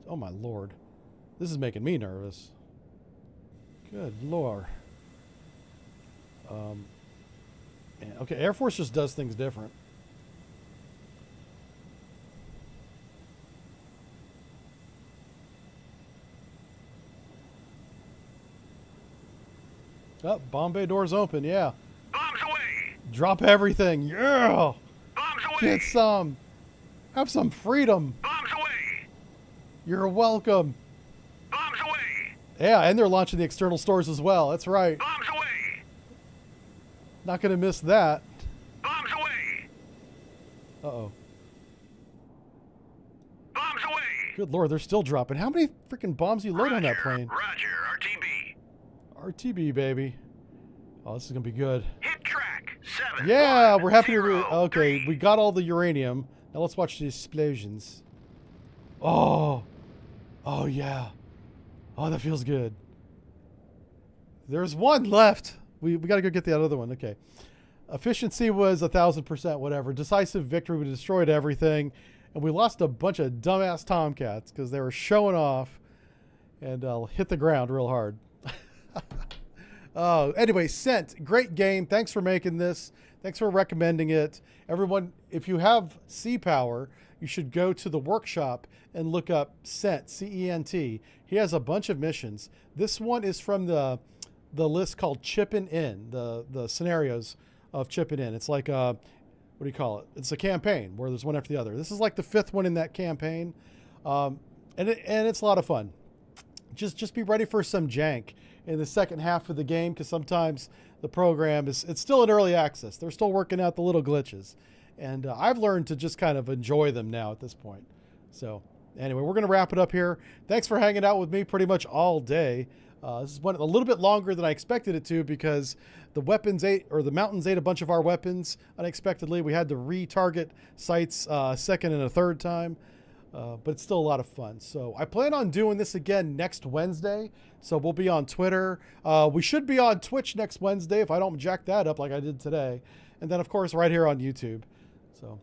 Oh my lord. This is making me nervous. Good lord. Okay, Air Force just does things different. Oh, bomb bay doors open, yeah. Bombs away! Drop everything, yeah! Bombs away! Get some! Have some freedom! Bombs away! You're welcome! Bombs away! Yeah, and they're launching the external stores as well, that's right. Bombs away! Not gonna miss that. Bombs away! Uh-oh. Bombs away! Good lord, they're still dropping. How many freaking bombs do you load on that plane? Roger, RTB. RTB, baby. Oh, this is gonna be good. Hit track 7. Yeah, 1, we're happy 0, to... Okay, 3. we got all the uranium. Now let's watch the explosions. Oh. Oh, yeah. Oh, that feels good. There's one left. We got to go get the other one. Okay. Efficiency was 1,000%, whatever. Decisive victory. We destroyed everything. And we lost a bunch of dumbass Tomcats because they were showing off and hit the ground real hard. Anyway, Scent, great game. Thanks for making this. Thanks for recommending it. Everyone, if you have Sea Power, you should go to the workshop and look up Cent, C-E-N-T. He has a bunch of missions. This one is from the list called Chippin' In, the scenarios of Chippin' In. It's like what do you call it? It's a campaign where there's one after the other. This is like the 5th one in that campaign, and it's a lot of fun. Just be ready for some jank in the second half of the game because sometimes the program it's still in early access. They're still working out the little glitches, and I've learned to just kind of enjoy them now at this point. So anyway, we're going to wrap it up here. Thanks for hanging out with me pretty much all day. This went a little bit longer than I expected it to because the mountains ate a bunch of our weapons unexpectedly. We had to retarget sites second and a third time, but it's still a lot of fun. So I plan on doing this again next Wednesday. So we'll be on Twitter. We should be on Twitch next Wednesday if I don't jack that up like I did today. And then, of course, right here on YouTube. So